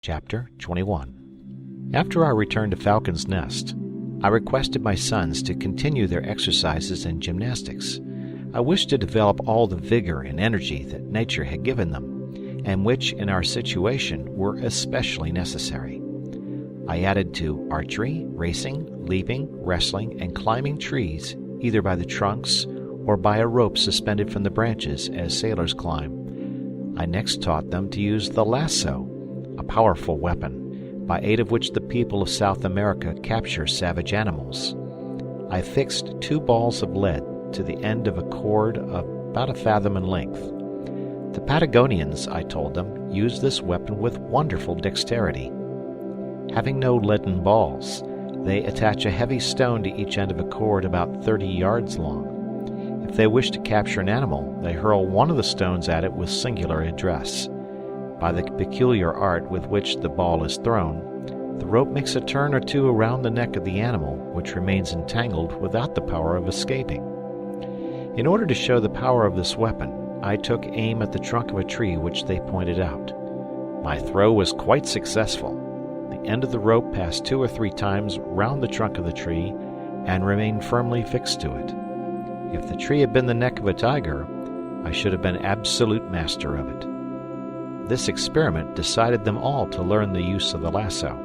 Chapter 21. After our return to Falcon's Nest, I requested my sons to continue their exercises and gymnastics. I wished to develop all the vigor and energy that nature had given them, and which, in our situation, were especially necessary. I added to archery, racing, leaping, wrestling, and climbing trees, either by the trunks or by a rope suspended from the branches as sailors climb. I next taught them to use the lasso, a powerful weapon, by aid of which the people of South America capture savage animals. I fixed 2 balls of lead to the end of a cord of about a fathom in length. The Patagonians, I told them, use this weapon with wonderful dexterity. Having no leaden balls, they attach a heavy stone to each end of a cord about 30 yards long. If they wish to capture an animal, they hurl one of the stones at it with singular address. By the peculiar art with which the ball is thrown, the rope makes a turn or two around the neck of the animal, which remains entangled without the power of escaping. In order to show the power of this weapon, I took aim at the trunk of a tree which they pointed out. My throw was quite successful. The end of the rope passed 2 or 3 times round the trunk of the tree and remained firmly fixed to it. If the tree had been the neck of a tiger, I should have been absolute master of it. This experiment decided them all to learn the use of the lasso.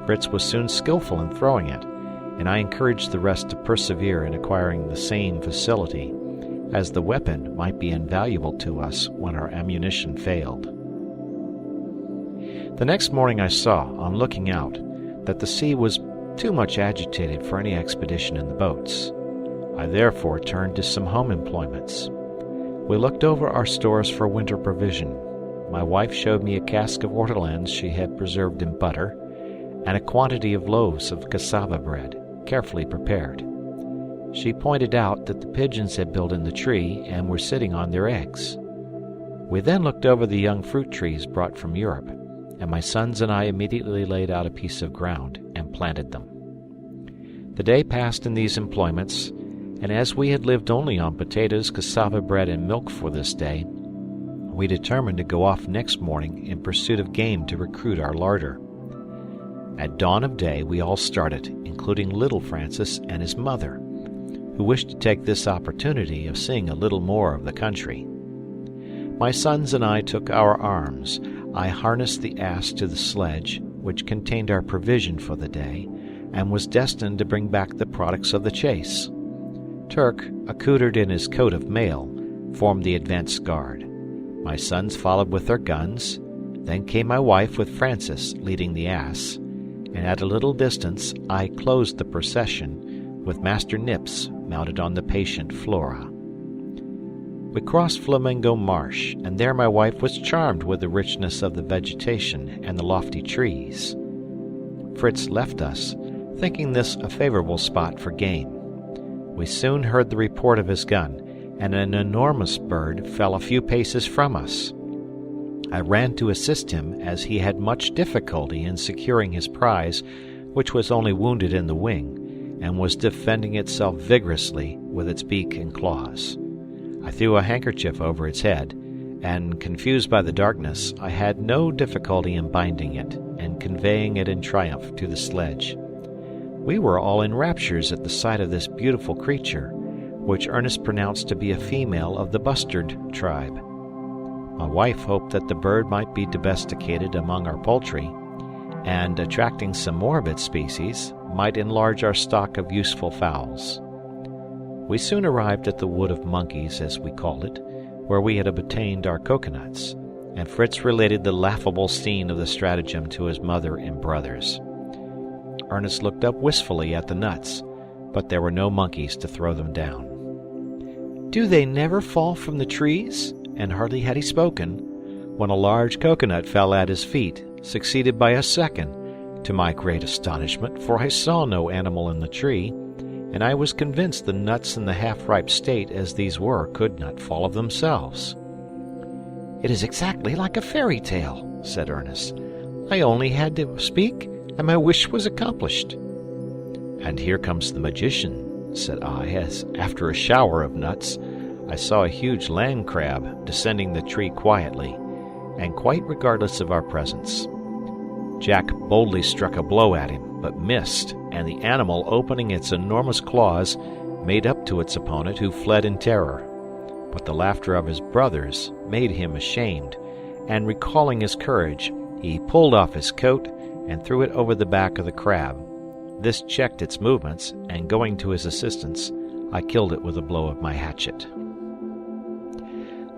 Fritz was soon skillful in throwing it, and I encouraged the rest to persevere in acquiring the same facility, as the weapon might be invaluable to us when our ammunition failed. The next morning I saw, on looking out, that the sea was too much agitated for any expedition in the boats. I therefore turned to some home employments. We looked over our stores for winter provision. My wife showed me a cask of ortolans she had preserved in butter, and a quantity of loaves of cassava bread, carefully prepared. She pointed out that the pigeons had built in the tree and were sitting on their eggs. We then looked over the young fruit trees brought from Europe, and my sons and I immediately laid out a piece of ground and planted them. The day passed in these employments, and as we had lived only on potatoes, cassava bread, and milk for this day, we determined to go off next morning in pursuit of game to recruit our larder. At dawn of day we all started, including little Francis and his mother, who wished to take this opportunity of seeing a little more of the country. My sons and I took our arms. I harnessed the ass to the sledge, which contained our provision for the day, and was destined to bring back the products of the chase. Turk, accoutered in his coat of mail, formed the advance guard. My sons followed with their guns. Then came my wife with Francis leading the ass, and at a little distance I closed the procession with Master Nips mounted on the patient Flora. We crossed Flamingo Marsh, and there my wife was charmed with the richness of the vegetation and the lofty trees. Fritz left us, thinking this a favorable spot for game. We soon heard the report of his gun, and an enormous bird fell a few paces from us. I ran to assist him, as he had much difficulty in securing his prize, which was only wounded in the wing, and was defending itself vigorously with its beak and claws. I threw a handkerchief over its head, and, confused by the darkness, I had no difficulty in binding it and conveying it in triumph to the sledge. We were all in raptures at the sight of this beautiful creature, which Ernest pronounced to be a female of the bustard tribe. My wife hoped that the bird might be domesticated among our poultry, and, attracting some more of its species, might enlarge our stock of useful fowls. We soon arrived at the Wood of Monkeys, as we called it, where we had obtained our coconuts, and Fritz related the laughable scene of the stratagem to his mother and brothers. Ernest looked up wistfully at the nuts, but there were no monkeys to throw them down. "Do they never fall from the trees?" And hardly had he spoken, when a large coconut fell at his feet, succeeded by a second, to my great astonishment, for I saw no animal in the tree, and I was convinced the nuts in the half-ripe state as these were could not fall of themselves. "It is exactly like a fairy tale," said Ernest. "I only had to speak, and my wish was accomplished." "And here comes the magician," said I, as, after a shower of nuts, I saw a huge land crab descending the tree quietly, and quite regardless of our presence. Jack boldly struck a blow at him, but missed, and the animal, opening its enormous claws, made up to its opponent, who fled in terror. But the laughter of his brothers made him ashamed, and recalling his courage, he pulled off his coat and threw it over the back of the crab. This checked its movements, and going to his assistance, I killed it with a blow of my hatchet.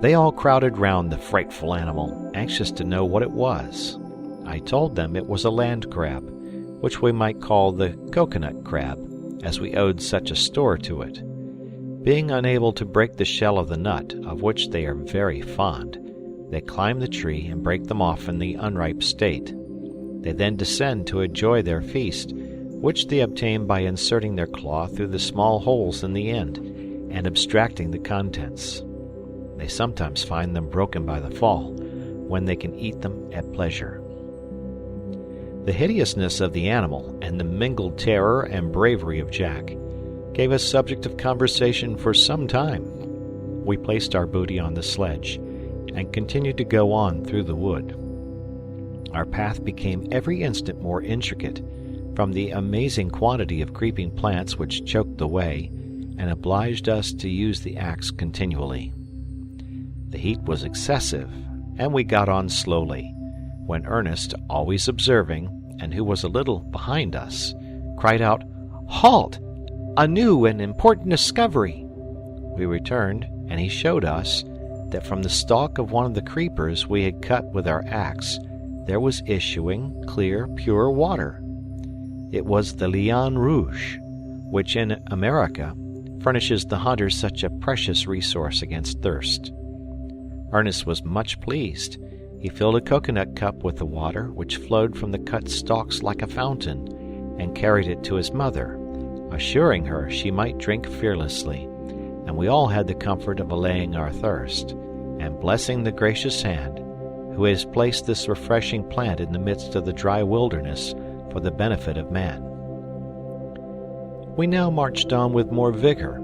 They all crowded round the frightful animal, anxious to know what it was. I told them it was a land crab, which we might call the coconut crab, as we owed such a store to it. Being unable to break the shell of the nut, of which they are very fond, they climb the tree and break them off in the unripe state. They then descend to enjoy their feast, which they obtain by inserting their claw through the small holes in the end and abstracting the contents. They sometimes find them broken by the fall, when they can eat them at pleasure. The hideousness of the animal and the mingled terror and bravery of Jack gave us subject of conversation for some time. We placed our booty on the sledge and continued to go on through the wood. Our path became every instant more intricate, from the amazing quantity of creeping plants which choked the way and obliged us to use the axe continually. The heat was excessive, and we got on slowly, when Ernest, always observing, and who was a little behind us, cried out, "Halt! A new and important discovery!" We returned, and he showed us that from the stalk of one of the creepers we had cut with our axe there was issuing clear, pure water. It was the liane rouge, which in America furnishes the hunter such a precious resource against thirst. Ernest was much pleased. He filled a coconut cup with the water, which flowed from the cut stalks like a fountain, and carried it to his mother, assuring her she might drink fearlessly, and we all had the comfort of allaying our thirst, and blessing the gracious hand who has placed this refreshing plant in the midst of the dry wilderness for the benefit of man. We now marched on with more vigor,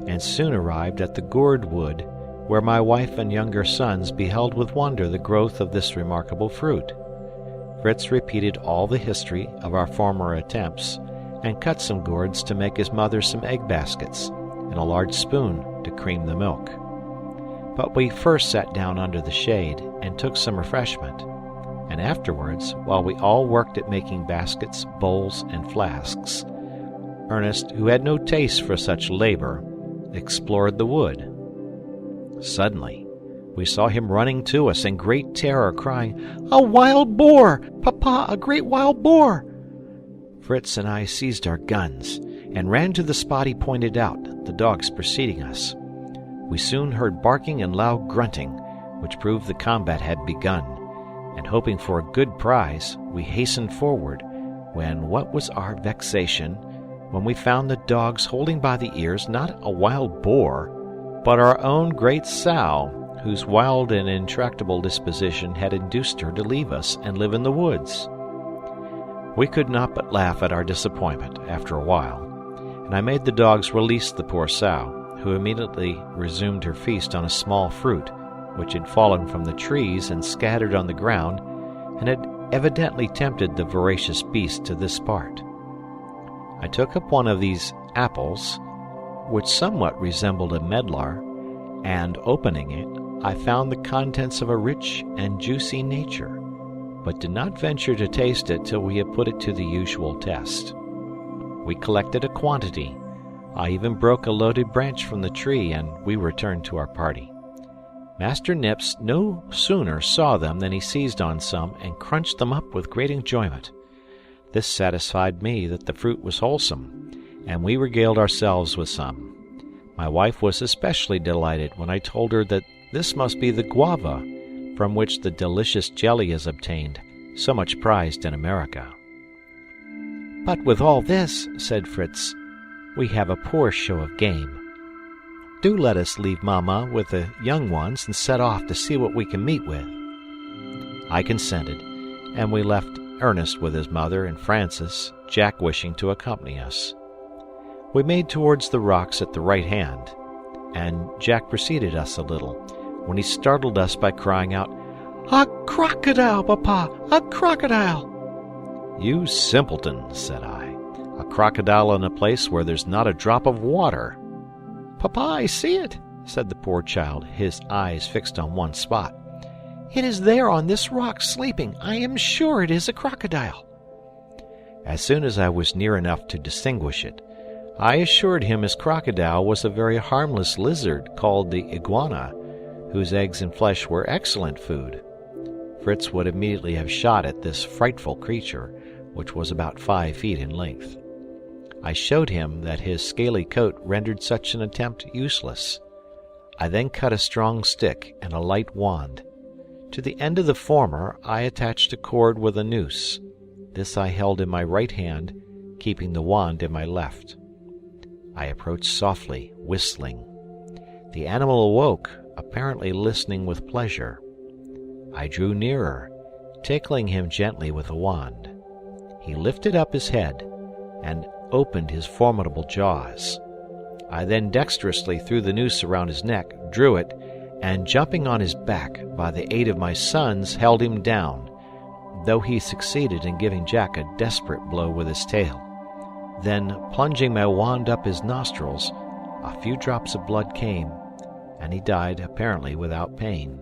and soon arrived at the gourd wood, where my wife and younger sons beheld with wonder the growth of this remarkable fruit. Fritz repeated all the history of our former attempts, and cut some gourds to make his mother some egg baskets, and a large spoon to cream the milk. But we first sat down under the shade and took some refreshment, and afterwards, while we all worked at making baskets, bowls, and flasks, Ernest, who had no taste for such labor, explored the wood. Suddenly, we saw him running to us in great terror, crying, "A wild boar! Papa, a great wild boar!" Fritz and I seized our guns and ran to the spot he pointed out, the dogs preceding us. We soon heard barking and loud grunting, which proved the combat had begun, and hoping for a good prize, we hastened forward, when what was our vexation when we found the dogs holding by the ears not a wild boar, but our own great sow, whose wild and intractable disposition had induced her to leave us and live in the woods. We could not but laugh at our disappointment after a while, and I made the dogs release the poor sow, who immediately resumed her feast on a small fruit which had fallen from the trees and scattered on the ground, and had evidently tempted the voracious beast to this part. I took up one of these apples, which somewhat resembled a medlar, and opening it, I found the contents of a rich and juicy nature, but did not venture to taste it till we had put it to the usual test. We collected a quantity. I even broke a loaded branch from the tree, and we returned to our party. Master Nips no sooner saw them than he seized on some and crunched them up with great enjoyment. This satisfied me that the fruit was wholesome, and we regaled ourselves with some. My wife was especially delighted when I told her that this must be the guava, from which the delicious jelly is obtained, so much prized in America. "But with all this," said Fritz, "we have a poor show of game. Do let us leave Mamma with the young ones and set off to see what we can meet with." I consented, and we left Ernest with his mother and Francis, Jack wishing to accompany us. We made towards the rocks at the right hand, and Jack preceded us a little, when he startled us by crying out, "A crocodile, Papa! A crocodile!" "You simpleton," said I. "A crocodile in a place where there's not a drop of water." "Papa, I see it," said the poor child, his eyes fixed on one spot. "It is there on this rock, sleeping. I am sure it is a crocodile." As soon as I was near enough to distinguish it, I assured him his crocodile was a very harmless lizard called the iguana, whose eggs and flesh were excellent food. Fritz would immediately have shot at this frightful creature, which was about 5 feet in length. I showed him that his scaly coat rendered such an attempt useless. I then cut a strong stick and a light wand. To the end of the former I attached a cord with a noose. This I held in my right hand, keeping the wand in my left. I approached softly, whistling. The animal awoke, apparently listening with pleasure. I drew nearer, tickling him gently with the wand. He lifted up his head and opened his formidable jaws. I then dexterously threw the noose around his neck, drew it, and jumping on his back, by the aid of my sons, held him down, though he succeeded in giving Jack a desperate blow with his tail. Then, plunging my wand up his nostrils, a few drops of blood came, and he died apparently without pain.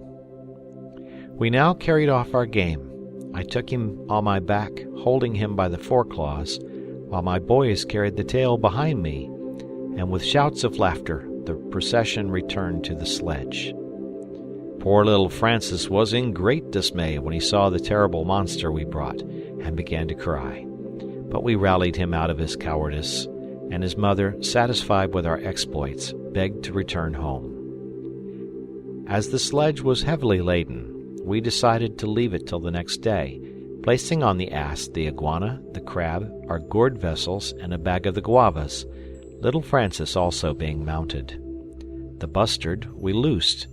We now carried off our game. I took him on my back, holding him by the foreclaws, while my boys carried the tail behind me, and with shouts of laughter the procession returned to the sledge. Poor little Francis was in great dismay when he saw the terrible monster we brought, and began to cry. But we rallied him out of his cowardice, and his mother, satisfied with our exploits, begged to return home. As the sledge was heavily laden, we decided to leave it till the next day, placing on the ass the iguana, the crab, our gourd vessels, and a bag of the guavas, little Francis also being mounted. The bustard we loosed,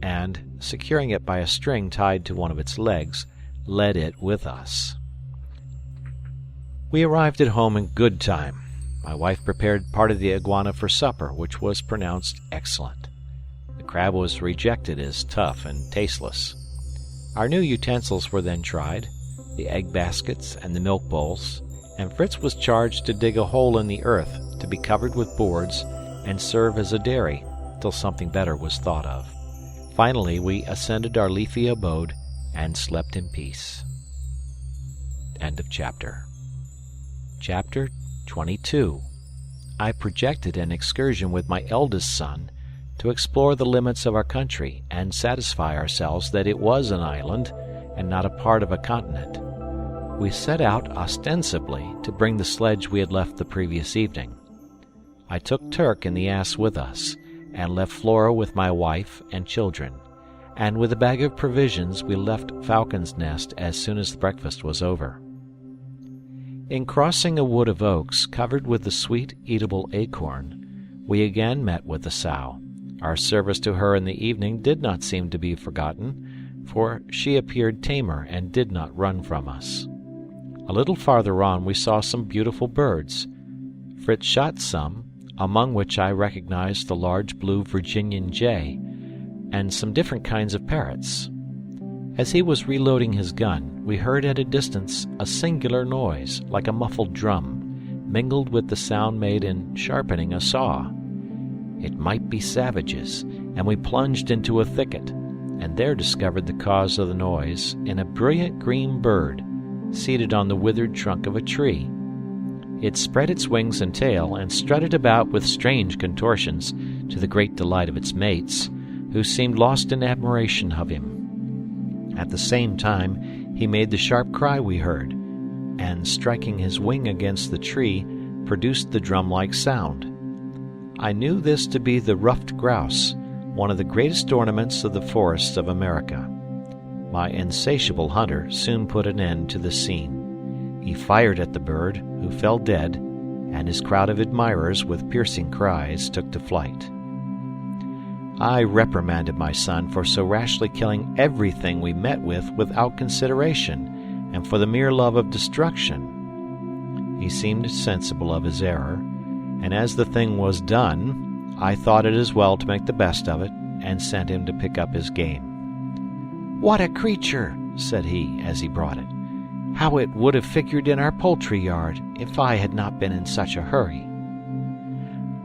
and, securing it by a string tied to one of its legs, led it with us. We arrived at home in good time. My wife prepared part of the iguana for supper, which was pronounced excellent. The crab was rejected as tough and tasteless. Our new utensils were then tried, the egg baskets and the milk bowls, and Fritz was charged to dig a hole in the earth to be covered with boards and serve as a dairy till something better was thought of. Finally, we ascended our leafy abode and slept in peace. End of chapter. Chapter 22. I projected an excursion with my eldest son to explore the limits of our country and satisfy ourselves that it was an island and not a part of a continent. We set out ostensibly to bring the sledge we had left the previous evening. I took Turk and the ass with us, and left Flora with my wife and children, and with a bag of provisions we left Falcon's Nest as soon as the breakfast was over. In crossing a wood of oaks covered with the sweet eatable acorn, we again met with the sow. Our service to her in the evening did not seem to be forgotten, for she appeared tamer and did not run from us. A little farther on we saw some beautiful birds. Fritz shot some, among which I recognized the large blue Virginian jay, and some different kinds of parrots. As he was reloading his gun, we heard at a distance a singular noise, like a muffled drum, mingled with the sound made in sharpening a saw. It might be savages, and we plunged into a thicket, and there discovered the cause of the noise in a brilliant green bird, seated on the withered trunk of a tree. It spread its wings and tail and strutted about with strange contortions, to the great delight of its mates, who seemed lost in admiration of him. At the same time he made the sharp cry we heard, and striking his wing against the tree, produced the drum-like sound. I knew this to be the ruffed grouse, one of the greatest ornaments of the forests of America. My insatiable hunter soon put an end to the scene. He fired at the bird, who fell dead, and his crowd of admirers, with piercing cries, took to flight. I reprimanded my son for so rashly killing everything we met with without consideration, and for the mere love of destruction. He seemed sensible of his error, and as the thing was done, I thought it as well to make the best of it, and sent him to pick up his game. "What a creature!" said he, as he brought it. How it would have figured in our poultry yard if I had not been in such a hurry.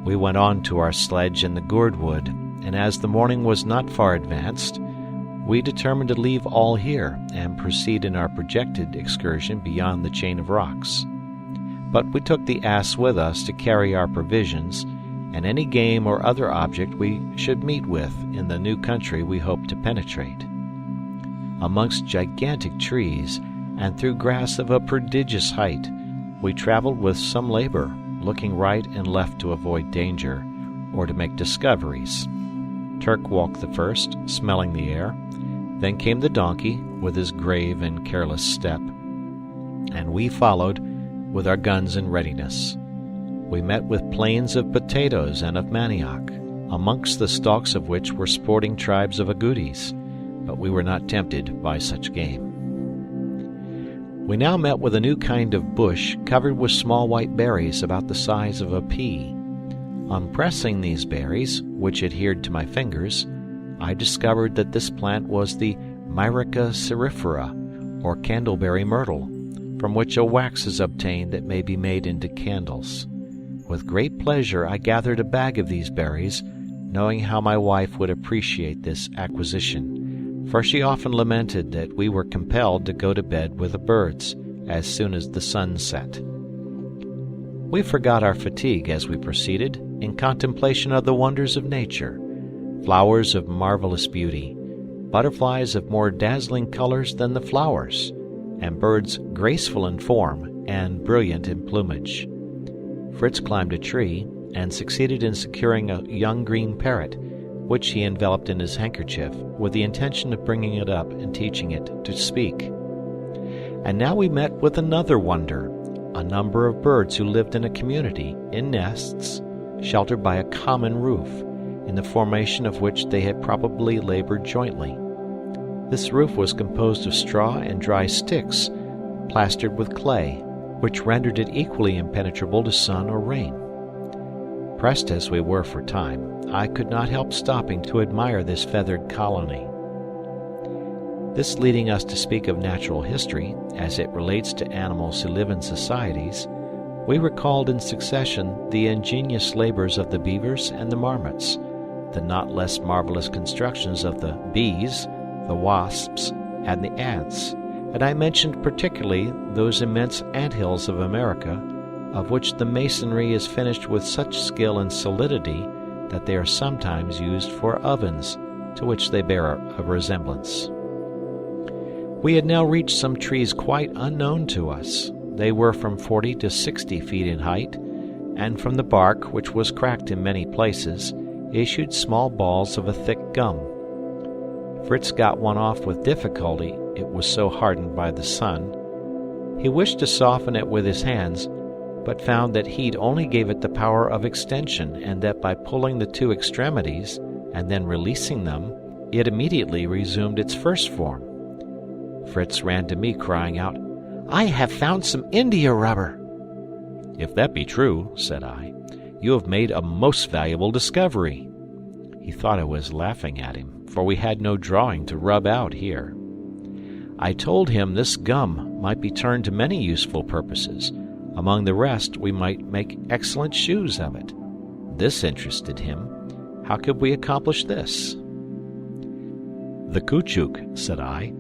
We went on to our sledge in the gourd wood, and as the morning was not far advanced, we determined to leave all here and proceed in our projected excursion beyond the chain of rocks. But we took the ass with us to carry our provisions and any game or other object we should meet with in the new country we hoped to penetrate. Amongst gigantic trees and through grass of a prodigious height, we traveled with some labor, looking right and left to avoid danger or to make discoveries. Turk walked the first, smelling the air. Then came the donkey with his grave and careless step, and we followed with our guns in readiness. We met with plains of potatoes and of manioc, amongst the stalks of which were sporting tribes of agoutis, but we were not tempted by such game. We now met with a new kind of bush covered with small white berries about the size of a pea. On pressing these berries, which adhered to my fingers, I discovered that this plant was the Myrica cerifera, or candleberry myrtle, from which a wax is obtained that may be made into candles. With great pleasure I gathered a bag of these berries, knowing how my wife would appreciate this acquisition, for she often lamented that we were compelled to go to bed with the birds as soon as the sun set. We forgot our fatigue as we proceeded in contemplation of the wonders of nature, flowers of marvelous beauty, butterflies of more dazzling colors than the flowers, and birds graceful in form and brilliant in plumage. Fritz climbed a tree and succeeded in securing a young green parrot, which he enveloped in his handkerchief with the intention of bringing it up and teaching it to speak. And now we met with another wonder, a number of birds who lived in a community, in nests, sheltered by a common roof, in the formation of which they had probably labored jointly. This roof was composed of straw and dry sticks, plastered with clay, which rendered it equally impenetrable to sun or rain. Pressed as we were for time, I could not help stopping to admire this feathered colony. This leading us to speak of natural history, as it relates to animals who live in societies, we recalled in succession the ingenious labors of the beavers and the marmots, the not less marvelous constructions of the bees, the wasps, and the ants, and I mentioned particularly those immense anthills of America, of which the masonry is finished with such skill and solidity that they are sometimes used for ovens, to which they bear a resemblance. We had now reached some trees quite unknown to us. They were from 40 to 60 feet in height, and from the bark, which was cracked in many places, issued small balls of a thick gum. Fritz got one off with difficulty, it was so hardened by the sun. He wished to soften it with his hands, but found that heat only gave it the power of extension, and that by pulling the two extremities, and then releasing them, it immediately resumed its first form. Fritz ran to me, crying out, "I have found some India rubber." "If that be true," said I, "you have made a most valuable discovery." He thought I was laughing at him, for we had no drawing to rub out here. I told him this gum might be turned to many useful purposes. Among the rest, we might make excellent shoes of it. This interested him. How could we accomplish this? "The caoutchouc," said I,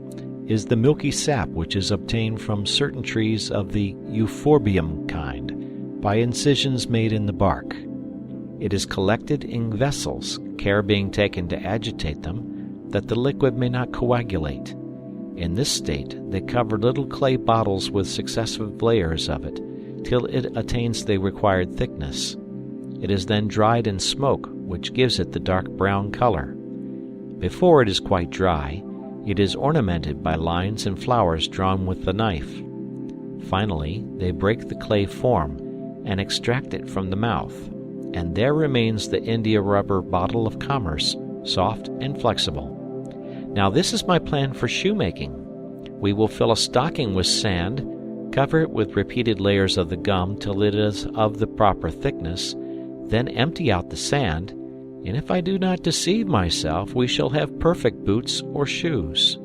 "is the milky sap which is obtained from certain trees of the euphorbium kind, by incisions made in the bark. It is collected in vessels, care being taken to agitate them, that the liquid may not coagulate. In this state they cover little clay bottles with successive layers of it, till it attains the required thickness. It is then dried in smoke, which gives it the dark brown color. Before it is quite dry, it is ornamented by lines and flowers drawn with the knife. Finally, they break the clay form and extract it from the mouth, and there remains the India rubber bottle of commerce, soft and flexible. Now this is my plan for shoemaking. We will fill a stocking with sand, cover it with repeated layers of the gum till it is of the proper thickness, then empty out the sand, and if I do not deceive myself, we shall have perfect boots or shoes."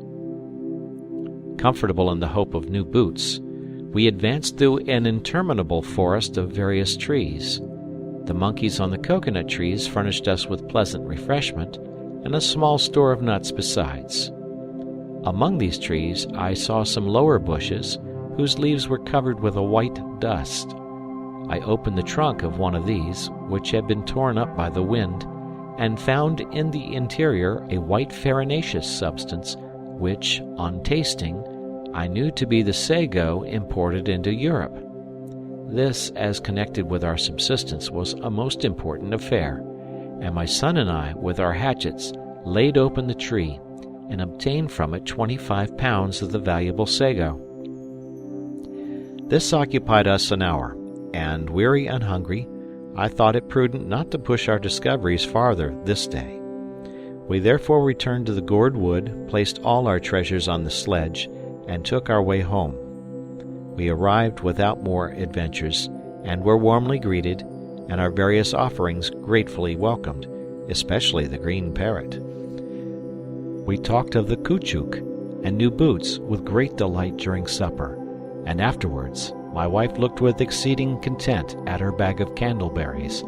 comfortable in the hope of new boots, we advanced through an interminable forest of various trees. The monkeys on the coconut trees furnished us with pleasant refreshment, and a small store of nuts besides. Among these trees I saw some lower bushes, whose leaves were covered with a white dust. I opened the trunk of one of these, which had been torn up by the wind, and found in the interior a white farinaceous substance, which, on tasting, I knew to be the sago imported into Europe. This, as connected with our subsistence, was a most important affair, and my son and I, with our hatchets, laid open the tree, and obtained from it 25 pounds of the valuable sago. This occupied us an hour, and, weary and hungry, I thought it prudent not to push our discoveries farther this day. We therefore returned to the gourd wood, placed all our treasures on the sledge, and took our way home. We arrived without more adventures, and were warmly greeted, and our various offerings gratefully welcomed, especially the green parrot. We talked of the caoutchouc and new boots with great delight during supper, and afterwards my wife looked with exceeding content at her bag of candleberries,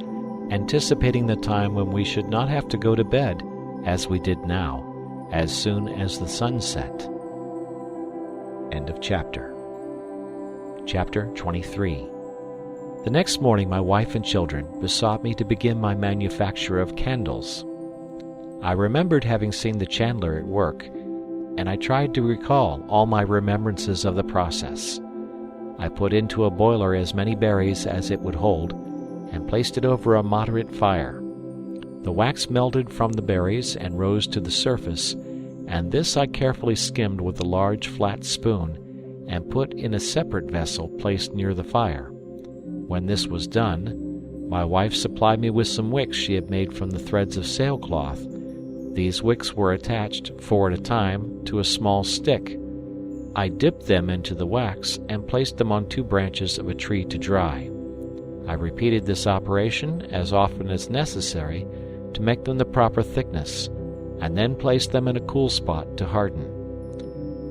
anticipating the time when we should not have to go to bed, as we did now, as soon as the sun set. End of chapter. Chapter 23. The next morning my wife and children besought me to begin my manufacture of candles. I remembered having seen the chandler at work, and I tried to recall all my remembrances of the process. I put into a boiler as many berries as it would hold, and placed it over a moderate fire. The wax melted from the berries and rose to the surface, and this I carefully skimmed with a large flat spoon, and put in a separate vessel placed near the fire. When this was done, my wife supplied me with some wicks she had made from the threads of sailcloth. These wicks were attached, 4 at a time, to a small stick. I dipped them into the wax and placed them on 2 branches of a tree to dry. I repeated this operation as often as necessary to make them the proper thickness, and then placed them in a cool spot to harden.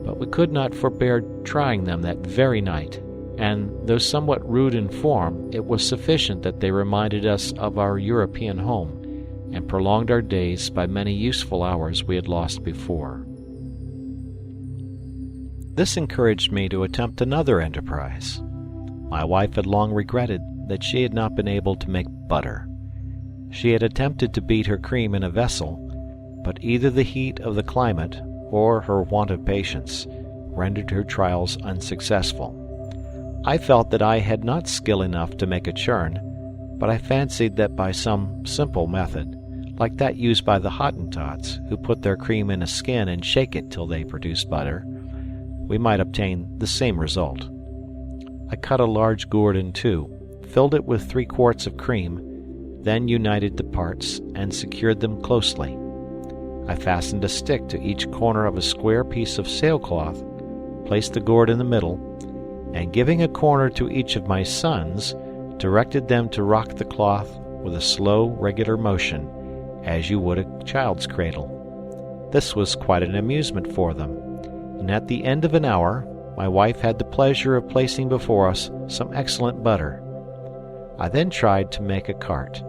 But we could not forbear trying them that very night, and though somewhat rude in form, it was sufficient that they reminded us of our European home, and prolonged our days by many useful hours we had lost before. This encouraged me to attempt another enterprise. My wife had long regretted that she had not been able to make butter. She had attempted to beat her cream in a vessel, but either the heat of the climate or her want of patience rendered her trials unsuccessful. I felt that I had not skill enough to make a churn, but I fancied that by some simple method, like that used by the Hottentots, who put their cream in a skin and shake it till they produce butter, we might obtain the same result. I cut a large gourd in 2, filled it with 3 quarts of cream, then united the parts and secured them closely. I fastened a stick to each corner of a square piece of sailcloth, placed the gourd in the middle, and giving a corner to each of my sons, directed them to rock the cloth with a slow, regular motion, as you would a child's cradle. This was quite an amusement for them, and at the end of an hour my wife had the pleasure of placing before us some excellent butter. I then tried to make a cart,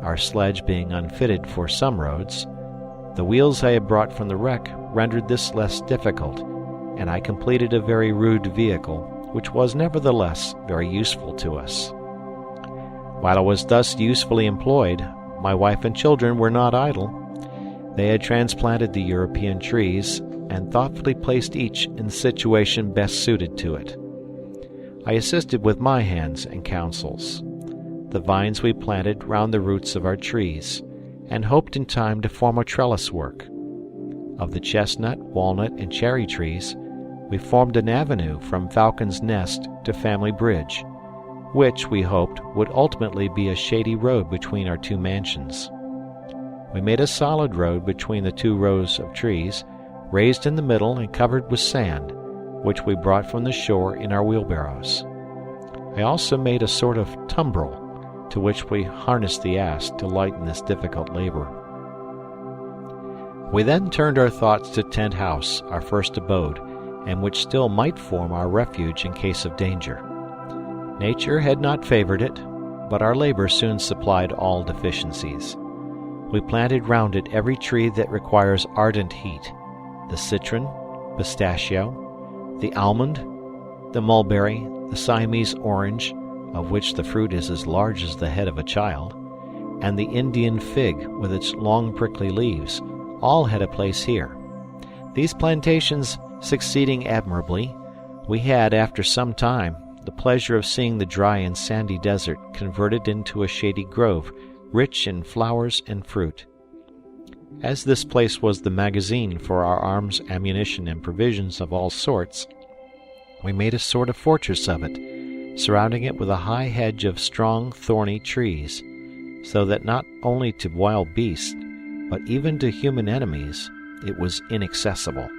our sledge being unfitted for some roads. The wheels I had brought from the wreck rendered this less difficult, and I completed a very rude vehicle, which was nevertheless very useful to us. While I was thus usefully employed, my wife and children were not idle. They had transplanted the European trees, and thoughtfully placed each in the situation best suited to it. I assisted with my hands and counsels. The vines we planted round the roots of our trees, and hoped in time to form a trellis work. Of the chestnut, walnut, and cherry trees, we formed an avenue from Falcon's Nest to Family Bridge, which, we hoped, would ultimately be a shady road between our 2 mansions. We made a solid road between the 2 rows of trees, raised in the middle and covered with sand, which we brought from the shore in our wheelbarrows. I also made a sort of tumbrel, to which we harnessed the ass to lighten this difficult labor. We then turned our thoughts to Tent House, our first abode, and which still might form our refuge in case of danger. Nature had not favored it, but our labor soon supplied all deficiencies. We planted round it every tree that requires ardent heat: the citron, pistachio, the almond, the mulberry, the Siamese orange, of which the fruit is as large as the head of a child, and the Indian fig with its long prickly leaves, all had a place here. These plantations succeeding admirably, we had, after some time, the pleasure of seeing the dry and sandy desert converted into a shady grove, rich in flowers and fruit. As this place was the magazine for our arms, ammunition, and provisions of all sorts, we made a sort of fortress of it, surrounding it with a high hedge of strong, thorny trees, so that not only to wild beasts, but even to human enemies, it was inaccessible.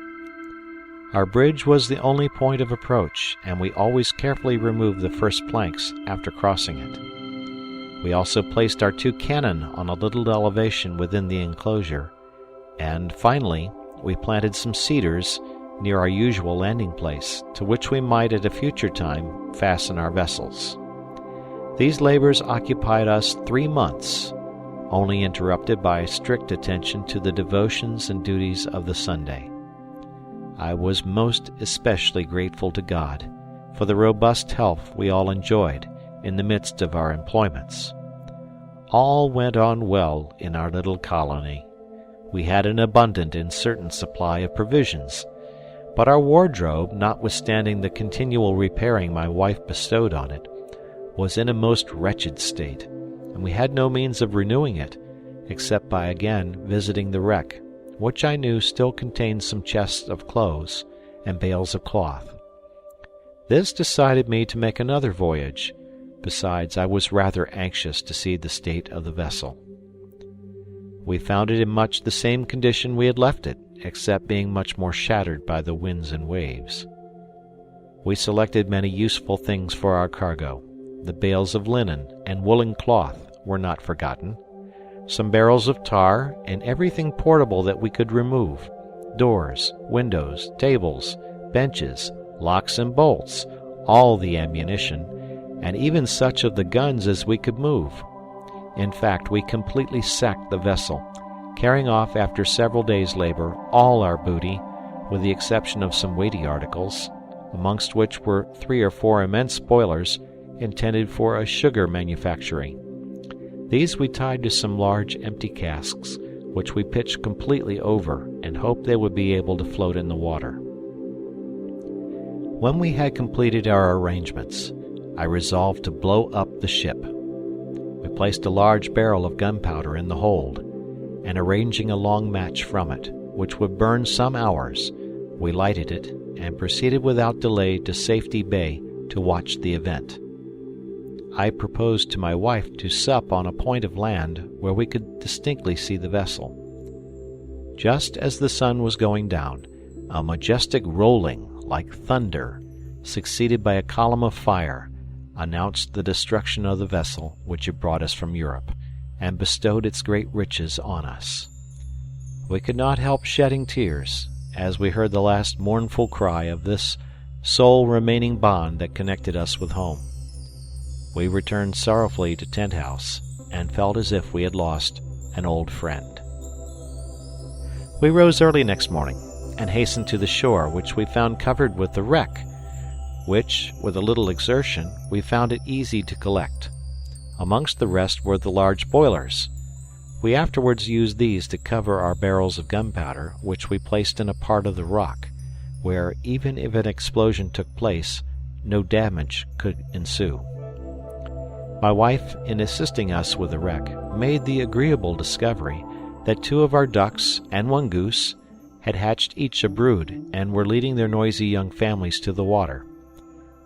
Our bridge was the only point of approach, and we always carefully removed the first planks after crossing it. We also placed our 2 cannon on a little elevation within the enclosure, and finally we planted some cedars near our usual landing place, to which we might at a future time fasten our vessels. These labors occupied us 3 months, only interrupted by strict attention to the devotions and duties of the Sunday. I was most especially grateful to God for the robust health we all enjoyed in the midst of our employments. All went on well in our little colony. We had an abundant and certain supply of provisions, but our wardrobe, notwithstanding the continual repairing my wife bestowed on it, was in a most wretched state, and we had no means of renewing it, except by again visiting the wreck, which I knew still contained some chests of clothes and bales of cloth. This decided me to make another voyage. Besides, I was rather anxious to see the state of the vessel. We found it in much the same condition we had left it, except being much more shattered by the winds and waves. We selected many useful things for our cargo. The bales of linen and woolen cloth were not forgotten, some barrels of tar, and everything portable that we could remove: doors, windows, tables, benches, locks and bolts, all the ammunition, and even such of the guns as we could move. In fact, we completely sacked the vessel, carrying off after several days' labor all our booty, with the exception of some weighty articles, amongst which were 3 or 4 immense boilers intended for a sugar manufactory. These we tied to some large empty casks, which we pitched completely over and hoped they would be able to float in the water. When we had completed our arrangements, I resolved to blow up the ship. We placed a large barrel of gunpowder in the hold, and arranging a long match from it, which would burn some hours, we lighted it and proceeded without delay to Safety Bay to watch the event. I proposed to my wife to sup on a point of land where we could distinctly see the vessel. Just as the sun was going down, a majestic rolling, like thunder, succeeded by a column of fire, announced the destruction of the vessel which had brought us from Europe, and bestowed its great riches on us. We could not help shedding tears as we heard the last mournful cry of this sole remaining bond that connected us with home. We returned sorrowfully to Tent House, and felt as if we had lost an old friend. We rose early next morning, and hastened to the shore, which we found covered with the wreck, which, with a little exertion, we found it easy to collect. Amongst the rest were the large boilers. We afterwards used these to cover our barrels of gunpowder, which we placed in a part of the rock, where, even if an explosion took place, no damage could ensue. My wife, in assisting us with the wreck, made the agreeable discovery that 2 of our ducks and 1 goose had hatched each a brood, and were leading their noisy young families to the water.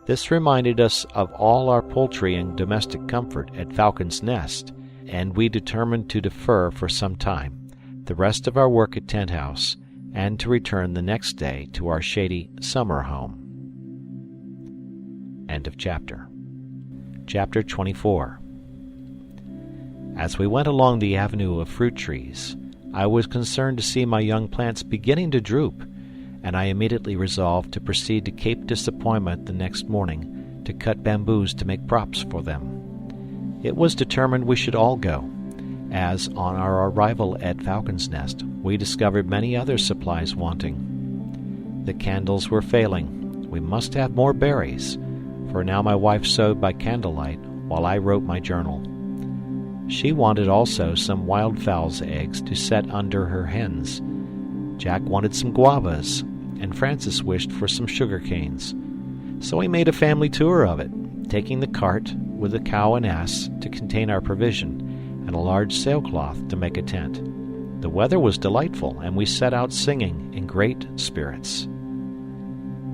This reminded us of all our poultry and domestic comfort at Falcon's Nest, and we determined to defer for some time the rest of our work at Tent House, and to return the next day to our shady summer home. End of chapter. Chapter 24. As we went along the avenue of fruit trees, I was concerned to see my young plants beginning to droop, and I immediately resolved to proceed to Cape Disappointment the next morning to cut bamboos to make props for them. It was determined we should all go, as on our arrival at Falcon's Nest we discovered many other supplies wanting. The candles were failing. We must have more berries, for now my wife sewed by candlelight while I wrote my journal. She wanted also some wildfowl's eggs to set under her hens. Jack wanted some guavas, and Francis wished for some sugar canes. So we made a family tour of it, taking the cart with the cow and ass to contain our provision, and a large sailcloth to make a tent. The weather was delightful, and we set out singing in great spirits.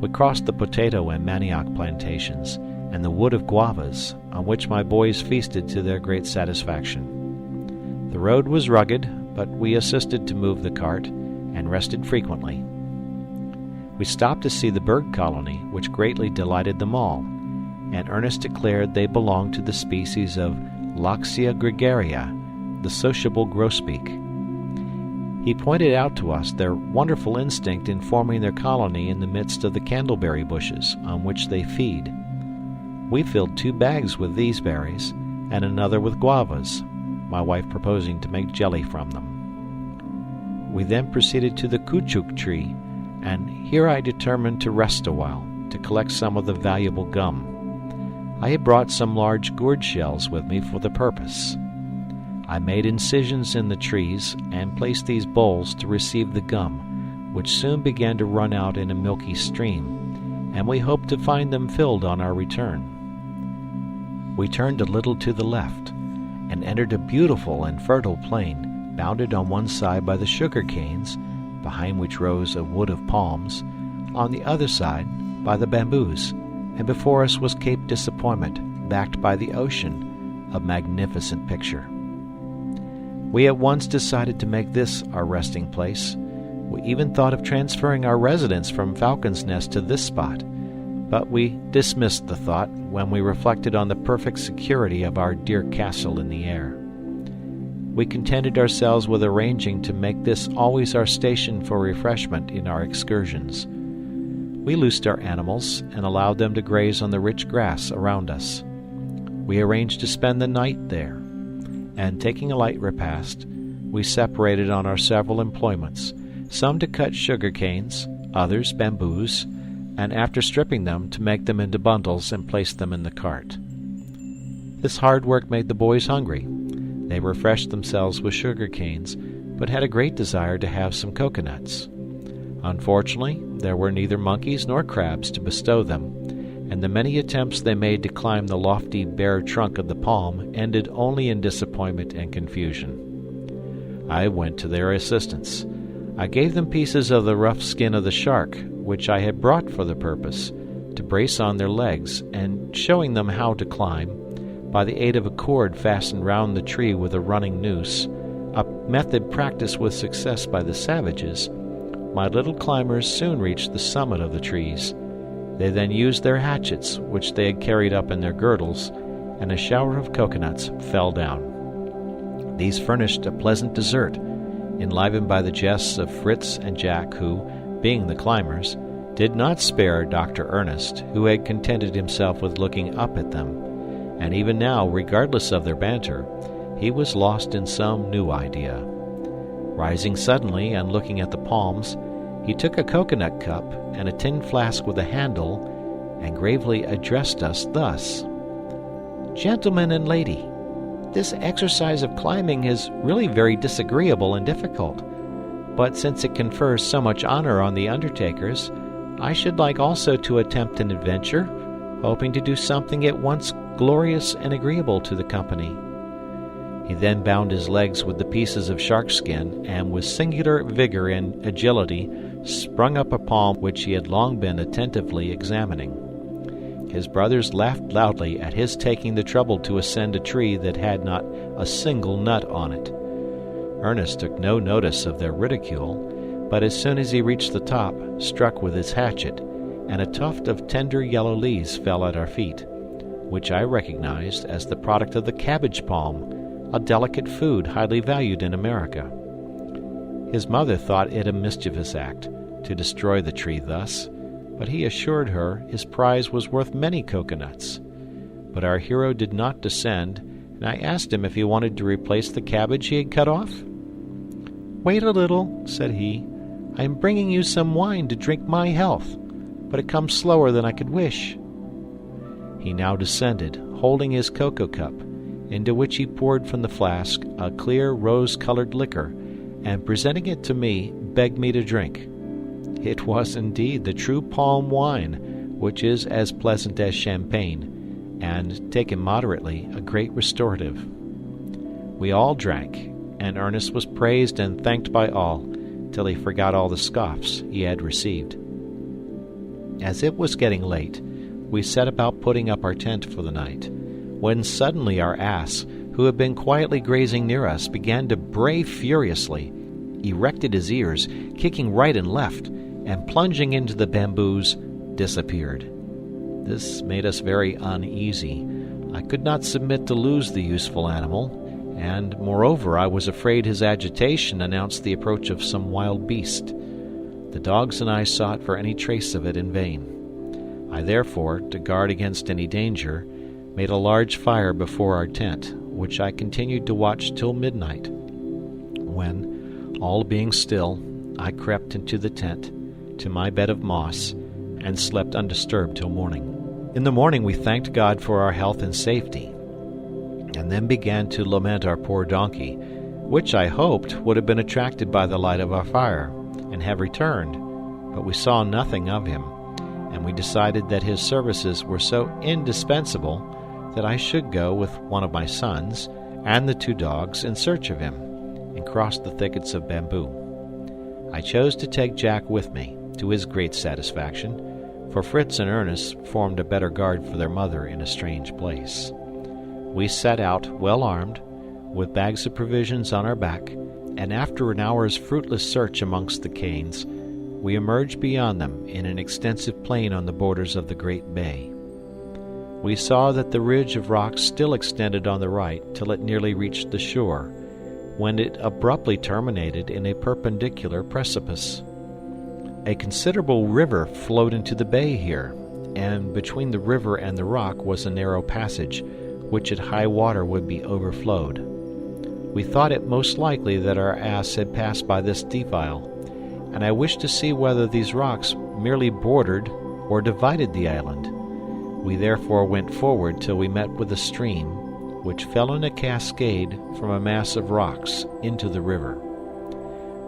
We crossed the potato and manioc plantations, and the wood of guavas, on which my boys feasted to their great satisfaction. The road was rugged, but we assisted to move the cart, and rested frequently. We stopped to see the bird colony, which greatly delighted them all, and Ernest declared they belonged to the species of Loxia gregaria, the sociable grosbeak. He pointed out to us their wonderful instinct in forming their colony in the midst of the candleberry bushes on which they feed. We filled 2 bags with these berries, and another with guavas, my wife proposing to make jelly from them. We then proceeded to the caoutchouc tree, and here I determined to rest a while, to collect some of the valuable gum. I had brought some large gourd shells with me for the purpose. I made incisions in the trees and placed these bowls to receive the gum, which soon began to run out in a milky stream, and we hoped to find them filled on our return. We turned a little to the left, and entered a beautiful and fertile plain, bounded on one side by the sugar canes, behind which rose a wood of palms, on the other side by the bamboos, and before us was Cape Disappointment, backed by the ocean, a magnificent picture. We at once decided to make this our resting place. We even thought of transferring our residence from Falcon's Nest to this spot, but we dismissed the thought when we reflected on the perfect security of our dear castle in the air. We contented ourselves with arranging to make this always our station for refreshment in our excursions. We loosed our animals and allowed them to graze on the rich grass around us. We arranged to spend the night there, and taking a light repast, we separated on our several employments, some to cut sugar canes, others bamboos, and after stripping them to make them into bundles and place them in the cart. This hard work made the boys hungry. They refreshed themselves with sugar canes, but had a great desire to have some coconuts. Unfortunately, there were neither monkeys nor crabs to bestow them, and the many attempts they made to climb the lofty bare trunk of the palm ended only in disappointment and confusion. I went to their assistance. I gave them pieces of the rough skin of the shark, which I had brought for the purpose, to brace on their legs, and showing them how to climb, by the aid of a cord fastened round the tree with a running noose, a method practiced with success by the savages, my little climbers soon reached the summit of the trees. They then used their hatchets, which they had carried up in their girdles, and a shower of coconuts fell down. These furnished a pleasant dessert, enlivened by the jests of Fritz and Jack, who, being the climbers, did not spare Dr. Ernest, who had contented himself with looking up at them, and even now, regardless of their banter, he was lost in some new idea. Rising suddenly and looking at the palms, he took a coconut cup and a tin flask with a handle, and gravely addressed us thus: "Gentleman and lady, this exercise of climbing is really very disagreeable and difficult, but since it confers so much honor on the undertakers, I should like also to attempt an adventure, hoping to do something at once glorious and agreeable to the company." He then bound his legs with the pieces of shark skin, and with singular vigor and agility sprung up a palm which he had long been attentively examining. His brothers laughed loudly at his taking the trouble to ascend a tree that had not a single nut on it. Ernest took no notice of their ridicule, but as soon as he reached the top, struck with his hatchet, and a tuft of tender yellow leaves fell at our feet, which I recognized as the product of the cabbage palm, a delicate food highly valued in America. His mother thought it a mischievous act, to destroy the tree thus, but he assured her his prize was worth many coconuts. But our hero did not descend, and I asked him if he wanted to replace the cabbage he had cut off. "Wait a little," said he. "I am bringing you some wine to drink my health, but it comes slower than I could wish." He now descended, holding his cocoa cup, into which he poured from the flask a clear rose-colored liquor, and presenting it to me, begged me to drink. It was indeed the true palm wine, which is as pleasant as champagne, and, taken moderately, a great restorative. We all drank, and Ernest was praised and thanked by all, till he forgot all the scoffs he had received. As it was getting late, we set about putting up our tent for the night, when suddenly our ass, who had been quietly grazing near us, began to bray furiously, erected his ears, kicking right and left, and plunging into the bamboos, disappeared. This made us very uneasy. I could not submit to lose the useful animal, and, moreover, I was afraid his agitation announced the approach of some wild beast. The dogs and I sought for any trace of it in vain. I therefore, to guard against any danger, made a large fire before our tent, which I continued to watch till midnight, when, all being still, I crept into the tent, to my bed of moss, and slept undisturbed till morning. In the morning we thanked God for our health and safety, and then began to lament our poor donkey, which I hoped would have been attracted by the light of our fire, and have returned, but we saw nothing of him, and we decided that his services were so indispensable that I should go with one of my sons and the 2 dogs in search of him, and cross the thickets of bamboo. I chose to take Jack with me, to his great satisfaction, for Fritz and Ernest formed a better guard for their mother in a strange place. We set out, well armed, with bags of provisions on our back, and after an hour's fruitless search amongst the canes, we emerged beyond them in an extensive plain on the borders of the great bay. We saw that the ridge of rocks still extended on the right till it nearly reached the shore, when it abruptly terminated in a perpendicular precipice. A considerable river flowed into the bay here, and between the river and the rock was a narrow passage, which at high water would be overflowed. We thought it most likely that our ass had passed by this defile, and I wished to see whether these rocks merely bordered or divided the island. We therefore went forward till we met with a stream, which fell in a cascade from a mass of rocks into the river.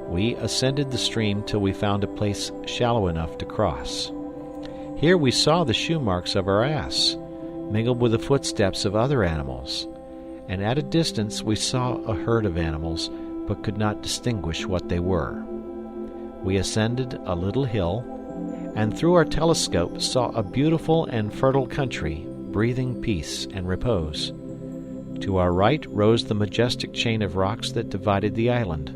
We ascended the stream till we found a place shallow enough to cross. Here we saw the shoe marks of our ass, mingled with the footsteps of other animals, and at a distance we saw a herd of animals, but could not distinguish what they were. We ascended a little hill, and through our telescope saw a beautiful and fertile country, breathing peace and repose. To our right rose the majestic chain of rocks that divided the island.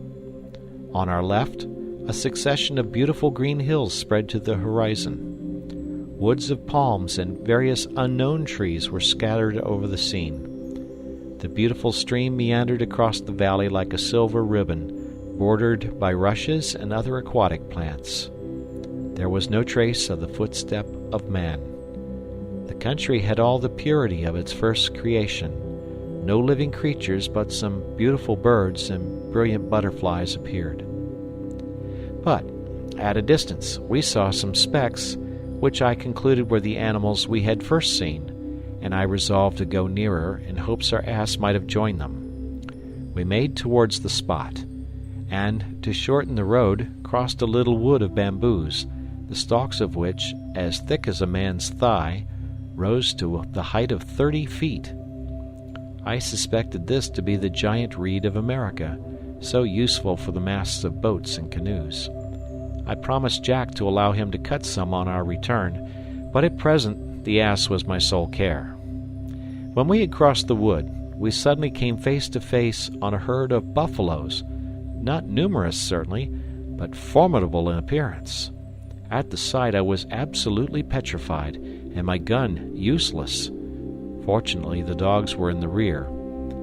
On our left, a succession of beautiful green hills spread to the horizon. Woods of palms and various unknown trees were scattered over the scene. The beautiful stream meandered across the valley like a silver ribbon, bordered by rushes and other aquatic plants. There was no trace of the footstep of man. The country had all the purity of its first creation. No living creatures but some beautiful birds and brilliant butterflies appeared. But at a distance we saw some specks, which I concluded were the animals we had first seen, and I resolved to go nearer in hopes our ass might have joined them. We made towards the spot, and, to shorten the road, crossed a little wood of bamboos, the stalks of which, as thick as a man's thigh, rose to the height of 30 feet. I suspected this to be the giant reed of America, so useful for the masts of boats and canoes. I promised Jack to allow him to cut some on our return, but at present the ass was my sole care. When we had crossed the wood, we suddenly came face to face on a herd of buffaloes, not numerous certainly, but formidable in appearance. At the sight I was absolutely petrified, and my gun useless. Fortunately, the dogs were in the rear,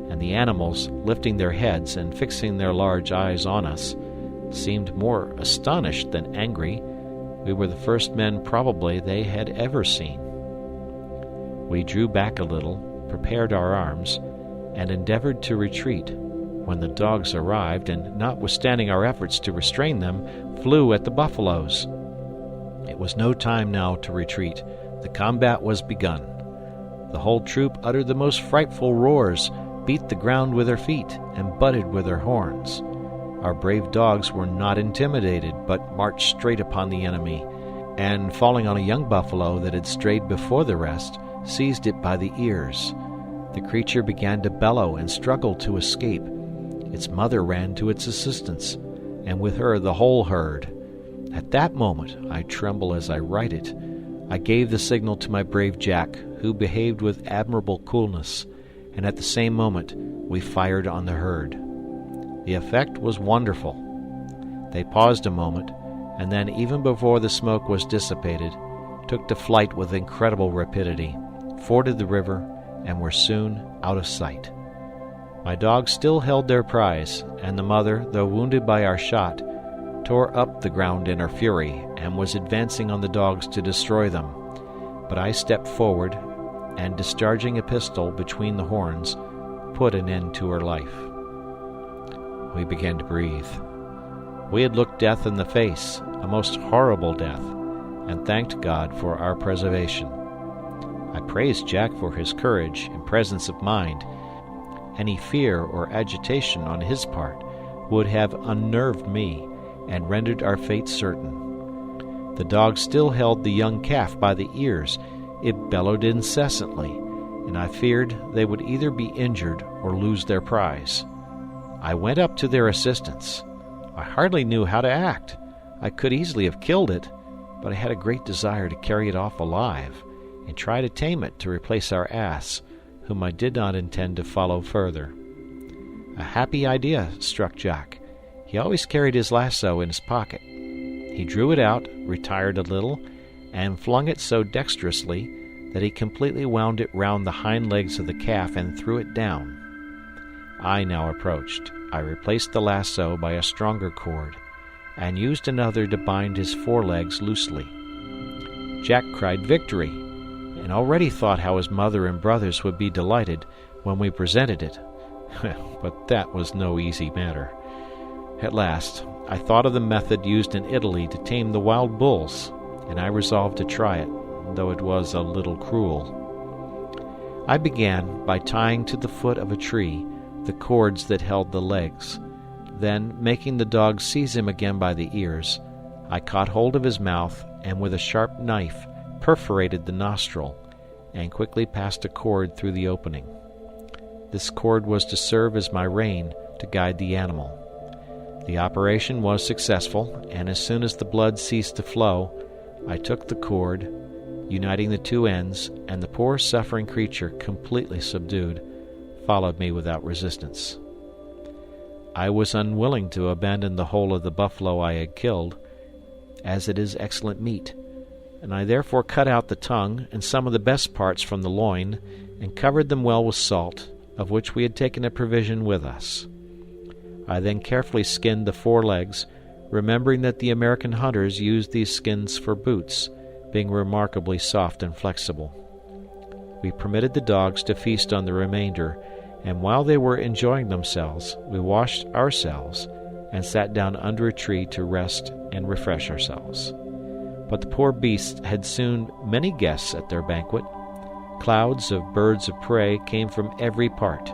and the animals, lifting their heads and fixing their large eyes on us, seemed more astonished than angry, We were the first men probably they had ever seen. We drew back a little, prepared our arms, and endeavored to retreat, when the dogs arrived and, notwithstanding our efforts to restrain them, flew at the buffaloes. It was no time now to retreat. The combat was begun. The whole troop uttered the most frightful roars, beat the ground with their feet, and butted with their horns. Our brave dogs were not intimidated, but marched straight upon the enemy, and, falling on a young buffalo that had strayed before the rest, seized it by the ears. The creature began to bellow and struggle to escape. Its mother ran to its assistance, and with her the whole herd. At that moment, I tremble as I write it, I gave the signal to my brave Jack, who behaved with admirable coolness, and at the same moment we fired on the herd. The effect was wonderful. They paused a moment, and then, even before the smoke was dissipated, took to flight with incredible rapidity, forded the river, and were soon out of sight. My dogs still held their prize, and the mother, though wounded by our shot, tore up the ground in her fury and was advancing on the dogs to destroy them. But I stepped forward, and discharging a pistol between the horns, put an end to her life. We began to breathe. We had looked death in the face, a most horrible death, and thanked God for our preservation. I praised Jack for his courage and presence of mind. Any fear or agitation on his part would have unnerved me and rendered our fate certain. The dog still held the young calf by the ears. It bellowed incessantly, and I feared they would either be injured or lose their prize. I went up to their assistance. I hardly knew how to act. I could easily have killed it, but I had a great desire to carry it off alive and try to tame it to replace our ass, whom I did not intend to follow further. A happy idea struck Jack. He always carried his lasso in his pocket. He drew it out, retired a little, and flung it so dexterously that he completely wound it round the hind legs of the calf and threw it down. I now approached. I replaced the lasso by a stronger cord, and used another to bind his forelegs loosely. Jack cried victory, and already thought how his mother and brothers would be delighted when we presented it. But that was no easy matter. At last, I thought of the method used in Italy to tame the wild bulls, and I resolved to try it, though it was a little cruel. I began by tying to the foot of a tree the cords that held the legs. Then, making the dog seize him again by the ears, I caught hold of his mouth and with a sharp knife perforated the nostril and quickly passed a cord through the opening. This cord was to serve as my rein to guide the animal. The operation was successful, and as soon as the blood ceased to flow, I took the cord, uniting the two ends, and the poor suffering creature, completely subdued, followed me without resistance. I was unwilling to abandon the whole of the buffalo I had killed, as it is excellent meat, and I therefore cut out the tongue and some of the best parts from the loin, and covered them well with salt, of which we had taken a provision with us. I then carefully skinned the forelegs, remembering that the American hunters used these skins for boots, being remarkably soft and flexible. We permitted the dogs to feast on the remainder, and while they were enjoying themselves, we washed ourselves and sat down under a tree to rest and refresh ourselves. But the poor beasts had soon many guests at their banquet. Clouds of birds of prey came from every part.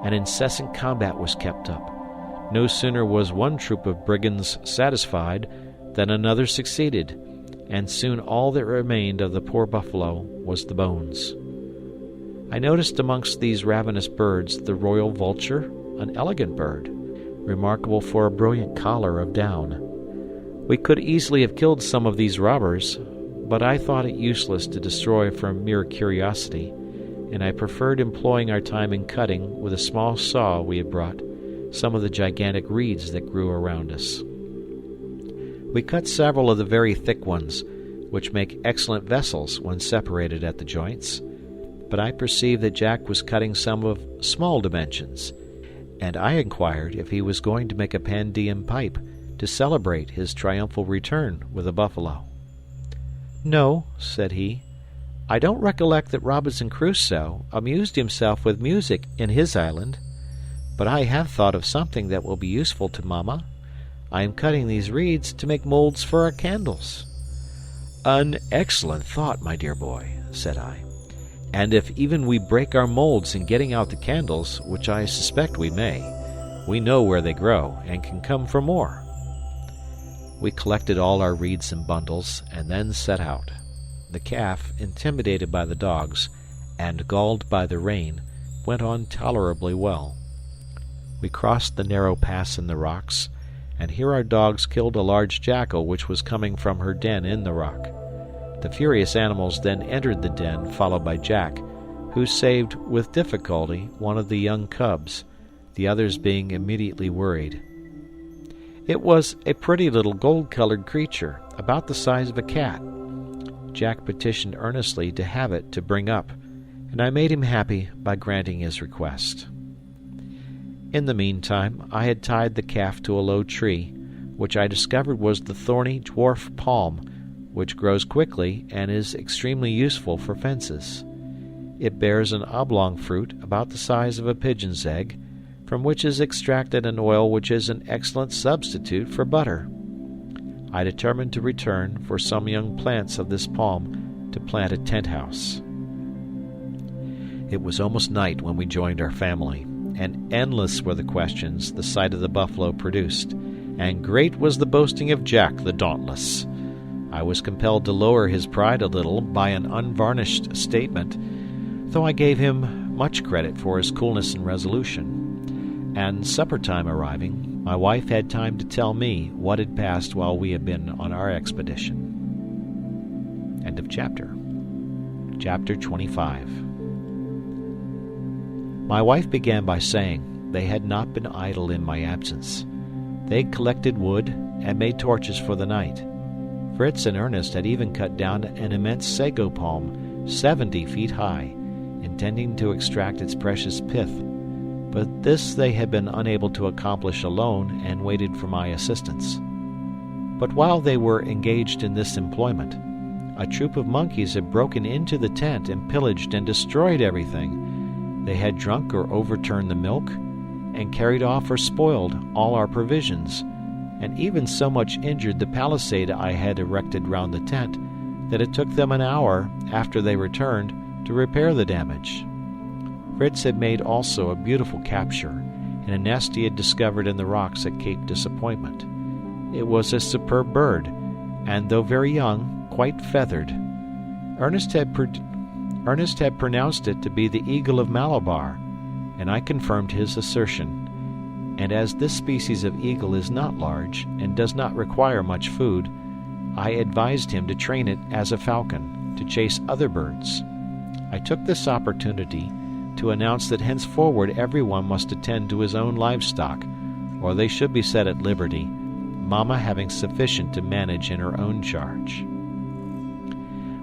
An incessant combat was kept up. No sooner was one troop of brigands satisfied than another succeeded, and soon all that remained of the poor buffalo was the bones. I noticed amongst these ravenous birds the royal vulture, an elegant bird, remarkable for a brilliant collar of down. We could easily have killed some of these robbers, but I thought it useless to destroy from mere curiosity, and I preferred employing our time in cutting, with a small saw we had brought, some of the gigantic reeds that grew around us. We cut several of the very thick ones, which make excellent vessels when separated at the joints, but I perceived that Jack was cutting some of small dimensions, and I inquired if he was going to make a Pandean pipe to celebrate his triumphal return with a buffalo. "No," said he. "I don't recollect that Robinson Crusoe amused himself with music in his island. But I have thought of something that will be useful to Mamma. I am cutting these reeds to make molds for our candles." "An excellent thought, my dear boy," said I. "And if even we break our molds in getting out the candles, which I suspect we may, we know where they grow and can come for more." We collected all our reeds in bundles and then set out. The calf, intimidated by the dogs and galled by the rain, went on tolerably well. We crossed the narrow pass in the rocks, and here our dogs killed a large jackal which was coming from her den in the rock. The furious animals then entered the den, followed by Jack, who saved with difficulty one of the young cubs, the others being immediately worried. It was a pretty little gold-colored creature, about the size of a cat. Jack petitioned earnestly to have it to bring up, and I made him happy by granting his request. In the meantime, I had tied the calf to a low tree, which I discovered was the thorny dwarf palm, which grows quickly and is extremely useful for fences. It bears an oblong fruit about the size of a pigeon's egg, from which is extracted an oil which is an excellent substitute for butter. I determined to return for some young plants of this palm to plant a tent house. It was almost night when we joined our family, and endless were the questions the sight of the buffalo produced, and great was the boasting of Jack the Dauntless. I was compelled to lower his pride a little by an unvarnished statement, though I gave him much credit for his coolness and resolution. And supper time arriving, my wife had time to tell me what had passed while we had been on our expedition. End of chapter. Chapter 25. My wife began by saying they had not been idle in my absence. They had collected wood and made torches for the night. Fritz and Ernest had even cut down an immense sago palm 70 feet high, intending to extract its precious pith, but this they had been unable to accomplish alone and waited for my assistance. But while they were engaged in this employment, a troop of monkeys had broken into the tent and pillaged and destroyed everything. They had drunk or overturned the milk, and carried off or spoiled all our provisions, and even so much injured the palisade I had erected round the tent that it took them an hour after they returned to repair the damage. Fritz had made also a beautiful capture in a nest he had discovered in the rocks at Cape Disappointment. It was a superb bird, and though very young, quite feathered. Ernest had pronounced it to be the eagle of Malabar, and I confirmed his assertion. And as this species of eagle is not large and does not require much food, I advised him to train it as a falcon, to chase other birds. I took this opportunity to announce that henceforward everyone must attend to his own livestock, or they should be set at liberty, Mamma having sufficient to manage in her own charge.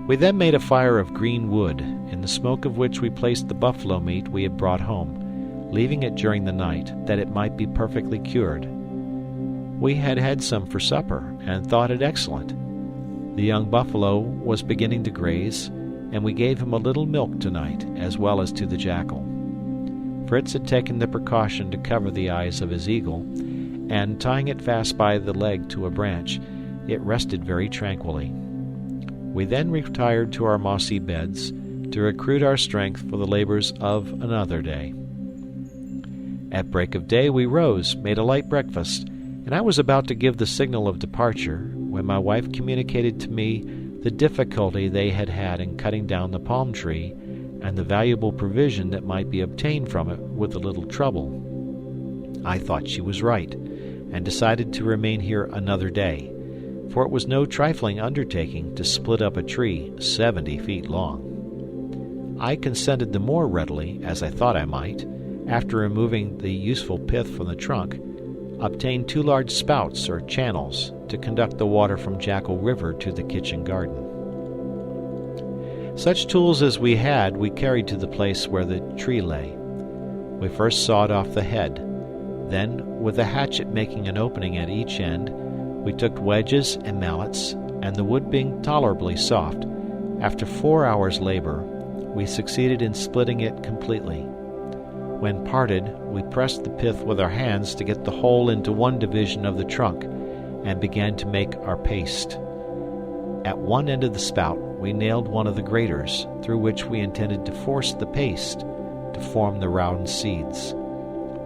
We then made a fire of green wood, in the smoke of which we placed the buffalo meat we had brought home, leaving it during the night, that it might be perfectly cured. We had had some for supper, and thought it excellent. The young buffalo was beginning to graze, and we gave him a little milk tonight, as well as to the jackal. Fritz had taken the precaution to cover the eyes of his eagle, and tying it fast by the leg to a branch, it rested very tranquilly. We then retired to our mossy beds, to recruit our strength for the labors of another day. At break of day we rose, made a light breakfast, and I was about to give the signal of departure, when my wife communicated to me the difficulty they had had in cutting down the palm tree, and the valuable provision that might be obtained from it with a little trouble. I thought she was right, and decided to remain here another day, for it was no trifling undertaking to split up a tree 70 feet long. I consented the more readily, as I thought I might, after removing the useful pith from the trunk, obtain 2 large spouts or channels to conduct the water from Jackal River to the kitchen garden. Such tools as we had we carried to the place where the tree lay. We first sawed off the head. Then, with a hatchet making an opening at each end, we took wedges and mallets, and the wood being tolerably soft, after 4 hours' labor, we succeeded in splitting it completely. When parted, we pressed the pith with our hands to get the hole into one division of the trunk, and began to make our paste. At one end of the spout, we nailed one of the graters, through which we intended to force the paste to form the round seeds.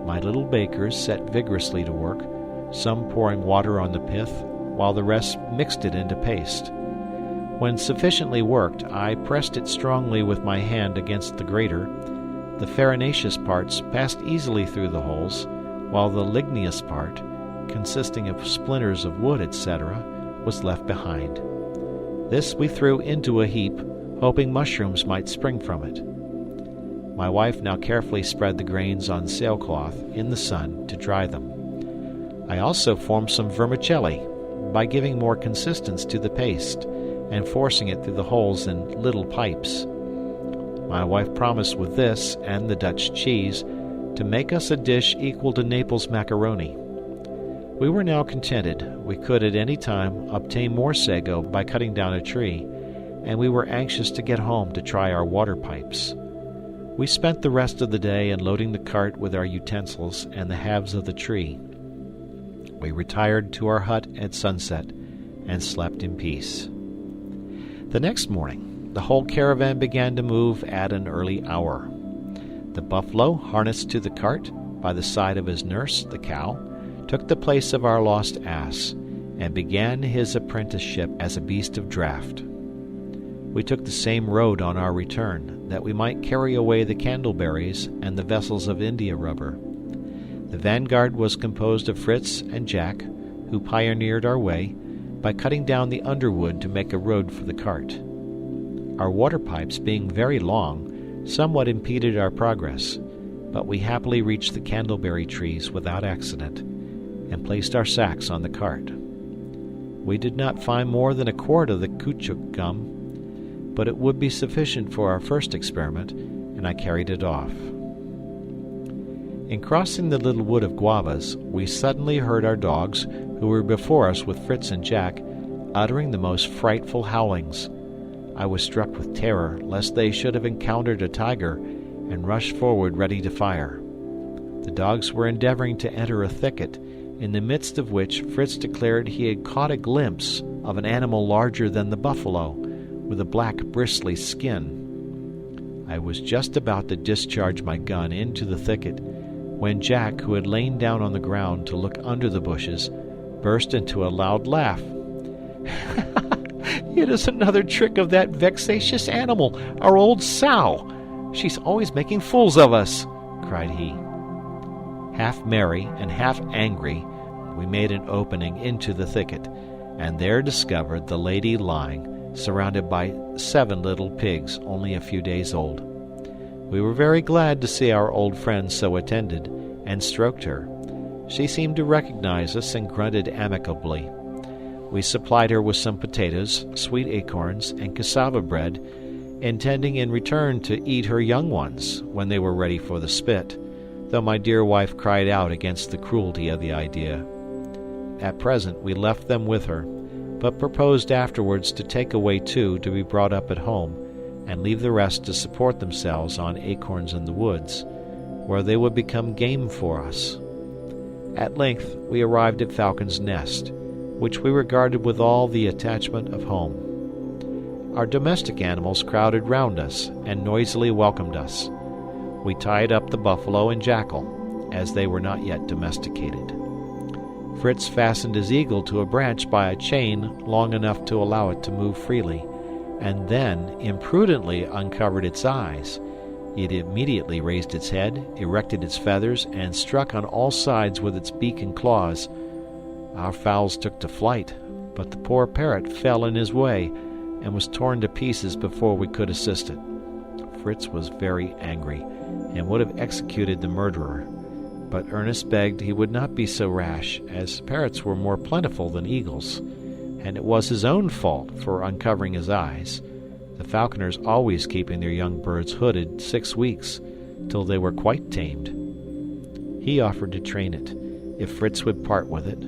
My little bakers set vigorously to work, some pouring water on the pith, while the rest mixed it into paste. When sufficiently worked, I pressed it strongly with my hand against the grater. The farinaceous parts passed easily through the holes, while the ligneous part, consisting of splinters of wood, etc., was left behind. This we threw into a heap, hoping mushrooms might spring from it. My wife now carefully spread the grains on sailcloth in the sun to dry them. I also formed some vermicelli by giving more consistence to the paste and forcing it through the holes in little pipes. My wife promised with this and the Dutch cheese to make us a dish equal to Naples macaroni. We were now contented. We could at any time obtain more sago by cutting down a tree, and we were anxious to get home to try our water pipes. We spent the rest of the day in loading the cart with our utensils and the halves of the tree. We retired to our hut at sunset and slept in peace. The next morning, the whole caravan began to move at an early hour. The buffalo, harnessed to the cart by the side of his nurse, the cow, took the place of our lost ass, and began his apprenticeship as a beast of draught. We took the same road on our return, that we might carry away the candleberries and the vessels of India rubber. The vanguard was composed of Fritz and Jack, who pioneered our way by cutting down the underwood to make a road for the cart. Our water pipes, being very long, somewhat impeded our progress, but we happily reached the candleberry trees without accident, and placed our sacks on the cart. We did not find more than a quart of the caoutchouc gum, but it would be sufficient for our first experiment, and I carried it off. In crossing the little wood of guavas, we suddenly heard our dogs, who were before us with Fritz and Jack, uttering the most frightful howlings. I was struck with terror lest they should have encountered a tiger, and rushed forward ready to fire. The dogs were endeavoring to enter a thicket, in the midst of which Fritz declared he had caught a glimpse of an animal larger than the buffalo, with a black bristly skin. I was just about to discharge my gun into the thicket, when Jack, who had lain down on the ground to look under the bushes, burst into a loud laugh. "It is another trick of that vexatious animal, our old sow. She's always making fools of us," cried he. Half merry and half angry, we made an opening into the thicket, and there discovered the lady lying, surrounded by 7 little pigs only a few days old. We were very glad to see our old friend so attended, and stroked her. She seemed to recognize us and grunted amicably. We supplied her with some potatoes, sweet acorns, and cassava bread, intending in return to eat her young ones when they were ready for the spit, though my dear wife cried out against the cruelty of the idea. At present we left them with her, but proposed afterwards to take away 2 to be brought up at home, and leave the rest to support themselves on acorns in the woods, where they would become game for us. At length we arrived at Falcon's Nest, which we regarded with all the attachment of home. Our domestic animals crowded round us and noisily welcomed us. We tied up the buffalo and jackal, as they were not yet domesticated. Fritz fastened his eagle to a branch by a chain long enough to allow it to move freely, and then imprudently uncovered its eyes. It immediately raised its head, erected its feathers, and struck on all sides with its beak and claws. Our fowls took to flight, but the poor parrot fell in his way, and was torn to pieces before we could assist it. Fritz was very angry, and would have executed the murderer, but Ernest begged he would not be so rash, as parrots were more plentiful than eagles, and it was his own fault for uncovering his eyes, the falconers always keeping their young birds hooded 6 weeks, till they were quite tamed. He offered to train it, if Fritz would part with it,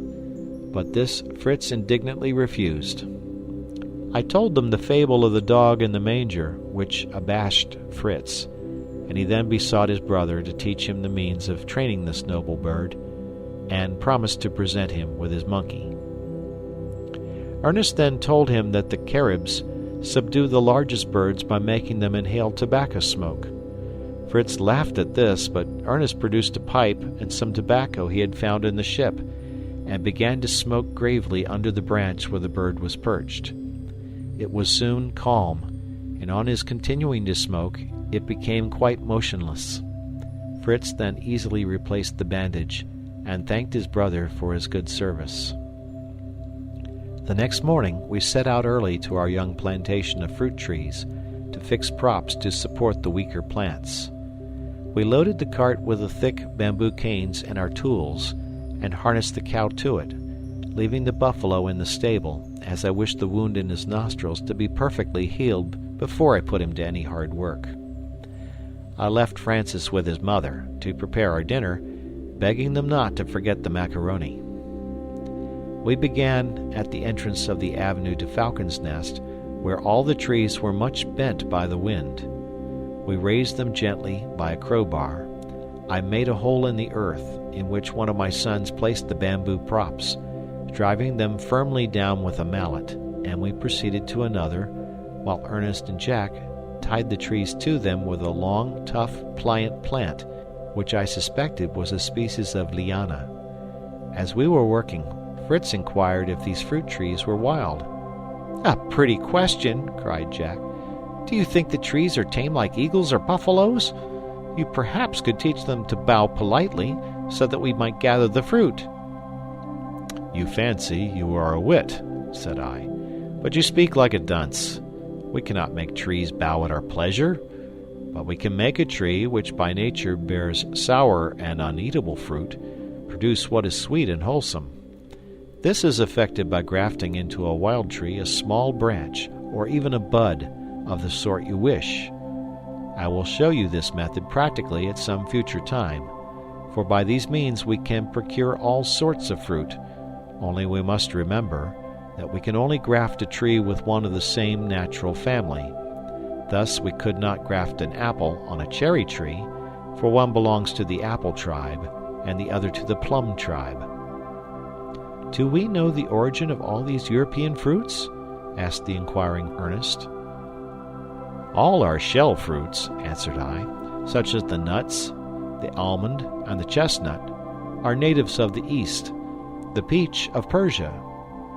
but this Fritz indignantly refused. I told them the fable of the dog in the manger, which abashed Fritz, and he then besought his brother to teach him the means of training this noble bird, and promised to present him with his monkey. Ernest then told him that the Caribs subdue the largest birds by making them inhale tobacco smoke. Fritz laughed at this, but Ernest produced a pipe and some tobacco he had found in the ship, and began to smoke gravely under the branch where the bird was perched. It was soon calm, and on his continuing to smoke, it became quite motionless. Fritz then easily replaced the bandage, and thanked his brother for his good service. The next morning we set out early to our young plantation of fruit trees, to fix props to support the weaker plants. We loaded the cart with the thick bamboo canes and our tools, and harnessed the cow to it, leaving the buffalo in the stable, as I wished the wound in his nostrils to be perfectly healed before I put him to any hard work. I left Francis with his mother to prepare our dinner, begging them not to forget the macaroni. We began at the entrance of the avenue to Falcon's Nest, where all the trees were much bent by the wind. We raised them gently by a crowbar. I made a hole in the earth, in which one of my sons placed the bamboo props, driving them firmly down with a mallet, and we proceeded to another, while Ernest and Jack tied the trees to them with a long, tough, pliant plant, which I suspected was a species of liana. As we were working, Fritz inquired if these fruit trees were wild. "A pretty question," cried Jack. "Do you think the trees are tame like eagles or buffaloes? You perhaps could teach them to bow politely, so that we might gather the fruit." "You fancy you are a wit," said I, "but you speak like a dunce. We cannot make trees bow at our pleasure, but we can make a tree which by nature bears sour and uneatable fruit, produce what is sweet and wholesome. This is effected by grafting into a wild tree a small branch, or even a bud, of the sort you wish. I will show you this method practically at some future time, for by these means we can procure all sorts of fruit, only we must remember that we can only graft a tree with one of the same natural family. Thus we could not graft an apple on a cherry tree, for one belongs to the apple tribe, and the other to the plum tribe." "Do we know the origin of all these European fruits?" asked the inquiring Ernest. "All our shell fruits," answered I, "such as the nuts, the almond, and the chestnut, are natives of the East, the peach of Persia,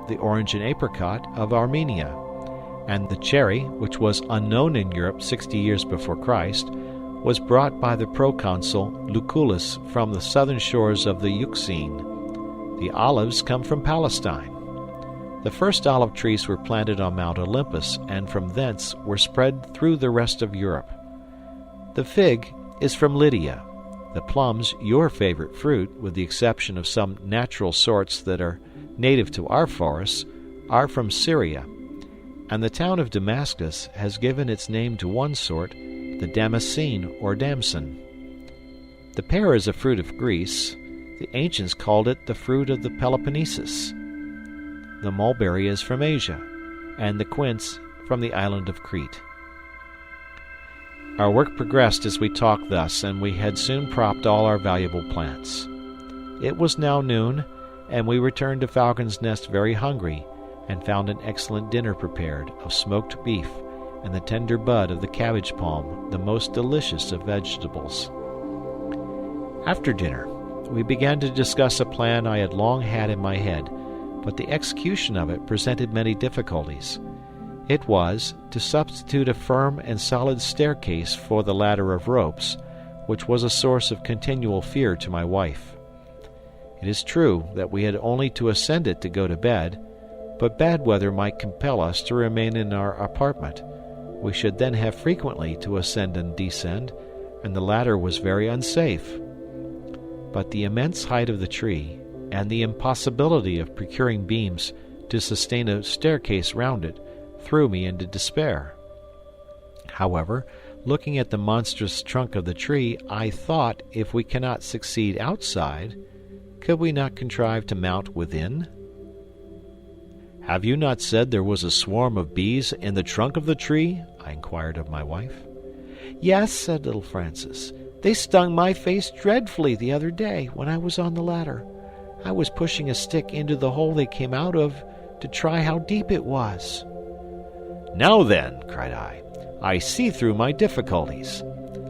the orange and apricot of Armenia, and the cherry, which was unknown in Europe 60 years before Christ, was brought by the proconsul Lucullus from the southern shores of the Euxine. The olives come from Palestine. The first olive trees were planted on Mount Olympus, and from thence were spread through the rest of Europe. The fig is from Lydia. The plums, your favorite fruit, with the exception of some natural sorts that are native to our forests, are from Syria, and the town of Damascus has given its name to one sort, the Damascene or damson. The pear is a fruit of Greece. The ancients called it the fruit of the Peloponnesus. The mulberry is from Asia, and the quince from the island of Crete." Our work progressed as we talked thus, and we had soon propped all our valuable plants. It was now noon, and we returned to Falcon's Nest very hungry, and found an excellent dinner prepared of smoked beef and the tender bud of the cabbage palm, the most delicious of vegetables. After dinner, we began to discuss a plan I had long had in my head, but the execution of it presented many difficulties. It was to substitute a firm and solid staircase for the ladder of ropes, which was a source of continual fear to my wife. It is true that we had only to ascend it to go to bed, but bad weather might compel us to remain in our apartment. We should then have frequently to ascend and descend, and the ladder was very unsafe. But the immense height of the tree, and the impossibility of procuring beams to sustain a staircase round it, threw me into despair. However, looking at the monstrous trunk of the tree, I thought, if we cannot succeed outside, could we not contrive to mount within? "Have you not said there was a swarm of bees in the trunk of the tree?" I inquired of my wife. "Yes," said little Frances. "They stung my face dreadfully the other day when I was on the ladder. I was pushing a stick into the hole they came out of to try how deep it was." "Now then," cried I see through my difficulties.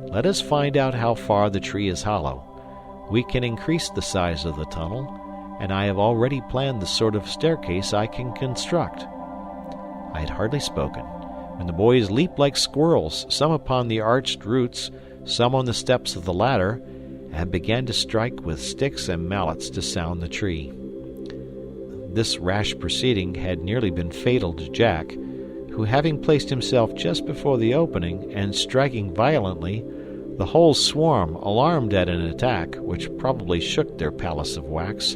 Let us find out how far the tree is hollow. We can increase the size of the tunnel, and I have already planned the sort of staircase I can construct." I had hardly spoken when the boys leaped like squirrels, some upon the arched roots, some on the steps of the ladder, and began to strike with sticks and mallets to sound the tree. This rash proceeding had nearly been fatal to Jack, who, having placed himself just before the opening and striking violently, the whole swarm, alarmed at an attack which probably shook their palace of wax,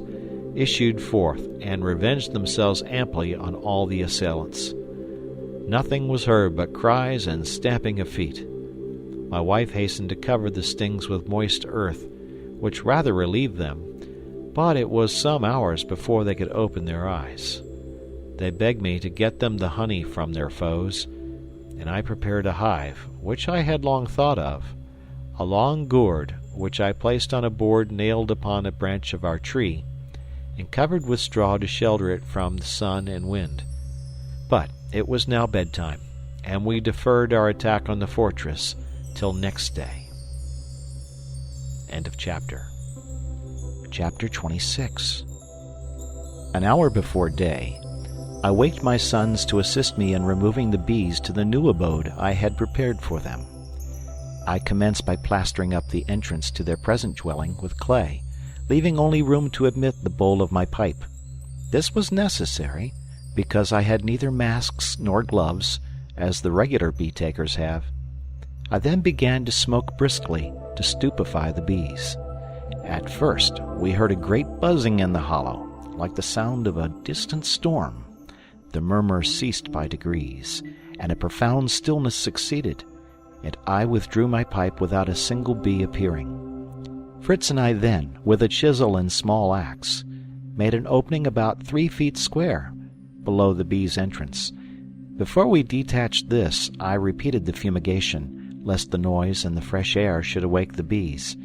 issued forth and revenged themselves amply on all the assailants. Nothing was heard but cries and stamping of feet. My wife hastened to cover the stings with moist earth, which rather relieved them, but it was some hours before they could open their eyes. They begged me to get them the honey from their foes, and I prepared a hive, which I had long thought of, a long gourd, which I placed on a board nailed upon a branch of our tree, and covered with straw to shelter it from the sun and wind. But it was now bedtime, and we deferred our attack on the fortress till next day. End of chapter. Chapter 26. An hour before day, I waked my sons to assist me in removing the bees to the new abode I had prepared for them. I commenced by plastering up the entrance to their present dwelling with clay, leaving only room to admit the bowl of my pipe. This was necessary, because I had neither masks nor gloves, as the regular bee-takers have. I then began to smoke briskly to stupefy the bees. At first, we heard a great buzzing in the hollow, like the sound of a distant storm. The murmur ceased by degrees, and a profound stillness succeeded, and I withdrew my pipe without a single bee appearing. Fritz and I then, with a chisel and small axe, made an opening about 3 feet square below the bees' entrance. Before we detached this, I repeated the fumigation, lest the noise and the fresh air should awake the bees.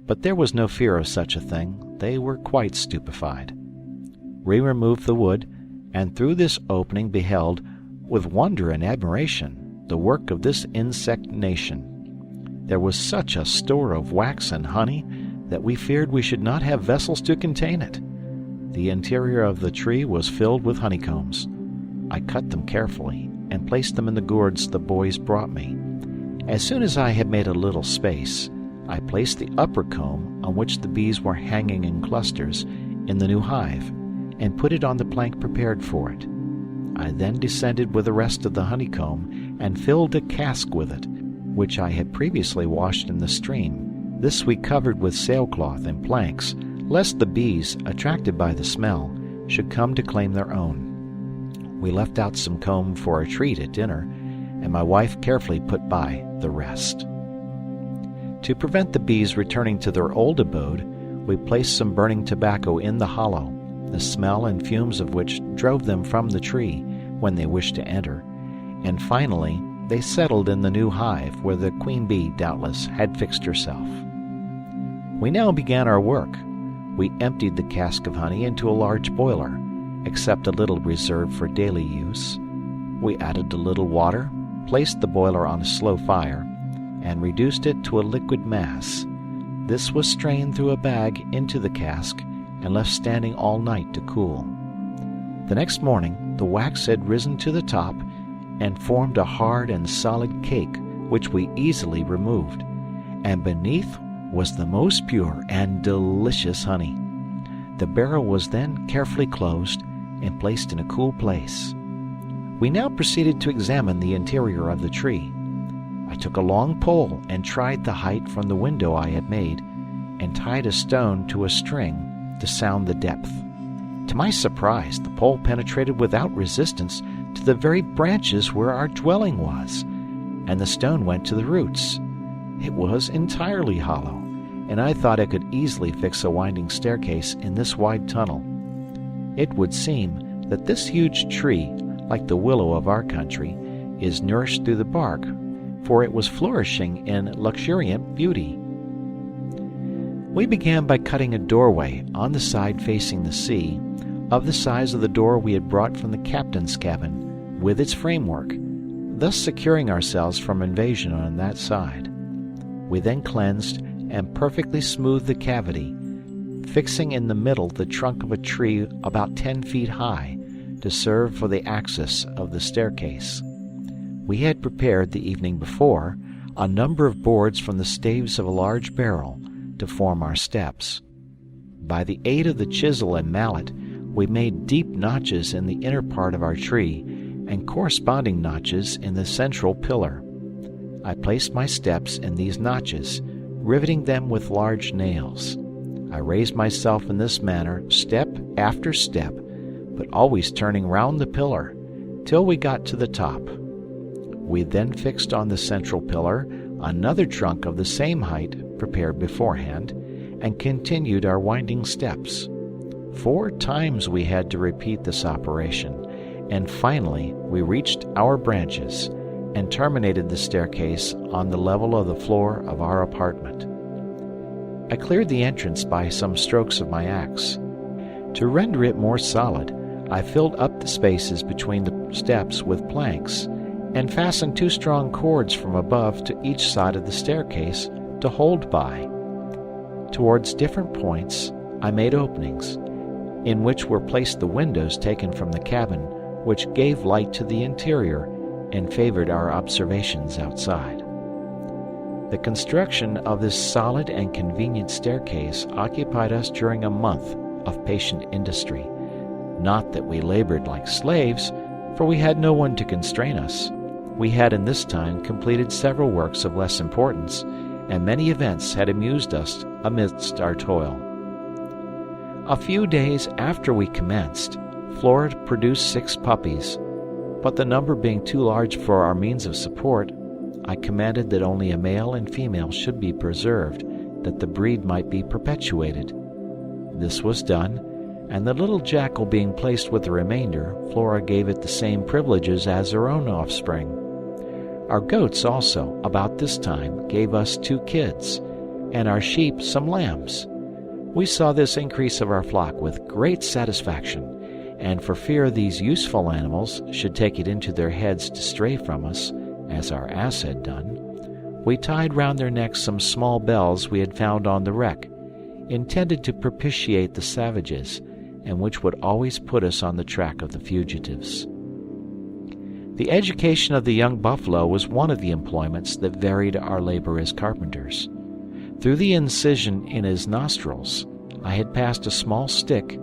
But there was no fear of such a thing. They were quite stupefied. We removed the wood, and through this opening beheld, with wonder and admiration, the work of this insect nation. There was such a store of wax and honey that we feared we should not have vessels to contain it. The interior of the tree was filled with honeycombs. I cut them carefully and placed them in the gourds the boys brought me. As soon as I had made a little space, I placed the upper comb, on which the bees were hanging in clusters, in the new hive, and put it on the plank prepared for it. I then descended with the rest of the honeycomb and filled a cask with it, which I had previously washed in the stream. This we covered with sailcloth and planks, lest the bees, attracted by the smell, should come to claim their own. We left out some comb for a treat at dinner, and my wife carefully put by the rest. To prevent the bees returning to their old abode, we placed some burning tobacco in the hollow, the smell and fumes of which drove them from the tree when they wished to enter, and finally they settled in the new hive where the queen bee doubtless had fixed herself. We now began our work. We emptied the cask of honey into a large boiler, except a little reserved for daily use. We added a little water, placed the boiler on a slow fire, and reduced it to a liquid mass. This was strained through a bag into the cask and left standing all night to cool. The next morning the wax had risen to the top and formed a hard and solid cake, which we easily removed, and beneath was the most pure and delicious honey. The barrel was then carefully closed and placed in a cool place. We now proceeded to examine the interior of the tree. I took a long pole and tried the height from the window I had made, and tied a stone to a string to sound the depth. To my surprise, the pole penetrated without resistance to the very branches where our dwelling was, and the stone went to the roots. It was entirely hollow, and I thought I could easily fix a winding staircase in this wide tunnel. It would seem that this huge tree, like the willow of our country, is nourished through the bark, for it was flourishing in luxuriant beauty. We began by cutting a doorway on the side facing the sea, of the size of the door we had brought from the captain's cabin, with its framework, thus securing ourselves from invasion on that side. We then cleansed and perfectly smoothed the cavity, fixing in the middle the trunk of a tree about 10 feet high, to serve for the axis of the staircase. We had prepared the evening before a number of boards from the staves of a large barrel to form our steps. By the aid of the chisel and mallet, we made deep notches in the inner part of our tree and corresponding notches in the central pillar. I placed my steps in these notches, riveting them with large nails. I raised myself in this manner step after step, but always turning round the pillar, till we got to the top. We then fixed on the central pillar another trunk of the same height prepared beforehand, and continued our winding steps. 4 times we had to repeat this operation, and finally we reached our branches and terminated the staircase on the level of the floor of our apartment. I cleared the entrance by some strokes of my axe. To render it more solid, I filled up the spaces between the steps with planks, and fastened 2 strong cords from above to each side of the staircase to hold by. Towards different points I made openings, in which were placed the windows taken from the cabin, which gave light to the interior and favored our observations outside. The construction of this solid and convenient staircase occupied us during a month of patient industry. Not that we labored like slaves, for we had no one to constrain us. We had in this time completed several works of less importance, and many events had amused us amidst our toil. A few days after we commenced, Flora produced 6 puppies, but the number being too large for our means of support, I commanded that only a male and female should be preserved, that the breed might be perpetuated. This was done, and the little jackal being placed with the remainder, Flora gave it the same privileges as her own offspring. Our goats also, about this time, gave us 2 kids, and our sheep some lambs. We saw this increase of our flock with great satisfaction, and for fear these useful animals should take it into their heads to stray from us, as our ass had done, we tied round their necks some small bells we had found on the wreck, intended to propitiate the savages, and which would always put us on the track of the fugitives. The education of the young buffalo was one of the employments that varied our labor as carpenters. Through the incision in his nostrils, I had passed a small stick,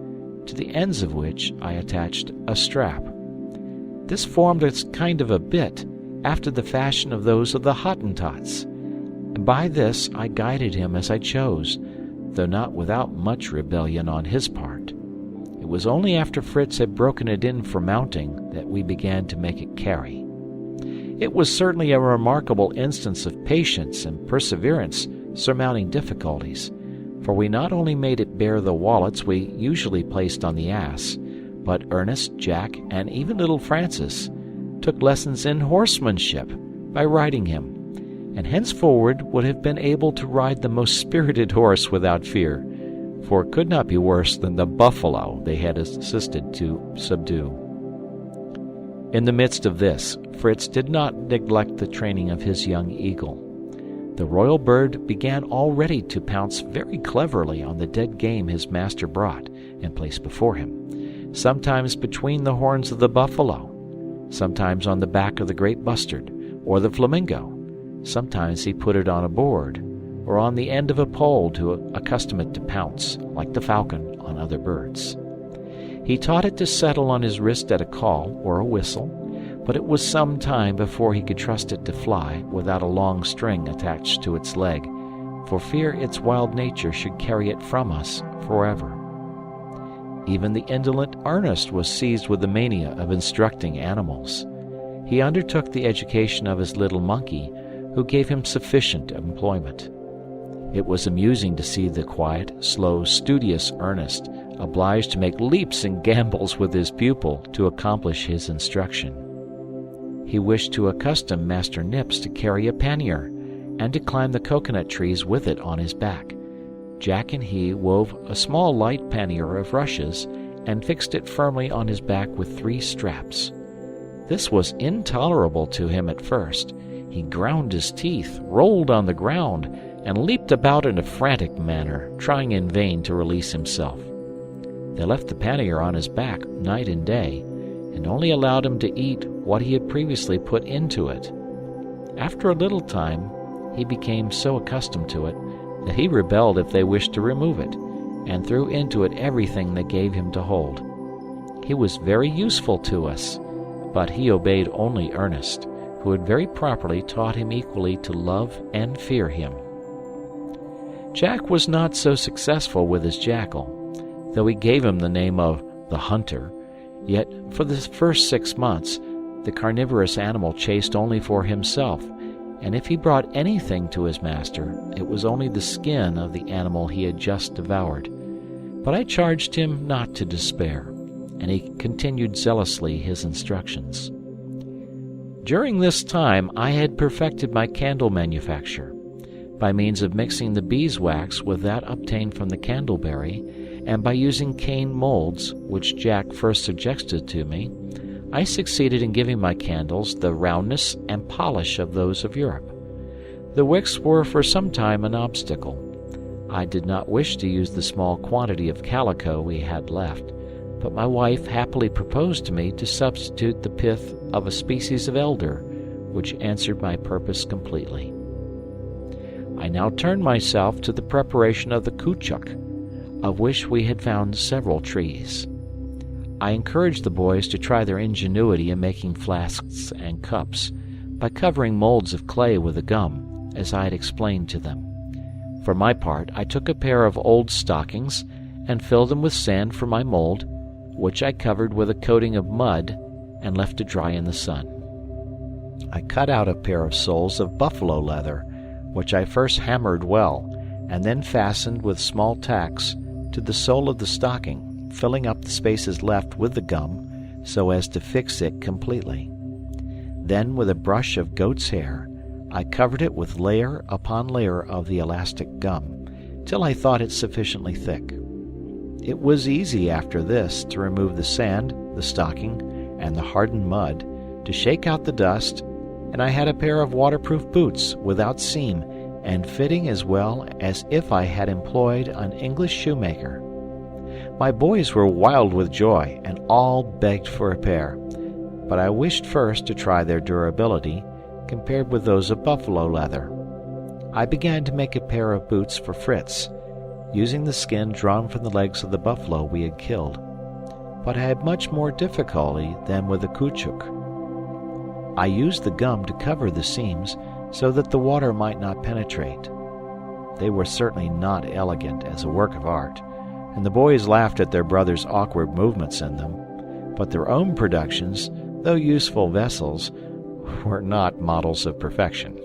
to the ends of which I attached a strap. This formed a kind of a bit, after the fashion of those of the Hottentots, and by this I guided him as I chose, though not without much rebellion on his part. It was only after Fritz had broken it in for mounting that we began to make it carry. It was certainly a remarkable instance of patience and perseverance surmounting difficulties, for we not only made it bear the wallets we usually placed on the ass, but Ernest, Jack, and even little Francis took lessons in horsemanship by riding him, and henceforward would have been able to ride the most spirited horse without fear, for it could not be worse than the buffalo they had assisted to subdue. In the midst of this, Fritz did not neglect the training of his young eagle. The royal bird began already to pounce very cleverly on the dead game his master brought and placed before him, sometimes between the horns of the buffalo, sometimes on the back of the great bustard or the flamingo. Sometimes he put it on a board or on the end of a pole to accustom it to pounce, like the falcon, on other birds. He taught it to settle on his wrist at a call or a whistle, but it was some time before he could trust it to fly without a long string attached to its leg, for fear its wild nature should carry it from us forever. Even the indolent Ernest was seized with the mania of instructing animals. He undertook the education of his little monkey, who gave him sufficient employment. It was amusing to see the quiet, slow, studious Ernest obliged to make leaps and gambols with his pupil to accomplish his instruction. He wished to accustom Master Nips to carry a pannier, and to climb the coconut trees with it on his back. Jack and he wove a small light pannier of rushes and fixed it firmly on his back with 3 straps. This was intolerable to him at first. He ground his teeth, rolled on the ground, and leaped about in a frantic manner, trying in vain to release himself. They left the pannier on his back night and day, and only allowed him to eat what he had previously put into it. After a little time, he became so accustomed to it that he rebelled if they wished to remove it, and threw into it everything they gave him to hold. He was very useful to us, but he obeyed only Ernest, who had very properly taught him equally to love and fear him. Jack was not so successful with his jackal, though he gave him the name of the Hunter. Yet for the first 6 months the carnivorous animal chased only for himself, and if he brought anything to his master, it was only the skin of the animal he had just devoured. But I charged him not to despair, and he continued zealously his instructions. During this time I had perfected my candle manufacture, by means of mixing the beeswax with that obtained from the candleberry, and by using cane molds, which Jack first suggested to me, I succeeded in giving my candles the roundness and polish of those of Europe. The wicks were for some time an obstacle. I did not wish to use the small quantity of calico we had left, but my wife happily proposed to me to substitute the pith of a species of elder, which answered my purpose completely. I now turned myself to the preparation of the caoutchouc, of which we had found several trees. I encouraged the boys to try their ingenuity in making flasks and cups, by covering molds of clay with a gum, as I had explained to them. For my part, I took a pair of old stockings, and filled them with sand for my mold, which I covered with a coating of mud, and left to dry in the sun. I cut out a pair of soles of buffalo leather, which I first hammered well, and then fastened with small tacks to the sole of the stocking, filling up the spaces left with the gum so as to fix it completely. Then, with a brush of goat's hair, I covered it with layer upon layer of the elastic gum, till I thought it sufficiently thick. It was easy after this to remove the sand, the stocking, and the hardened mud, to shake out the dust, and I had a pair of waterproof boots without seam, and fitting as well as if I had employed an English shoemaker. My boys were wild with joy, and all begged for a pair, but I wished first to try their durability, compared with those of buffalo leather. I began to make a pair of boots for Fritz, using the skin drawn from the legs of the buffalo we had killed, but I had much more difficulty than with the caoutchouc. I used the gum to cover the seams, so that the water might not penetrate. They were certainly not elegant as a work of art, and the boys laughed at their brother's awkward movements in them, but their own productions, though useful vessels, were not models of perfection.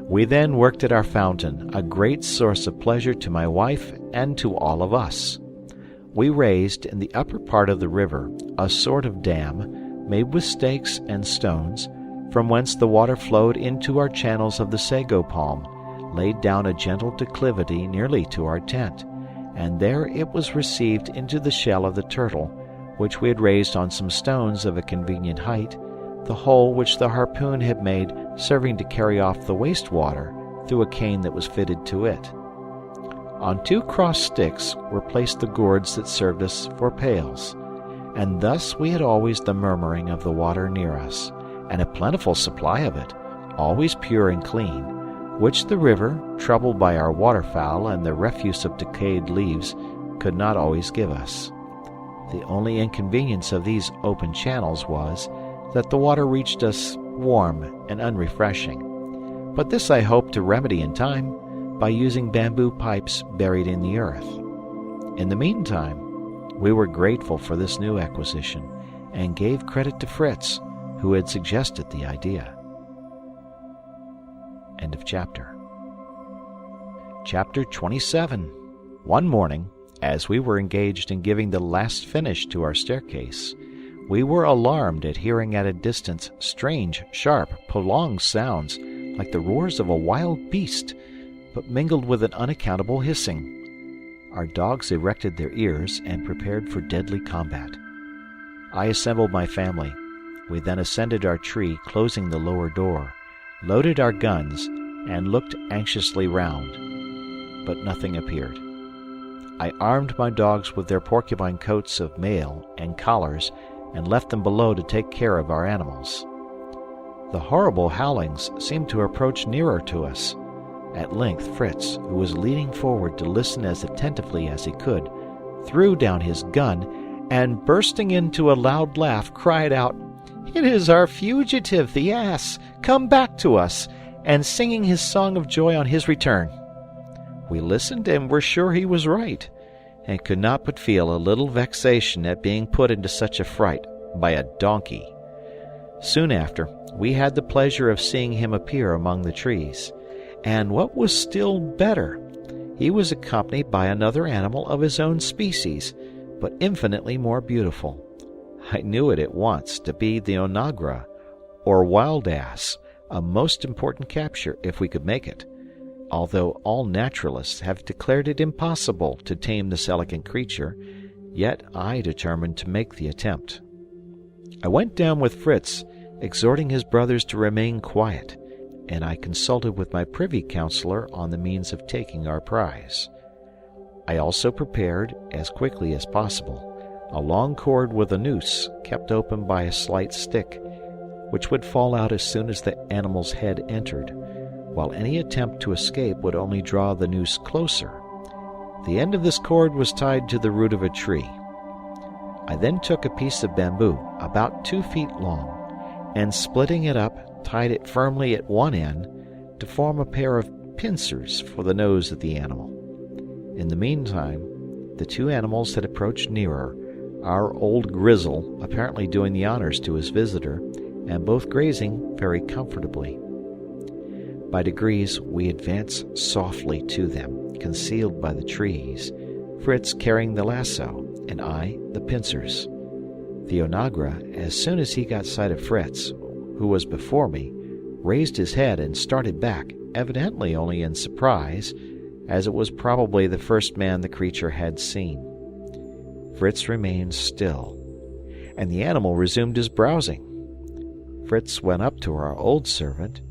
We then worked at our fountain, a great source of pleasure to my wife and to all of us. We raised, in the upper part of the river, a sort of dam, made with stakes and stones, from whence the water flowed into our channels of the sago palm, laid down a gentle declivity nearly to our tent, and there it was received into the shell of the turtle, which we had raised on some stones of a convenient height, the hole which the harpoon had made serving to carry off the waste water through a cane that was fitted to it. On 2 crossed sticks were placed the gourds that served us for pails, and thus we had always the murmuring of the water near us, and a plentiful supply of it, always pure and clean, which the river, troubled by our waterfowl and the refuse of decayed leaves, could not always give us. The only inconvenience of these open channels was that the water reached us warm and unrefreshing, but this I hope to remedy in time by using bamboo pipes buried in the earth. In the meantime, we were grateful for this new acquisition, and gave credit to Fritz, who had suggested the idea. End of chapter. Chapter 27. One morning, As we were engaged in giving the last finish to our staircase, we were alarmed at hearing at a distance strange, sharp, prolonged sounds like the roars of a wild beast, but mingled with an unaccountable hissing. Our dogs erected their ears and prepared for deadly combat. I assembled my family. We then ascended our tree, closing the lower door, loaded our guns, and looked anxiously round. But nothing appeared. I armed my dogs with their porcupine coats of mail and collars and left them below to take care of our animals. The horrible howlings seemed to approach nearer to us. At length Fritz, who was leaning forward to listen as attentively as he could, threw down his gun and, bursting into a loud laugh, cried out, "It is our fugitive, the ass, come back to us, and singing his song of joy on his return." We listened and were sure he was right, and could not but feel a little vexation at being put into such a fright by a donkey. Soon after, we had the pleasure of seeing him appear among the trees, and what was still better, he was accompanied by another animal of his own species, but infinitely more beautiful. I knew it at once to be the onagra, or wild ass, a most important capture if we could make it, although all naturalists have declared it impossible to tame this elegant creature, yet I determined to make the attempt. I went down with Fritz, exhorting his brothers to remain quiet, and I consulted with my privy councillor on the means of taking our prize. I also prepared, as quickly as possible, a long cord with a noose kept open by a slight stick, which would fall out as soon as the animal's head entered, while any attempt to escape would only draw the noose closer. The end of this cord was tied to the root of a tree. I then took a piece of bamboo about 2 feet long, and splitting it up, tied it firmly at one end to form a pair of pincers for the nose of the animal. In the meantime, the two animals had approached nearer, our old grizzle apparently doing the honors to his visitor, and both grazing very comfortably. By degrees we advanced softly to them, concealed by the trees, Fritz carrying the lasso, and I the pincers. The onagra, as soon as he got sight of Fritz, who was before me, raised his head and started back, evidently only in surprise, as it was probably the first man the creature had seen. Fritz remained still, and the animal resumed his browsing. Fritz went up to our old servant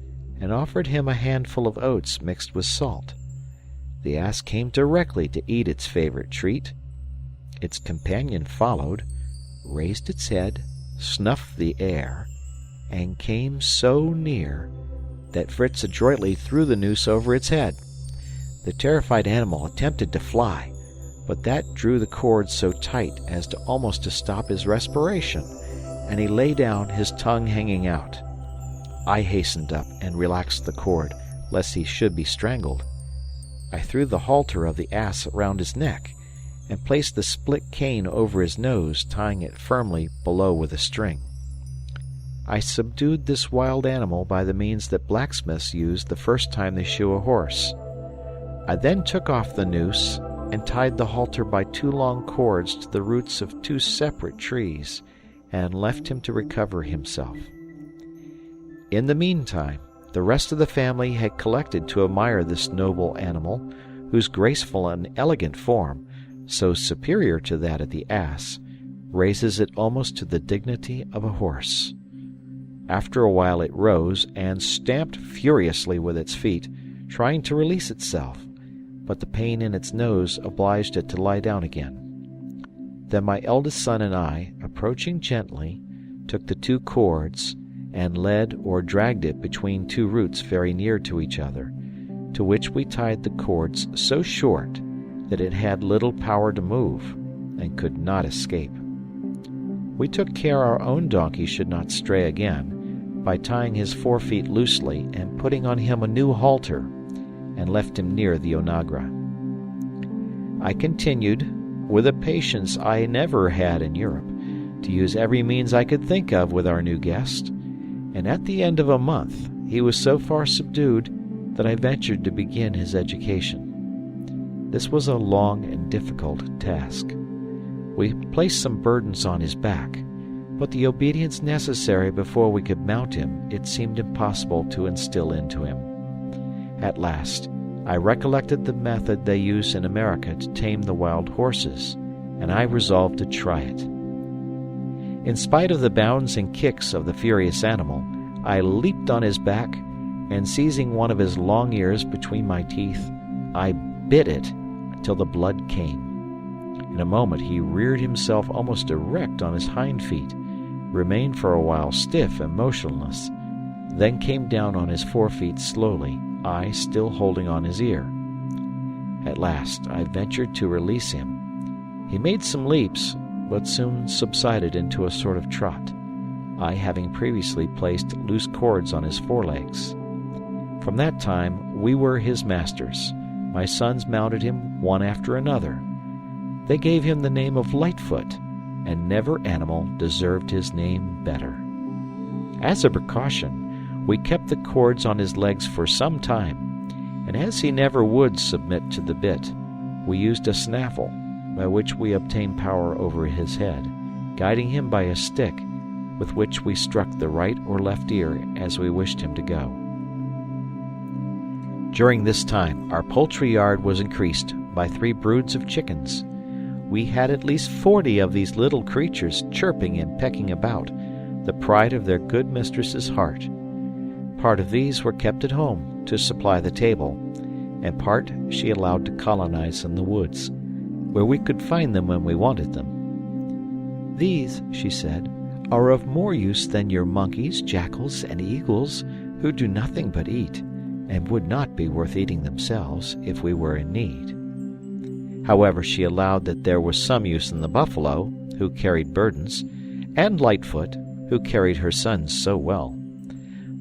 and offered him a handful of oats mixed with salt. The ass came directly to eat its favorite treat. Its companion followed, raised its head, snuffed the air, and came so near that Fritz adroitly threw the noose over its head. The terrified animal attempted to fly, but that drew the cord so tight as to almost to stop his respiration, and he lay down, his tongue hanging out. I hastened up and relaxed the cord, lest he should be strangled. I threw the halter of the ass around his neck, and placed the split cane over his nose, tying it firmly below with a string. I subdued this wild animal by the means that blacksmiths use the first time they shoe a horse. I then took off the noose and tied the halter by 2 long cords to the roots of 2 separate trees, and left him to recover himself. In the meantime, the rest of the family had collected to admire this noble animal, whose graceful and elegant form, so superior to that of the ass, raises it almost to the dignity of a horse. After a while it rose and stamped furiously with its feet, trying to release itself, but the pain in its nose obliged it to lie down again. Then my eldest son and I, approaching gently, took the 2 cords and led or dragged it between 2 roots very near to each other, to which we tied the cords so short that it had little power to move and could not escape. We took care our own donkey should not stray again by tying his 4 feet loosely and putting on him a new halter, and left him near the onagra. I continued, with a patience I never had in Europe, to use every means I could think of with our new guest, and at the end of a month he was so far subdued that I ventured to begin his education. This was a long and difficult task. We placed some burdens on his back, but the obedience necessary before we could mount him it seemed impossible to instill into him. At last, I recollected the method they use in America to tame the wild horses, and I resolved to try it. In spite of the bounds and kicks of the furious animal, I leaped on his back, and seizing one of his long ears between my teeth, I bit it until the blood came. In a moment he reared himself almost erect on his hind feet, remained for a while stiff and motionless, then came down on his forefeet slowly, I still holding on his ear. At last I ventured to release him. He made some leaps, but soon subsided into a sort of trot, I having previously placed loose cords on his forelegs. From that time we were his masters. My sons mounted him one after another. They gave him the name of Lightfoot, and never animal deserved his name better. As a precaution, we kept the cords on his legs for some time, and as he never would submit to the bit, we used a snaffle, by which we obtained power over his head, guiding him by a stick, with which we struck the right or left ear as we wished him to go. During this time, our poultry yard was increased by 3 broods of chickens. We had at least 40 of these little creatures chirping and pecking about, the pride of their good mistress's heart. Part of these were kept at home to supply the table, and part she allowed to colonize in the woods, where we could find them when we wanted them. "These," she said, "are of more use than your monkeys, jackals, and eagles, who do nothing but eat, and would not be worth eating themselves if we were in need." However, she allowed that there was some use in the buffalo, who carried burdens, and Lightfoot, who carried her sons so well.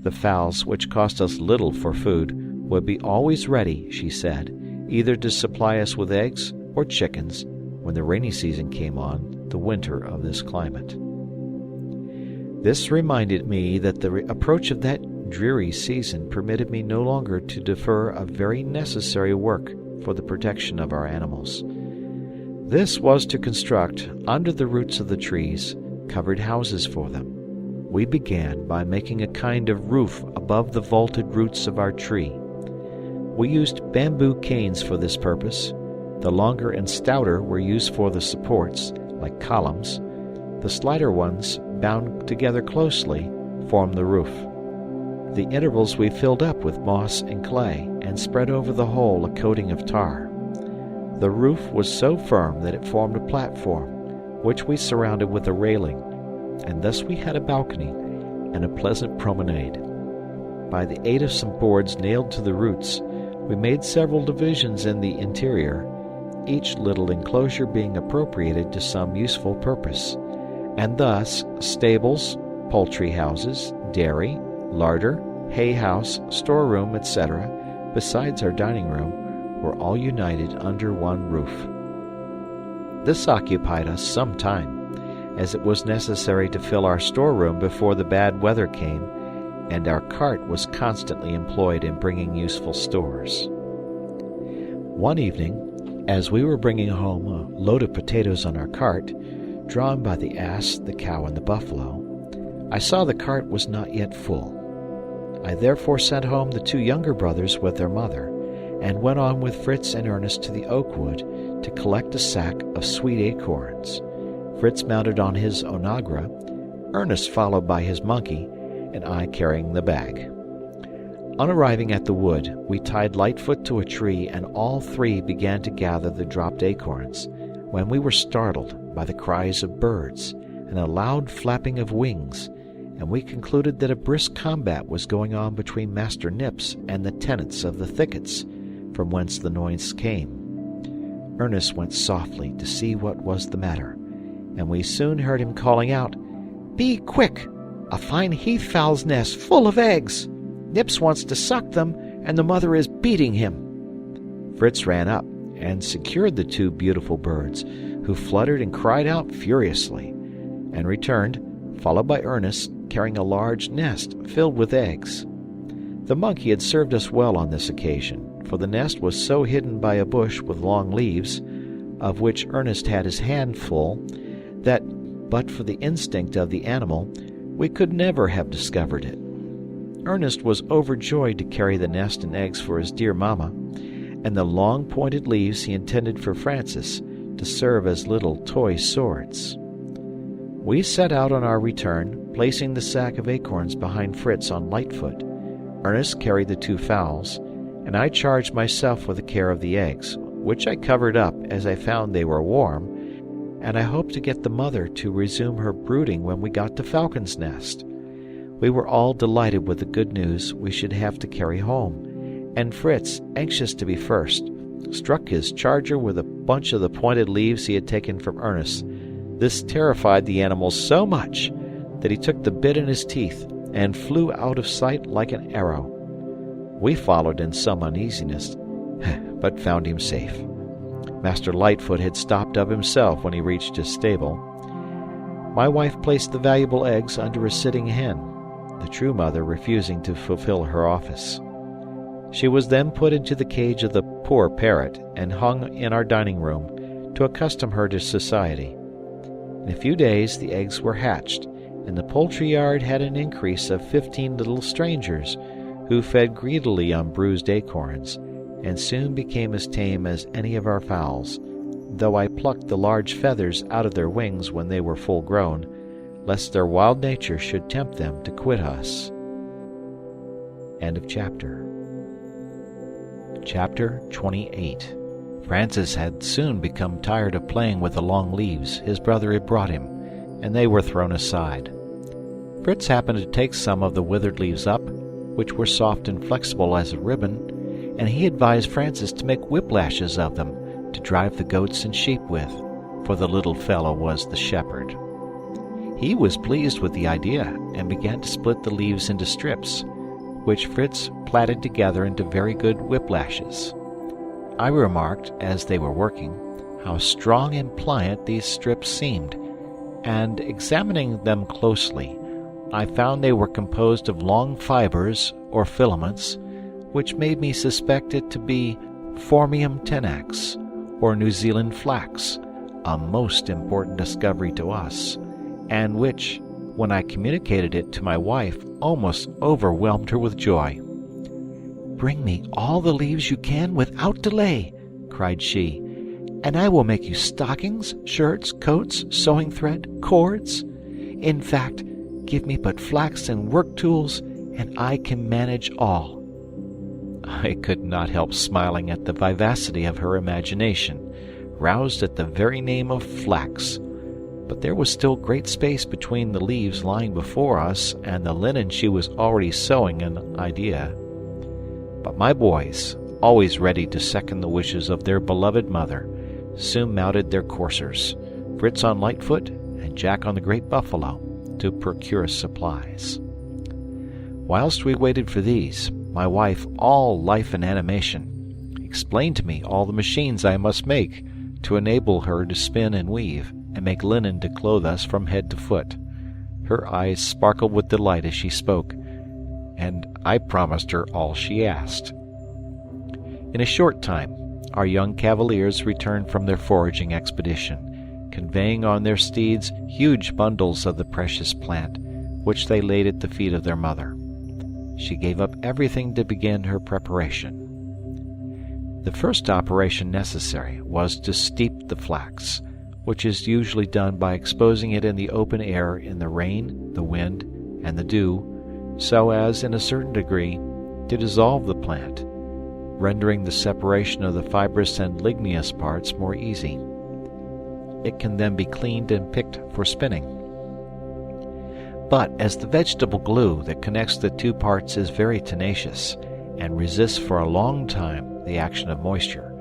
The fowls, which cost us little for food, would be always ready, she said, either to supply us with eggs or chickens when the rainy season came on, the winter of this climate. This reminded me that the approach of that dreary season permitted me no longer to defer a very necessary work for the protection of our animals. This was to construct, under the roots of the trees, covered houses for them. We began by making a kind of roof above the vaulted roots of our tree. We used bamboo canes for this purpose. The longer and stouter were used for the supports, like columns. The slighter ones, bound together closely, formed the roof. The intervals we filled up with moss and clay, and spread over the whole a coating of tar. The roof was so firm that it formed a platform, which we surrounded with a railing, and thus we had a balcony and a pleasant promenade. By the aid of some boards nailed to the roots, we made several divisions in the interior, each little enclosure being appropriated to some useful purpose, and thus stables, poultry houses, dairy, larder, hay house, storeroom, etc., besides our dining room, were all united under one roof. This occupied us some time, as it was necessary to fill our storeroom before the bad weather came, and our cart was constantly employed in bringing useful stores. One evening, as we were bringing home a load of potatoes on our cart, drawn by the ass, the cow, and the buffalo, I saw the cart was not yet full. I therefore sent home the 2 younger brothers with their mother, and went on with Fritz and Ernest to the oak wood to collect a sack of sweet acorns. Fritz mounted on his onagra, Ernest followed by his monkey, and I carrying the bag. On arriving at the wood, we tied Lightfoot to a tree, and all 3 began to gather the dropped acorns, when we were startled by the cries of birds and a loud flapping of wings, and we concluded that a brisk combat was going on between Master Nips and the tenants of the thickets, from whence the noise came. Ernest went softly to see what was the matter, and we soon heard him calling out, "Be quick! A fine heath-fowl's nest full of eggs! Nips wants to suck them, and the mother is beating him." Fritz ran up and secured the 2 beautiful birds, who fluttered and cried out furiously, and returned, followed by Ernest, carrying a large nest filled with eggs. The monkey had served us well on this occasion, for the nest was so hidden by a bush with long leaves, of which Ernest had his hand full, that, but for the instinct of the animal, we could never have discovered it. Ernest was overjoyed to carry the nest and eggs for his dear mamma, and the long pointed leaves he intended for Frances, to serve as little toy swords. We set out on our return, placing the sack of acorns behind Fritz on Lightfoot. Ernest carried the 2 fowls, and I charged myself with the care of the eggs, which I covered up as I found they were warm, and I hoped to get the mother to resume her brooding when we got to Falcon's Nest. We were all delighted with the good news we should have to carry home, and Fritz, anxious to be first, struck his charger with a bunch of the pointed leaves he had taken from Ernest. This terrified the animal so much that he took the bit in his teeth and flew out of sight like an arrow. We followed in some uneasiness, but found him safe. Master Lightfoot had stopped of himself when he reached his stable. My wife placed the valuable eggs under a sitting hen, the true mother refusing to fulfill her office. She was then put into the cage of the poor parrot and hung in our dining room to accustom her to society. In a few days the eggs were hatched, and the poultry yard had an increase of 15 little strangers, who fed greedily on bruised acorns, and soon became as tame as any of our fowls, though I plucked the large feathers out of their wings when they were full grown, lest their wild nature should tempt them to quit us. End of chapter. Chapter 28. Francis had soon become tired of playing with the long leaves his brother had brought him, and they were thrown aside. Fritz happened to take some of the withered leaves up, which were soft and flexible as a ribbon, and he advised Francis to make whiplashes of them to drive the goats and sheep with, for the little fellow was the shepherd. He was pleased with the idea, and began to split the leaves into strips, which Fritz plaited together into very good whiplashes. I remarked, as they were working, how strong and pliant these strips seemed, and examining them closely, I found they were composed of long fibers or filaments, which made me suspect it to be Phormium tenax, or New Zealand flax, a most important discovery to us, and which, when I communicated it to my wife, almost overwhelmed her with joy. "Bring me all the leaves you can without delay," cried she, "and I will make you stockings, shirts, coats, sewing thread, cords. In fact, give me but flax and work tools, and I can manage all." I could not help smiling at the vivacity of her imagination, roused at the very name of flax. But there was still great space between the leaves lying before us and the linen she was already sewing an idea. But my boys, always ready to second the wishes of their beloved mother, soon mounted their coursers, Fritz on Lightfoot and Jack on the great buffalo, to procure supplies. Whilst we waited for these, my wife, all life and animation, explained to me all the machines I must make to enable her to spin and weave, and make linen to clothe us from head to foot. Her eyes sparkled with delight as she spoke, and I promised her all she asked. In a short time, our young cavaliers returned from their foraging expedition, conveying on their steeds huge bundles of the precious plant, which they laid at the feet of their mother. She gave up everything to begin her preparation. The first operation necessary was to steep the flax, which is usually done by exposing it in the open air in the rain, the wind, and the dew, so as, in a certain degree, to dissolve the plant, rendering the separation of the fibrous and ligneous parts more easy. It can then be cleaned and picked for spinning. But as the vegetable glue that connects the two parts is very tenacious, and resists for a long time the action of moisture,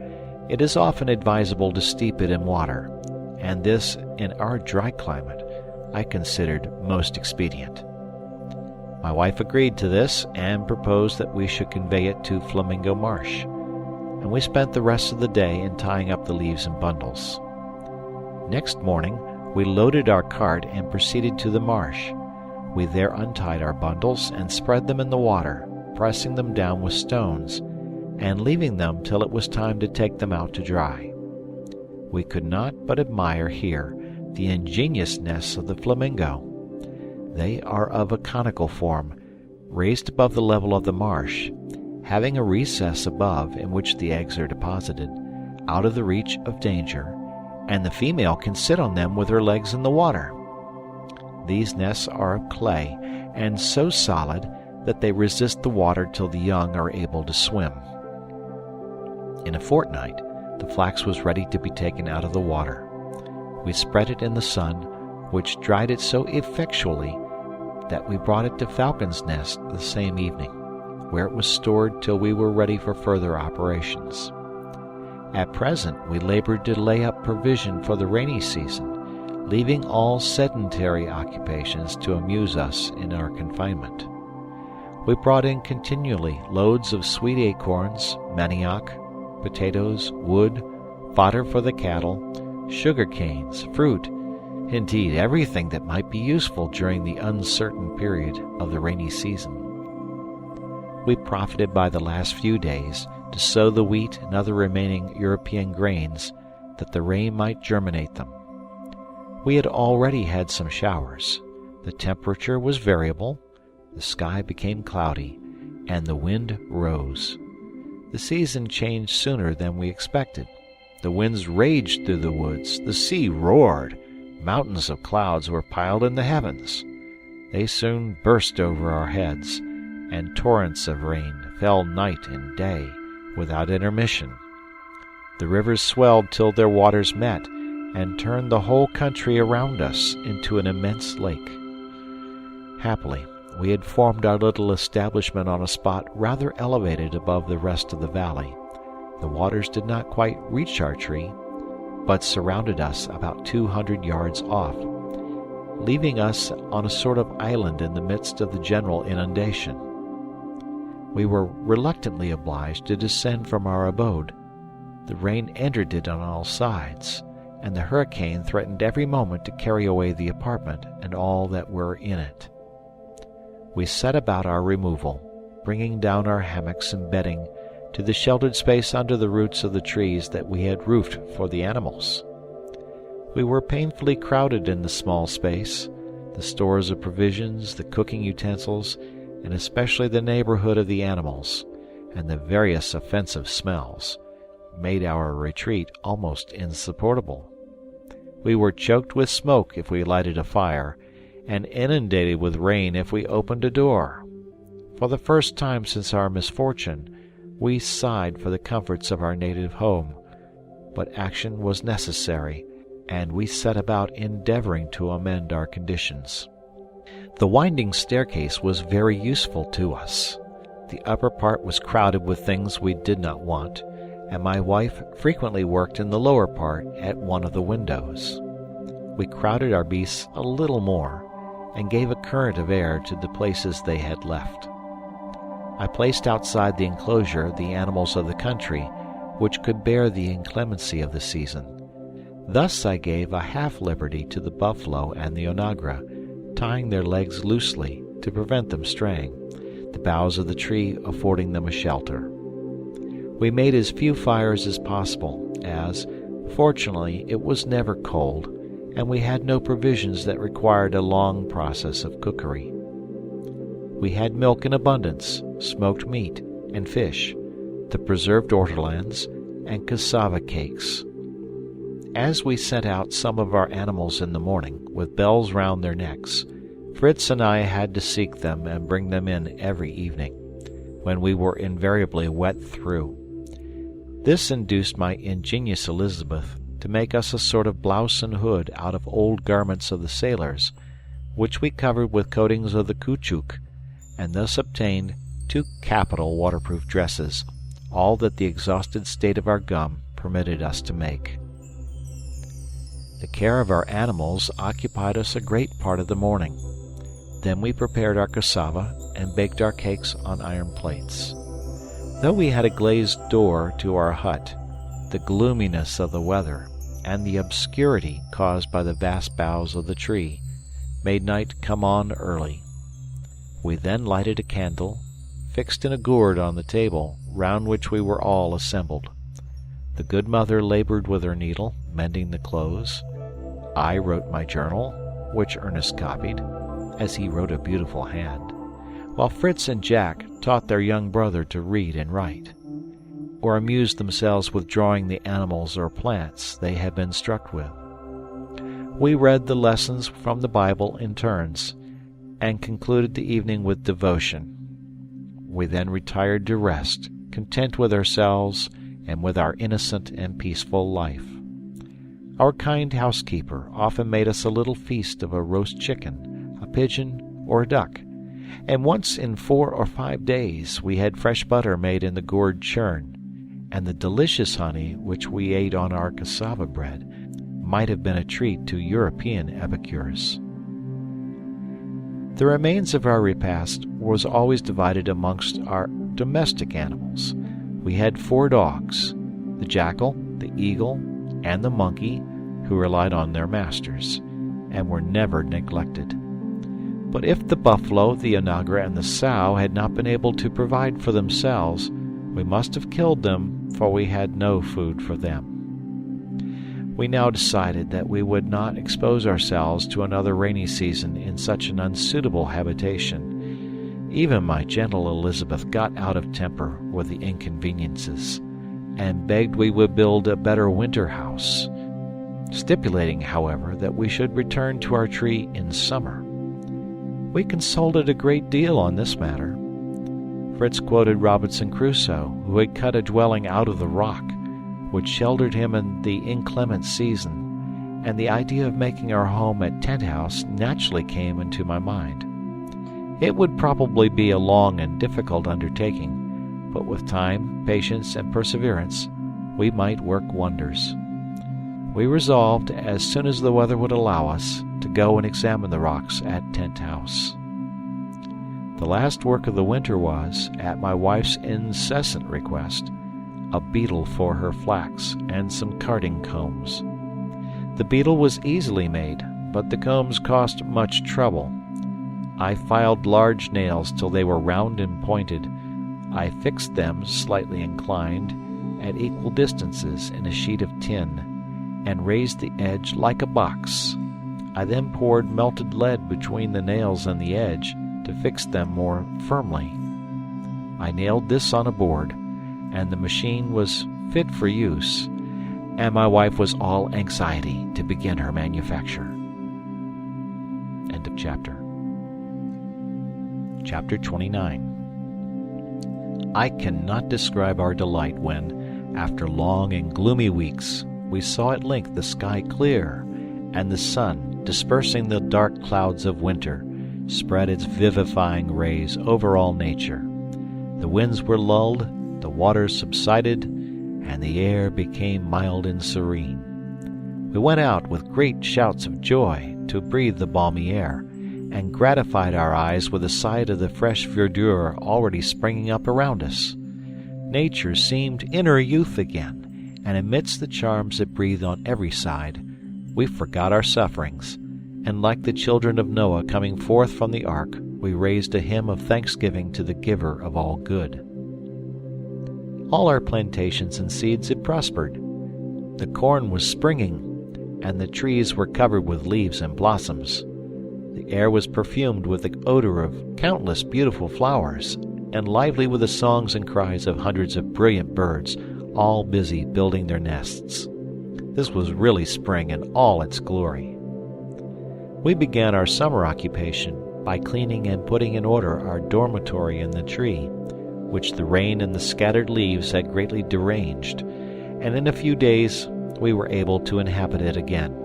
it is often advisable to steep it in water, and this, in our dry climate, I considered most expedient. My wife agreed to this, and proposed that we should convey it to Flamingo Marsh, and we spent the rest of the day in tying up the leaves in bundles. Next morning we loaded our cart and proceeded to the marsh. We there untied our bundles and spread them in the water, pressing them down with stones, and leaving them till it was time to take them out to dry. We could not but admire here the ingenious nests of the flamingo. They are of a conical form, raised above the level of the marsh, having a recess above in which the eggs are deposited, out of the reach of danger, and the female can sit on them with her legs in the water. These nests are of clay, and so solid that they resist the water till the young are able to swim. In a fortnight, the flax was ready to be taken out of the water. We spread it in the sun, which dried it so effectually that we brought it to Falcon's Nest the same evening, where it was stored till we were ready for further operations. At present we labored to lay up provision for the rainy season, leaving all sedentary occupations to amuse us in our confinement. We brought in continually loads of sweet acorns, manioc, potatoes, wood, fodder for the cattle, sugar canes, fruit, indeed everything that might be useful during the uncertain period of the rainy season. We profited by the last few days to sow the wheat and other remaining European grains, that the rain might germinate them. We had already had some showers. The temperature was variable, the sky became cloudy, and the wind rose. The season changed sooner than we expected. The winds raged through the woods, the sea roared, mountains of clouds were piled in the heavens. They soon burst over our heads, and torrents of rain fell night and day without intermission. The rivers swelled till their waters met, and turned the whole country around us into an immense lake. Happily, we had formed our little establishment on a spot rather elevated above the rest of the valley. The waters did not quite reach our tree, but surrounded us about 200 yards off, leaving us on a sort of island in the midst of the general inundation. We were reluctantly obliged to descend from our abode. The rain entered it on all sides, and the hurricane threatened every moment to carry away the apartment and all that were in it. We set about our removal, bringing down our hammocks and bedding to the sheltered space under the roots of the trees that we had roofed for the animals. We were painfully crowded in the small space. The stores of provisions, the cooking utensils, and especially the neighborhood of the animals, and the various offensive smells, made our retreat almost insupportable. We were choked with smoke if we lighted a fire, and inundated with rain if we opened a door. For the first time since our misfortune, we sighed for the comforts of our native home, but action was necessary, and we set about endeavoring to amend our conditions. The winding staircase was very useful to us. The upper part was crowded with things we did not want, and my wife frequently worked in the lower part at one of the windows. We crowded our beasts a little more, and gave a current of air to the places they had left. I placed outside the enclosure the animals of the country, which could bear the inclemency of the season. Thus I gave a half liberty to the buffalo and the onagra, tying their legs loosely to prevent them straying, the boughs of the tree affording them a shelter. We made as few fires as possible, as, fortunately, it was never cold, and we had no provisions that required a long process of cookery. We had milk in abundance, smoked meat, and fish, the preserved ortolans, and cassava cakes. As we sent out some of our animals in the morning, with bells round their necks, Fritz and I had to seek them and bring them in every evening, when we were invariably wet through. This induced my ingenious Elizabeth to make us a sort of blouse and hood out of old garments of the sailors, which we covered with coatings of the caoutchouc, and thus obtained 2 capital waterproof dresses, all that the exhausted state of our gum permitted us to make. The care of our animals occupied us a great part of the morning. Then we prepared our cassava and baked our cakes on iron plates. Though we had a glazed door to our hut, the gloominess of the weather and the obscurity caused by the vast boughs of the tree made night come on early. We then lighted a candle, fixed in a gourd on the table, round which we were all assembled. The good mother labored with her needle, mending the clothes. I wrote my journal, which Ernest copied, as he wrote a beautiful hand, while Fritz and Jack taught their young brother to read and write, or amused themselves with drawing the animals or plants they had been struck with. We read the lessons from the Bible in turns, and concluded the evening with devotion. We then retired to rest, content with ourselves and with our innocent and peaceful life. Our kind housekeeper often made us a little feast of a roast chicken, a pigeon, or a duck, and once in 4 or 5 days we had fresh butter made in the gourd churn, and the delicious honey which we ate on our cassava bread might have been a treat to European epicures. The remains of our repast was always divided amongst our domestic animals. We had 4 dogs, the jackal, the eagle, and the monkey, who relied on their masters, and were never neglected. But if the buffalo, the onagra, and the sow had not been able to provide for themselves, we must have killed them, for we had no food for them. We now decided that we would not expose ourselves to another rainy season in such an unsuitable habitation. Even my gentle Elizabeth got out of temper with the inconveniences, and begged we would build a better winter house, stipulating, however, that we should return to our tree in summer. We consulted a great deal on this matter. Fritz quoted Robinson Crusoe, who had cut a dwelling out of the rock, which sheltered him in the inclement season, and the idea of making our home a tent house naturally came into my mind. It would probably be a long and difficult undertaking, but with time, patience, and perseverance, we might work wonders. We resolved, as soon as the weather would allow us, to go and examine the rocks at Tent House. The last work of the winter was, at my wife's incessant request, a beetle for her flax and some carding combs. The beetle was easily made, but the combs cost much trouble. I filed large nails till they were round and pointed. I fixed them, slightly inclined, at equal distances in a sheet of tin, and raised the edge like a box. I then poured melted lead between the nails and the edge to fix them more firmly. I nailed this on a board, and the machine was fit for use, and my wife was all anxiety to begin her manufacture. End of chapter. Chapter 29. I cannot describe our delight when, after long and gloomy weeks, we saw at length the sky clear, and the sun, dispersing the dark clouds of winter, spread its vivifying rays over all nature. The winds were lulled, the waters subsided, and the air became mild and serene. We went out with great shouts of joy to breathe the balmy air, and gratified our eyes with the sight of the fresh verdure already springing up around us. Nature seemed in her youth again, and amidst the charms it breathed on every side, we forgot our sufferings, and like the children of Noah coming forth from the ark, we raised a hymn of thanksgiving to the giver of all good. All our plantations and seeds had prospered. The corn was springing, and the trees were covered with leaves and blossoms. The air was perfumed with the odor of countless beautiful flowers, and lively with the songs and cries of hundreds of brilliant birds, all busy building their nests. This was really spring in all its glory. We began our summer occupation by cleaning and putting in order our dormitory in the tree, which the rain and the scattered leaves had greatly deranged, and in a few days we were able to inhabit it again.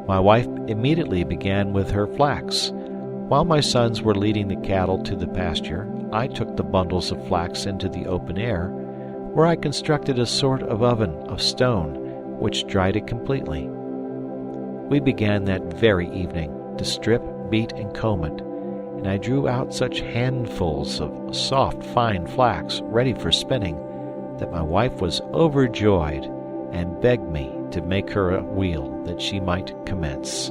My wife immediately began with her flax. While my sons were leading the cattle to the pasture, I took the bundles of flax into the open air, where I constructed a sort of oven of stone, which dried it completely. We began that very evening to strip, beat, and comb it, and I drew out such handfuls of soft, fine flax ready for spinning that my wife was overjoyed and begged me to make her a wheel that she might commence.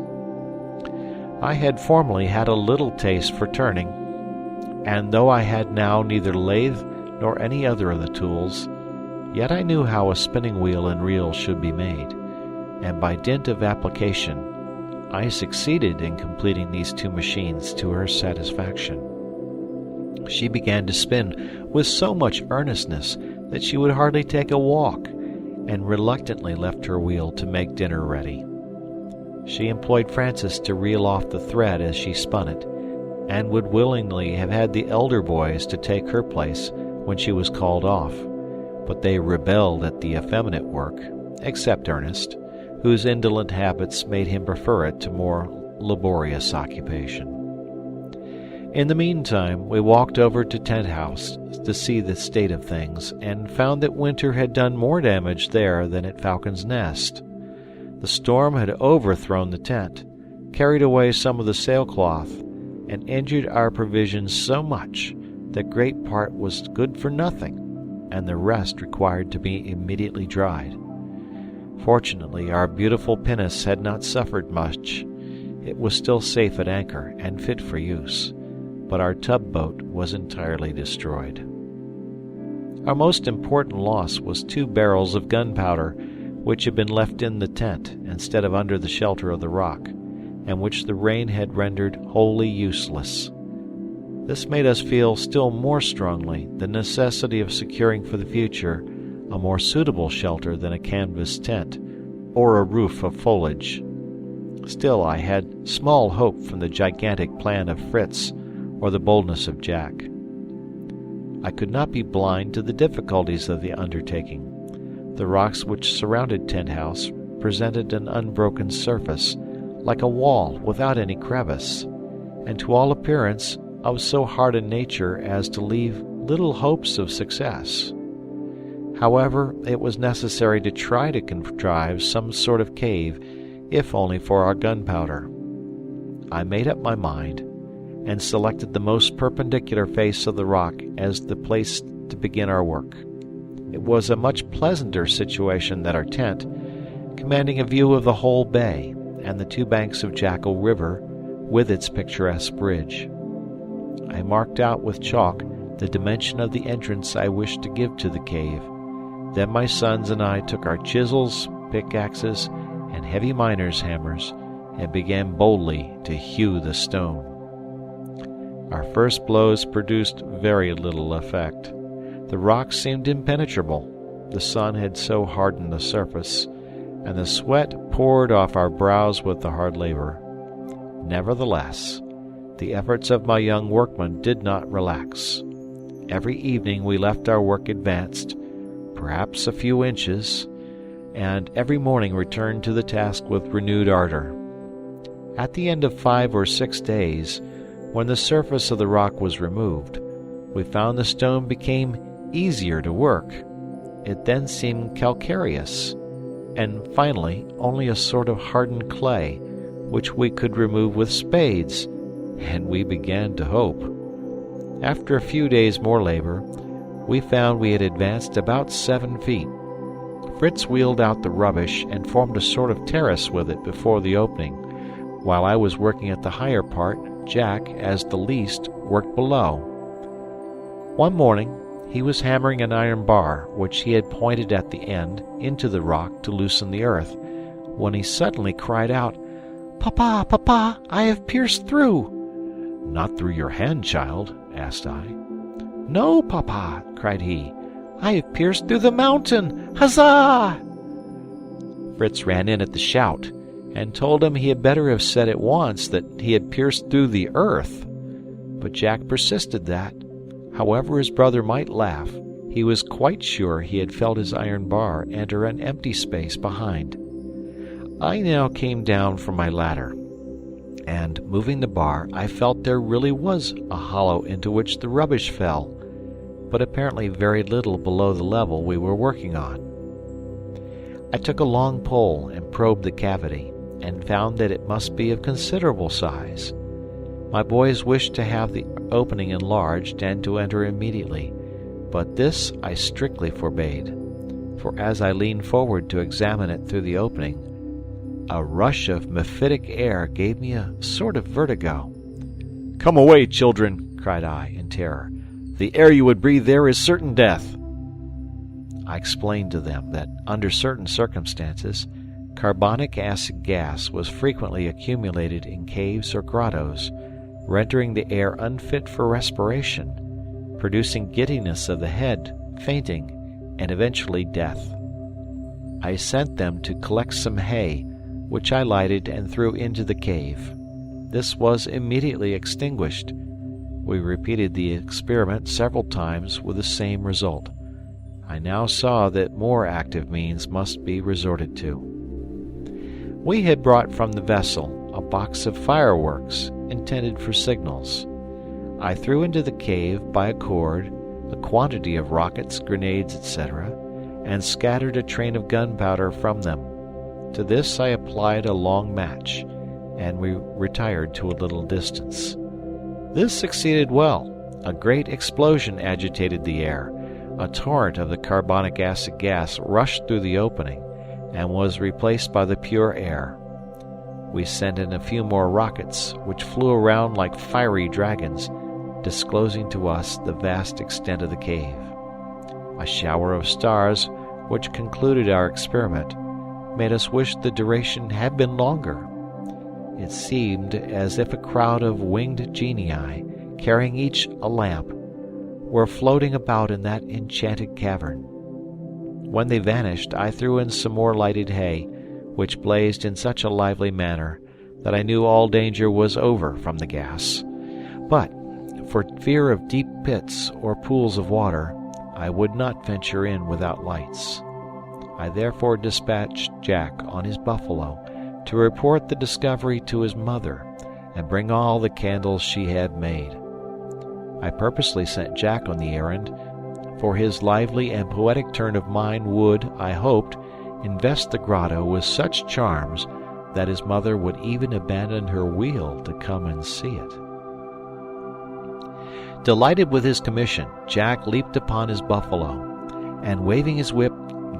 I had formerly had a little taste for turning, and though I had now neither lathe nor any other of the tools, yet I knew how a spinning wheel and reel should be made, and by dint of application I succeeded in completing these two machines to her satisfaction. She began to spin with so much earnestness that she would hardly take a walk, and reluctantly left her wheel to make dinner ready. She employed Francis to reel off the thread as she spun it, and would willingly have had the elder boys to take her place when she was called off, but they rebelled at the effeminate work, except Ernest, whose indolent habits made him prefer it to more laborious occupation. In the meantime, we walked over to Tent House to see the state of things, and found that winter had done more damage there than at Falcon's Nest. The storm had overthrown the tent, carried away some of the sailcloth, and injured our provisions so much that great part was good for nothing, and the rest required to be immediately dried. Fortunately, our beautiful pinnace had not suffered much. It was still safe at anchor and fit for use, but our tub-boat was entirely destroyed. Our most important loss was 2 barrels of gunpowder, which had been left in the tent instead of under the shelter of the rock, and which the rain had rendered wholly useless. This made us feel still more strongly the necessity of securing for the future a more suitable shelter than a canvas tent or a roof of foliage. Still, I had small hope from the gigantic plan of Fritz or the boldness of Jack. I could not be blind to the difficulties of the undertaking. The rocks which surrounded Tent House presented an unbroken surface, like a wall without any crevice, and to all appearance of so hard a nature as to leave little hopes of success. However, it was necessary to try to contrive some sort of cave, if only for our gunpowder. I made up my mind, and selected the most perpendicular face of the rock as the place to begin our work. It was a much pleasanter situation than our tent, commanding a view of the whole bay and the 2 banks of Jackal River with its picturesque bridge. I marked out with chalk the dimension of the entrance I wished to give to the cave. Then my sons and I took our chisels, pickaxes, and heavy miner's hammers, and began boldly to hew the stone. Our first blows produced very little effect. The rock seemed impenetrable. The sun had so hardened the surface, and the sweat poured off our brows with the hard labor. Nevertheless, the efforts of my young workmen did not relax. Every evening we left our work advanced, perhaps a few inches, and every morning returned to the task with renewed ardor. At the end of 5 or 6 days, when the surface of the rock was removed, we found the stone became easier to work. It then seemed calcareous, and finally only a sort of hardened clay, which we could remove with spades, and we began to hope. After a few days more labor, we found we had advanced about 7 feet. Fritz wheeled out the rubbish and formed a sort of terrace with it before the opening, while I was working at the higher part. Jack, as the least, worked below. One morning he was hammering an iron bar, which he had pointed at the end, into the rock to loosen the earth, when he suddenly cried out, "Papa, Papa, I have pierced through!" "Not through your hand, child?" asked I. "No, Papa," cried he, "I have pierced through the mountain! Huzzah!" Fritz ran in at the shout, and told him he had better have said at once that he had pierced through the earth. But Jack persisted that, however his brother might laugh, he was quite sure he had felt his iron bar enter an empty space behind. I now came down from my ladder, and, moving the bar, I felt there really was a hollow into which the rubbish fell, but apparently very little below the level we were working on. I took a long pole and probed the cavity, and found that it must be of considerable size. My boys wished to have the opening enlarged and to enter immediately, but this I strictly forbade, for as I leaned forward to examine it through the opening, a rush of mephitic air gave me a sort of vertigo. "Come away, children!" cried I, in terror. "The air you would breathe there is certain death." I explained to them that, under certain circumstances, carbonic acid gas was frequently accumulated in caves or grottos, rendering the air unfit for respiration, producing giddiness of the head, fainting, and eventually death. I sent them to collect some hay, which I lighted and threw into the cave. This was immediately extinguished. We repeated the experiment several times with the same result. I now saw that more active means must be resorted to. We had brought from the vessel a box of fireworks intended for signals. I threw into the cave by a cord a quantity of rockets, grenades, etc., and scattered a train of gunpowder from them. To this I applied a long match, and we retired to a little distance. This succeeded well. A great explosion agitated the air. A torrent of the carbonic acid gas rushed through the opening, and was replaced by the pure air. We sent in a few more rockets, which flew around like fiery dragons, disclosing to us the vast extent of the cave. A shower of stars, which concluded our experiment, made us wish the duration had been longer. It seemed as if a crowd of winged genii, carrying each a lamp, were floating about in that enchanted cavern. When they vanished, I threw in some more lighted hay, which blazed in such a lively manner that I knew all danger was over from the gas. But, for fear of deep pits or pools of water, I would not venture in without lights. I therefore dispatched Jack on his buffalo to report the discovery to his mother and bring all the candles she had made. I purposely sent Jack on the errand, for his lively and poetic turn of mind would, I hoped, invest the grotto with such charms that his mother would even abandon her wheel to come and see it. Delighted with his commission, Jack leaped upon his buffalo, and waving his whip,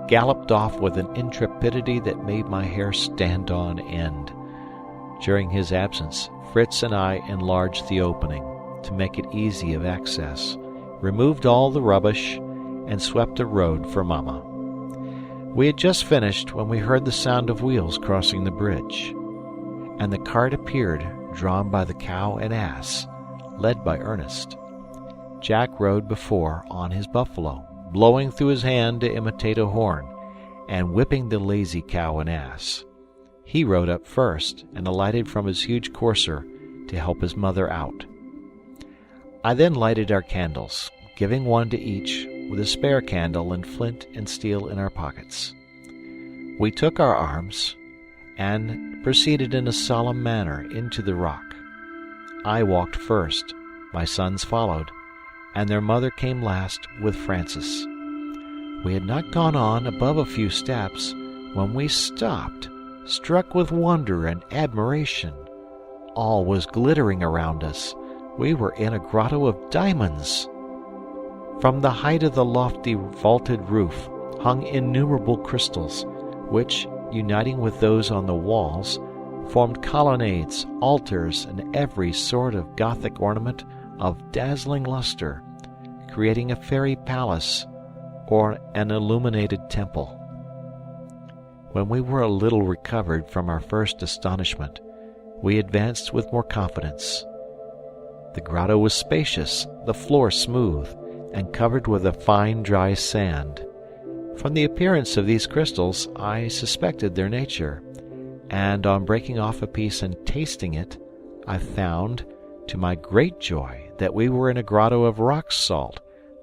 galloped off with an intrepidity that made my hair stand on end. During his absence, Fritz and I enlarged the opening, to make it easy of access, removed all the rubbish, and swept a road for Mama. We had just finished when we heard the sound of wheels crossing the bridge, and the cart appeared, drawn by the cow and ass, led by Ernest. Jack rode before on his buffalo, blowing through his hand to imitate a horn, and whipping the lazy cow and ass. He rode up first, and alighted from his huge courser to help his mother out. I then lighted our candles, giving one to each, with a spare candle and flint and steel in our pockets. We took our arms, and proceeded in a solemn manner into the rock. I walked first, my sons followed, and their mother came last with Francis. We had not gone on above a few steps when we stopped, struck with wonder and admiration. All was glittering around us. We were in a grotto of diamonds. From the height of the lofty vaulted roof hung innumerable crystals, which, uniting with those on the walls, formed colonnades, altars, and every sort of Gothic ornament of dazzling luster, creating a fairy palace or an illuminated temple. When we were a little recovered from our first astonishment, we advanced with more confidence. The grotto was spacious, the floor smooth, and covered with a fine dry sand. From the appearance of these crystals, I suspected their nature, and on breaking off a piece and tasting it, I found, to my great joy, that we were in a grotto of rock salt,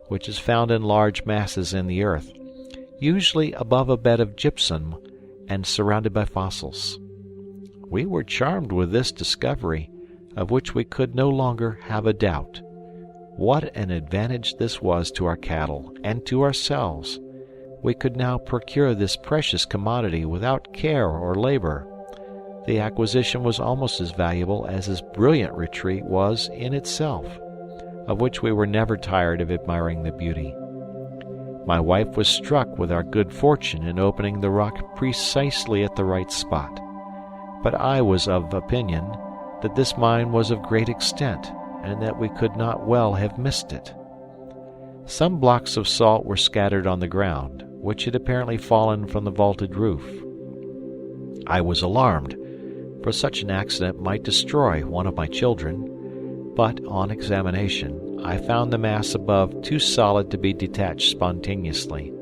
which is found in large masses in the earth, usually above a bed of gypsum and surrounded by fossils. We were charmed with this discovery, of which we could no longer have a doubt. What an advantage this was to our cattle and to ourselves! We could now procure this precious commodity without care or labor. The acquisition was almost as valuable as this brilliant retreat was in itself, of which we were never tired of admiring the beauty. My wife was struck with our good fortune in opening the rock precisely at the right spot, but I was of opinion that this mine was of great extent, and that we could not well have missed it. Some blocks of salt were scattered on the ground, which had apparently fallen from the vaulted roof. I was alarmed, for such an accident might destroy one of my children, but on examination I found the mass above too solid to be detached spontaneously,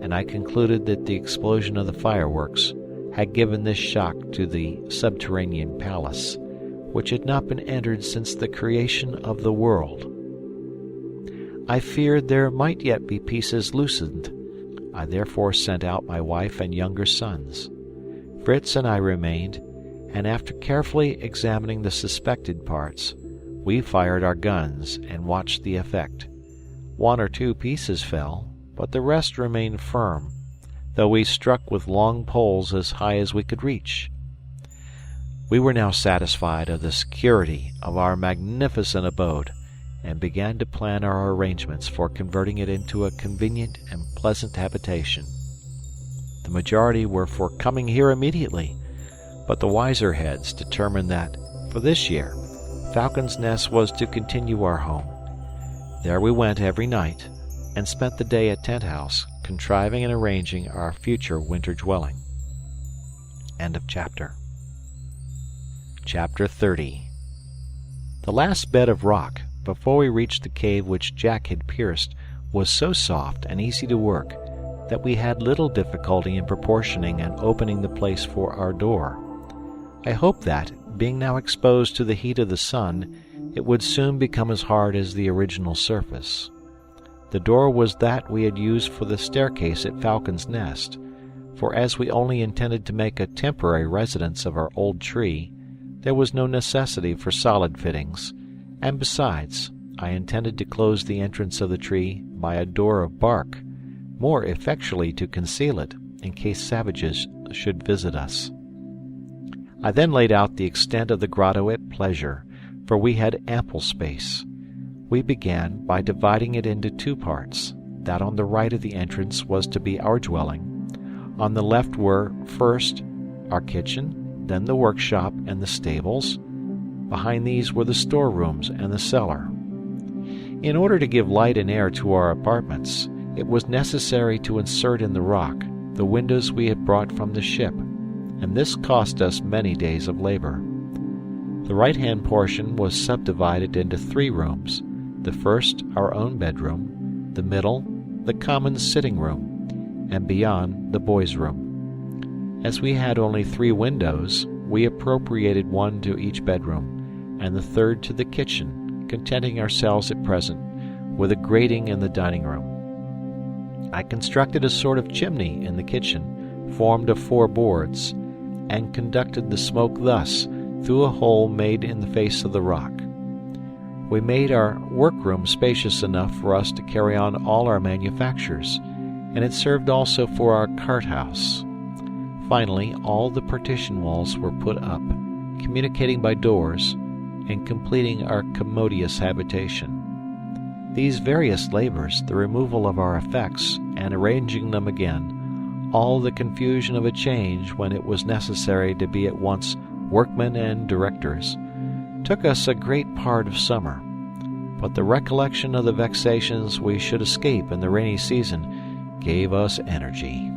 and I concluded that the explosion of the fireworks had given this shock to the subterranean palace, which had not been entered since the creation of the world. I feared there might yet be pieces loosened. I therefore sent out my wife and younger sons. Fritz and I remained, and after carefully examining the suspected parts, we fired our guns and watched the effect. 1 or 2 pieces fell, but the rest remained firm, though we struck with long poles as high as we could reach. We were now satisfied of the security of our magnificent abode, and began to plan our arrangements for converting it into a convenient and pleasant habitation. The majority were for coming here immediately, but the wiser heads determined that, for this year, Falcon's Nest was to continue our home. There we went every night, and spent the day at Tent House, contriving and arranging our future winter dwelling. End of chapter. Chapter 30. The last bed of rock, before we reached the cave which Jack had pierced, was so soft and easy to work that we had little difficulty in proportioning and opening the place for our door. I hoped that, being now exposed to the heat of the sun, it would soon become as hard as the original surface. The door was that we had used for the staircase at Falcon's Nest, for as we only intended to make a temporary residence of our old tree, there was no necessity for solid fittings, and besides, I intended to close the entrance of the tree by a door of bark, more effectually to conceal it in case savages should visit us. I then laid out the extent of the grotto at pleasure, for we had ample space. We began by dividing it into 2 parts. That on the right of the entrance was to be our dwelling. On the left were, first, our kitchen, then the workshop and the stables. Behind these were the storerooms and the cellar. In order to give light and air to our apartments, it was necessary to insert in the rock the windows we had brought from the ship, and this cost us many days of labor. The right-hand portion was subdivided into 3 rooms, the first our own bedroom, the middle the common sitting room, and beyond the boys' room. As we had only 3 windows, we appropriated 1 to each bedroom, and the 3rd to the kitchen, contenting ourselves at present with a grating in the dining room. I constructed a sort of chimney in the kitchen, formed of 4 boards, and conducted the smoke thus through a hole made in the face of the rock. We made our workroom spacious enough for us to carry on all our manufactures, and it served also for our cart house. Finally, all the partition walls were put up, communicating by doors, and completing our commodious habitation. These various labors, the removal of our effects, and arranging them again, all the confusion of a change when it was necessary to be at once workmen and directors, took us a great part of summer, but the recollection of the vexations we should escape in the rainy season gave us energy.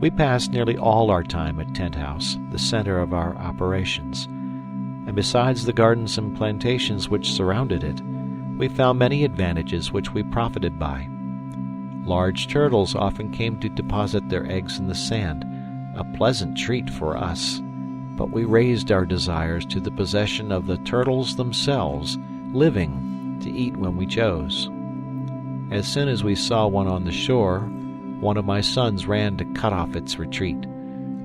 We passed nearly all our time at Tent House, the center of our operations, and besides the gardens and plantations which surrounded it, we found many advantages which we profited by. Large turtles often came to deposit their eggs in the sand, a pleasant treat for us, but we raised our desires to the possession of the turtles themselves, living, to eat when we chose. As soon as we saw one on the shore, one of my sons ran to cut off its retreat.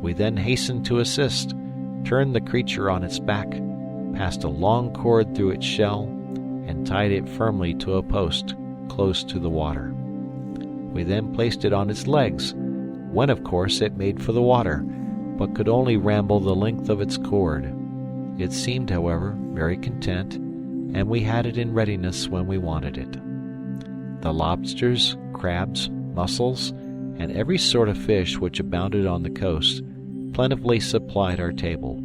We then hastened to assist, turned the creature on its back, passed a long cord through its shell, and tied it firmly to a post close to the water. We then placed it on its legs, when of course it made for the water, but could only ramble the length of its cord. It seemed, however, very content, and we had it in readiness when we wanted it. The lobsters, crabs, mussels, and every sort of fish which abounded on the coast plentifully supplied our table.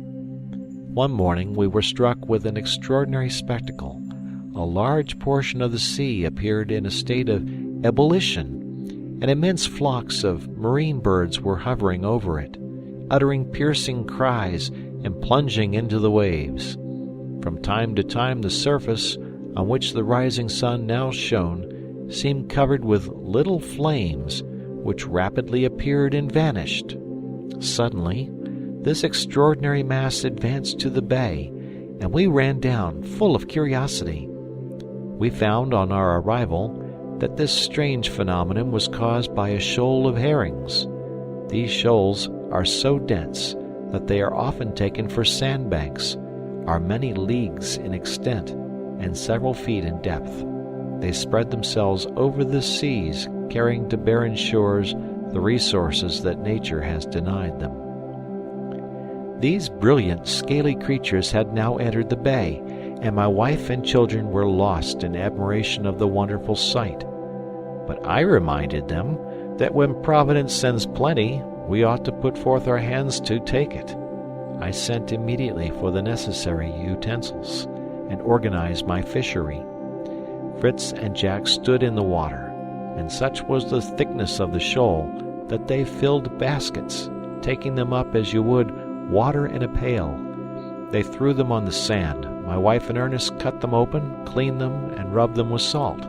One morning we were struck with an extraordinary spectacle. A large portion of the sea appeared in a state of ebullition, and immense flocks of marine birds were hovering over it, uttering piercing cries and plunging into the waves. From time to time the surface, on which the rising sun now shone, seemed covered with little flames, which rapidly appeared and vanished. Suddenly, this extraordinary mass advanced to the bay, and we ran down, full of curiosity. We found on our arrival that this strange phenomenon was caused by a shoal of herrings. These shoals are so dense that they are often taken for sandbanks, are many leagues in extent, and several feet in depth. They spread themselves over the seas, carrying to barren shores the resources that nature has denied them. These brilliant, scaly creatures had now entered the bay, and my wife and children were lost in admiration of the wonderful sight. But I reminded them that when Providence sends plenty, we ought to put forth our hands to take it. I sent immediately for the necessary utensils, and organized my fishery. Fritz and Jack stood in the water, and such was the thickness of the shoal that they filled baskets, taking them up as you would water in a pail. They threw them on the sand. My wife and Ernest cut them open, cleaned them, and rubbed them with salt.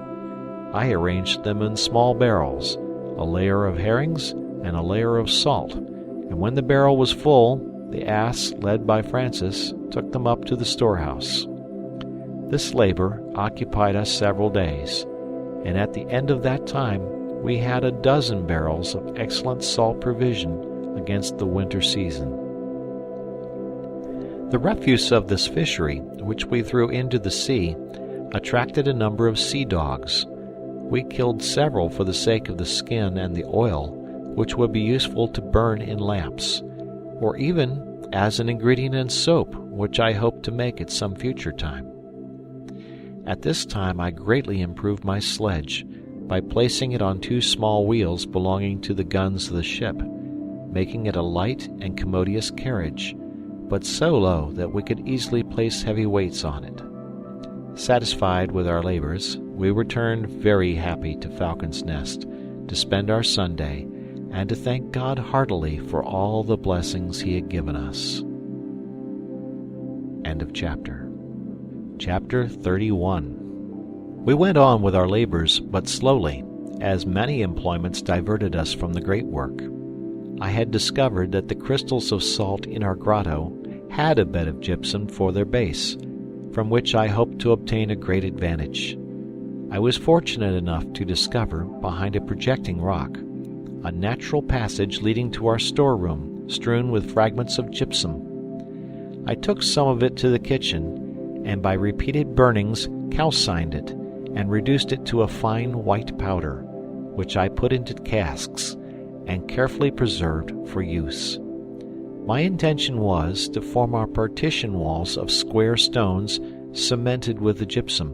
I arranged them in small barrels, a layer of herrings and a layer of salt, and when the barrel was full, the ass, led by Francis, took them up to the storehouse. This labor occupied us several days, and at the end of that time we had 12 barrels of excellent salt provision against the winter season. The refuse of this fishery, which we threw into the sea, attracted a number of sea dogs. We killed several for the sake of the skin and the oil, which would be useful to burn in lamps, or even as an ingredient in soap, which I hope to make at some future time. At this time I greatly improved my sledge by placing it on 2 small wheels belonging to the guns of the ship, making it a light and commodious carriage, but so low that we could easily place heavy weights on it. Satisfied with our labors, we returned very happy to Falcon's Nest to spend our Sunday and to thank God heartily for all the blessings he had given us. End of chapter. Chapter 31. We went on with our labors, but slowly, as many employments diverted us from the great work. I had discovered that the crystals of salt in our grotto had a bed of gypsum for their base, from which I hoped to obtain a great advantage. I was fortunate enough to discover, behind a projecting rock, a natural passage leading to our storeroom, strewn with fragments of gypsum. I took some of it to the kitchen, and by repeated burnings calcined it, and reduced it to a fine white powder, which I put into casks, and carefully preserved for use. My intention was to form our partition walls of square stones cemented with the gypsum.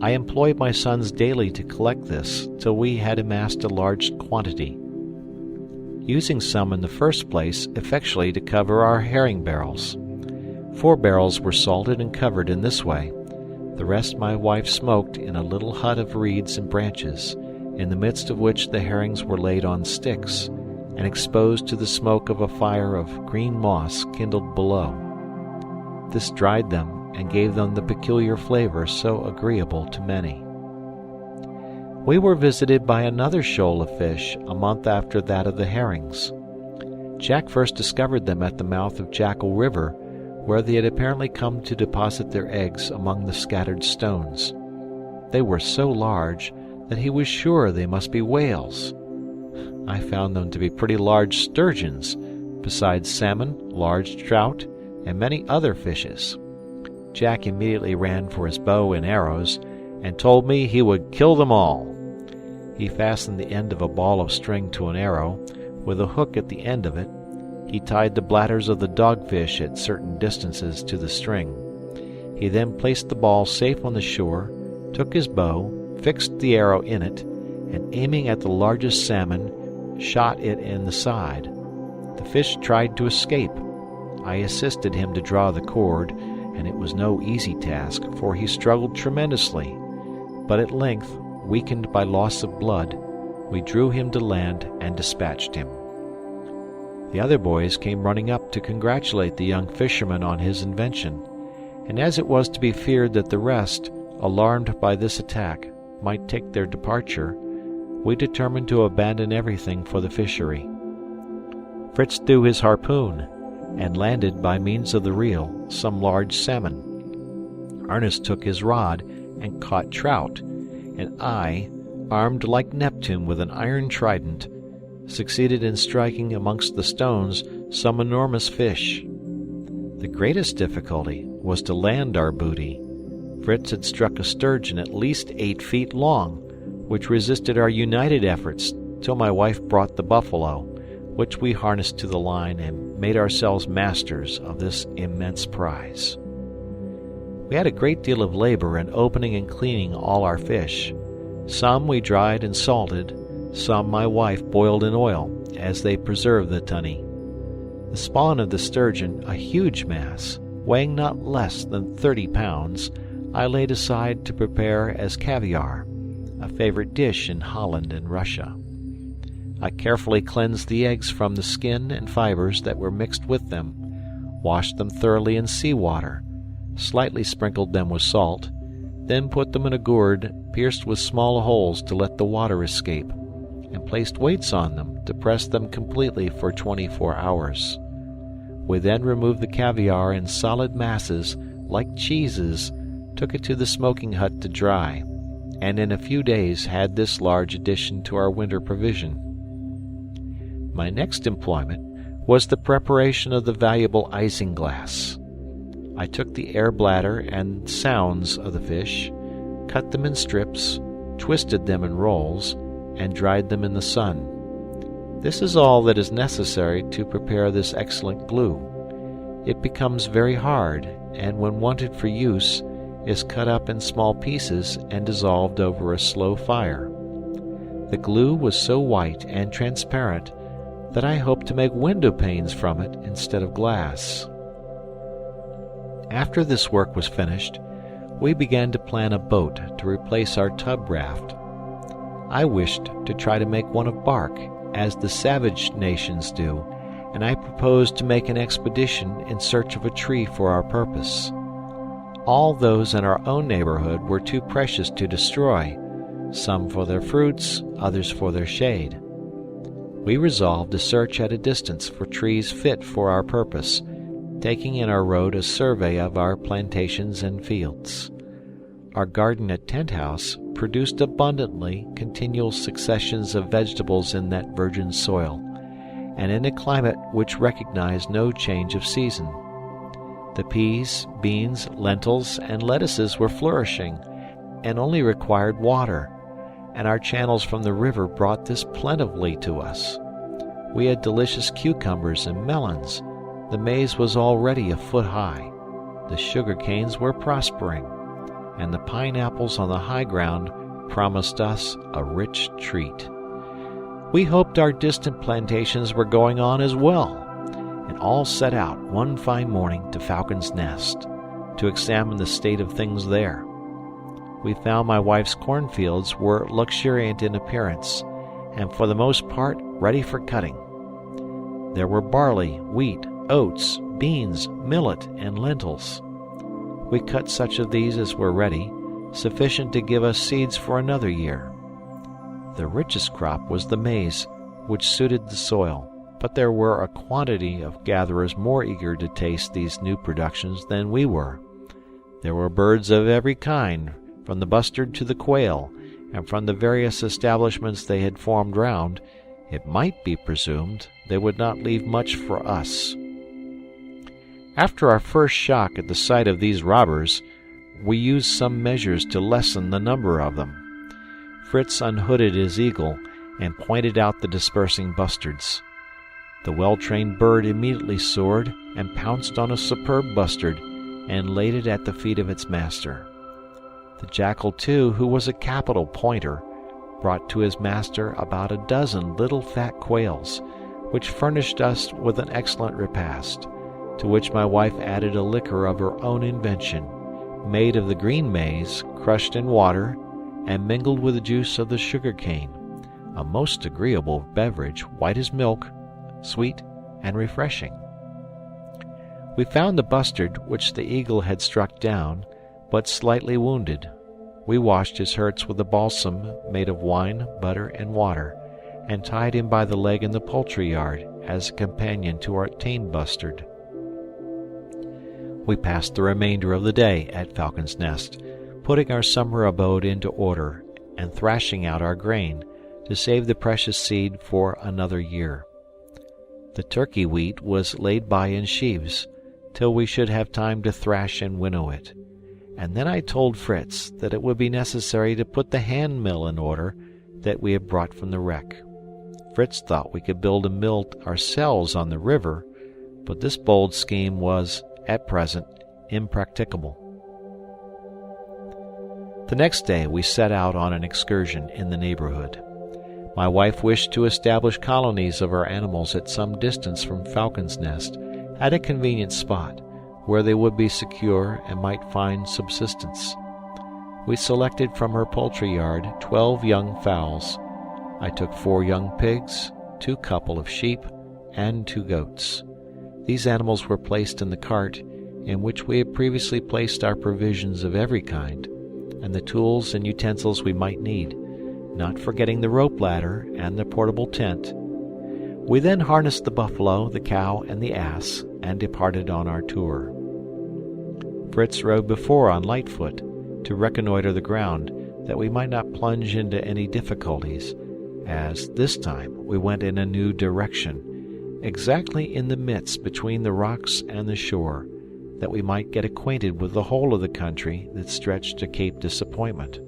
I employed my sons daily to collect this till we had amassed a large quantity, using some in the first place effectually to cover our herring barrels. 4 barrels were salted and covered in this way. The rest my wife smoked in a little hut of reeds and branches, in the midst of which the herrings were laid on sticks, and exposed to the smoke of a fire of green moss kindled below. This dried them and gave them the peculiar flavor so agreeable to many. We were visited by another shoal of fish a month after that of the herrings. Jack first discovered them at the mouth of Jackal River, where they had apparently come to deposit their eggs among the scattered stones. They were so large that he was sure they must be whales. I found them to be pretty large sturgeons, besides salmon, large trout, and many other fishes. Jack immediately ran for his bow and arrows, and told me he would kill them all. He fastened the end of a ball of string to an arrow, with a hook at the end of it. He tied the bladders of the dogfish at certain distances to the string. He then placed the ball safe on the shore, took his bow, fixed the arrow in it, and aiming at the largest salmon, shot it in the side. The fish tried to escape. I assisted him to draw the cord, and it was no easy task, for he struggled tremendously. But at length, weakened by loss of blood, we drew him to land and dispatched him. The other boys came running up to congratulate the young fisherman on his invention, and as it was to be feared that the rest, alarmed by this attack, might take their departure, we determined to abandon everything for the fishery. Fritz threw his harpoon, and landed, by means of the reel, some large salmon. Ernest took his rod and caught trout, and I, armed like Neptune with an iron trident, succeeded in striking amongst the stones some enormous fish. The greatest difficulty was to land our booty. Fritz had struck a sturgeon at least 8 feet long, which resisted our united efforts till my wife brought the buffalo, which we harnessed to the line and made ourselves masters of this immense prize. We had a great deal of labor in opening and cleaning all our fish. Some we dried and salted, some my wife boiled in oil, as they preserve the tunny. The spawn of the sturgeon, a huge mass, weighing not less than 30 pounds, I laid aside to prepare as caviar, a favorite dish in Holland and Russia. I carefully cleansed the eggs from the skin and fibers that were mixed with them, washed them thoroughly in sea water, slightly sprinkled them with salt, then put them in a gourd pierced with small holes to let the water escape, and placed weights on them to press them completely for 24 hours. We then removed the caviar in solid masses, like cheeses, took it to the smoking hut to dry, and in a few days had this large addition to our winter provision. My next employment was the preparation of the valuable isinglass. I took the air bladder and sounds of the fish, cut them in strips, twisted them in rolls, and dried them in the sun. This is all that is necessary to prepare this excellent glue. It becomes very hard, and when wanted for use, is cut up in small pieces and dissolved over a slow fire. The glue was so white and transparent that I hoped to make window panes from it instead of glass. After this work was finished, we began to plan a boat to replace our tub raft. I wished to try to make one of bark, as the savage nations do, and I proposed to make an expedition in search of a tree for our purpose. All those in our own neighborhood were too precious to destroy, some for their fruits, others for their shade. We resolved to search at a distance for trees fit for our purpose, taking in our road a survey of our plantations and fields. Our garden at Tent House produced abundantly continual successions of vegetables in that virgin soil, and in a climate which recognized no change of season. The peas, beans, lentils, and lettuces were flourishing, and only required water, and our channels from the river brought this plentifully to us. We had delicious cucumbers and melons. The maize was already a foot high. The sugar canes were prospering, and the pineapples on the high ground promised us a rich treat. We hoped our distant plantations were going on as well, and all set out one fine morning to Falcon's Nest to examine the state of things there. We found my wife's cornfields were luxuriant in appearance, and for the most part ready for cutting. There were barley, wheat, oats, beans, millet, and lentils. We cut such of these as were ready, sufficient to give us seeds for another year. The richest crop was the maize, which suited the soil, but there were a quantity of gatherers more eager to taste these new productions than we were. There were birds of every kind, from the bustard to the quail, and from the various establishments they had formed round, it might be presumed they would not leave much for us. After our first shock at the sight of these robbers, we used some measures to lessen the number of them. Fritz unhooded his eagle and pointed out the dispersing bustards. The well-trained bird immediately soared and pounced on a superb bustard and laid it at the feet of its master. The jackal, too, who was a capital pointer, brought to his master about a dozen little fat quails, which furnished us with an excellent repast, to which my wife added a liquor of her own invention, made of the green maize, crushed in water, and mingled with the juice of the sugar cane, a most agreeable beverage, white as milk, sweet and refreshing. We found the bustard which the eagle had struck down, but slightly wounded. We washed his hurts with a balsam made of wine, butter, and water, and tied him by the leg in the poultry yard as a companion to our tame bustard. We passed the remainder of the day at Falcon's Nest, putting our summer abode into order and thrashing out our grain to save the precious seed for another year. The turkey wheat was laid by in sheaves till we should have time to thrash and winnow it, and then I told Fritz that it would be necessary to put the hand mill in order that we had brought from the wreck. Fritz thought we could build a mill ourselves on the river, but this bold scheme was, at present, impracticable. The next day we set out on an excursion in the neighborhood. My wife wished to establish colonies of our animals at some distance from Falcon's Nest, at a convenient spot, where they would be secure and might find subsistence. We selected from her poultry yard 12 young fowls. I took 4 young pigs, 2 couple of sheep, and 2 goats. These animals were placed in the cart, in which we had previously placed our provisions of every kind, and the tools and utensils we might need, not forgetting the rope ladder and the portable tent. We then harnessed the buffalo, the cow, and the ass, and departed on our tour. Fritz rode before on Lightfoot, to reconnoiter the ground, that we might not plunge into any difficulties, as this time we went in a new direction, exactly in the midst between the rocks and the shore, that we might get acquainted with the whole of the country that stretched to Cape Disappointment.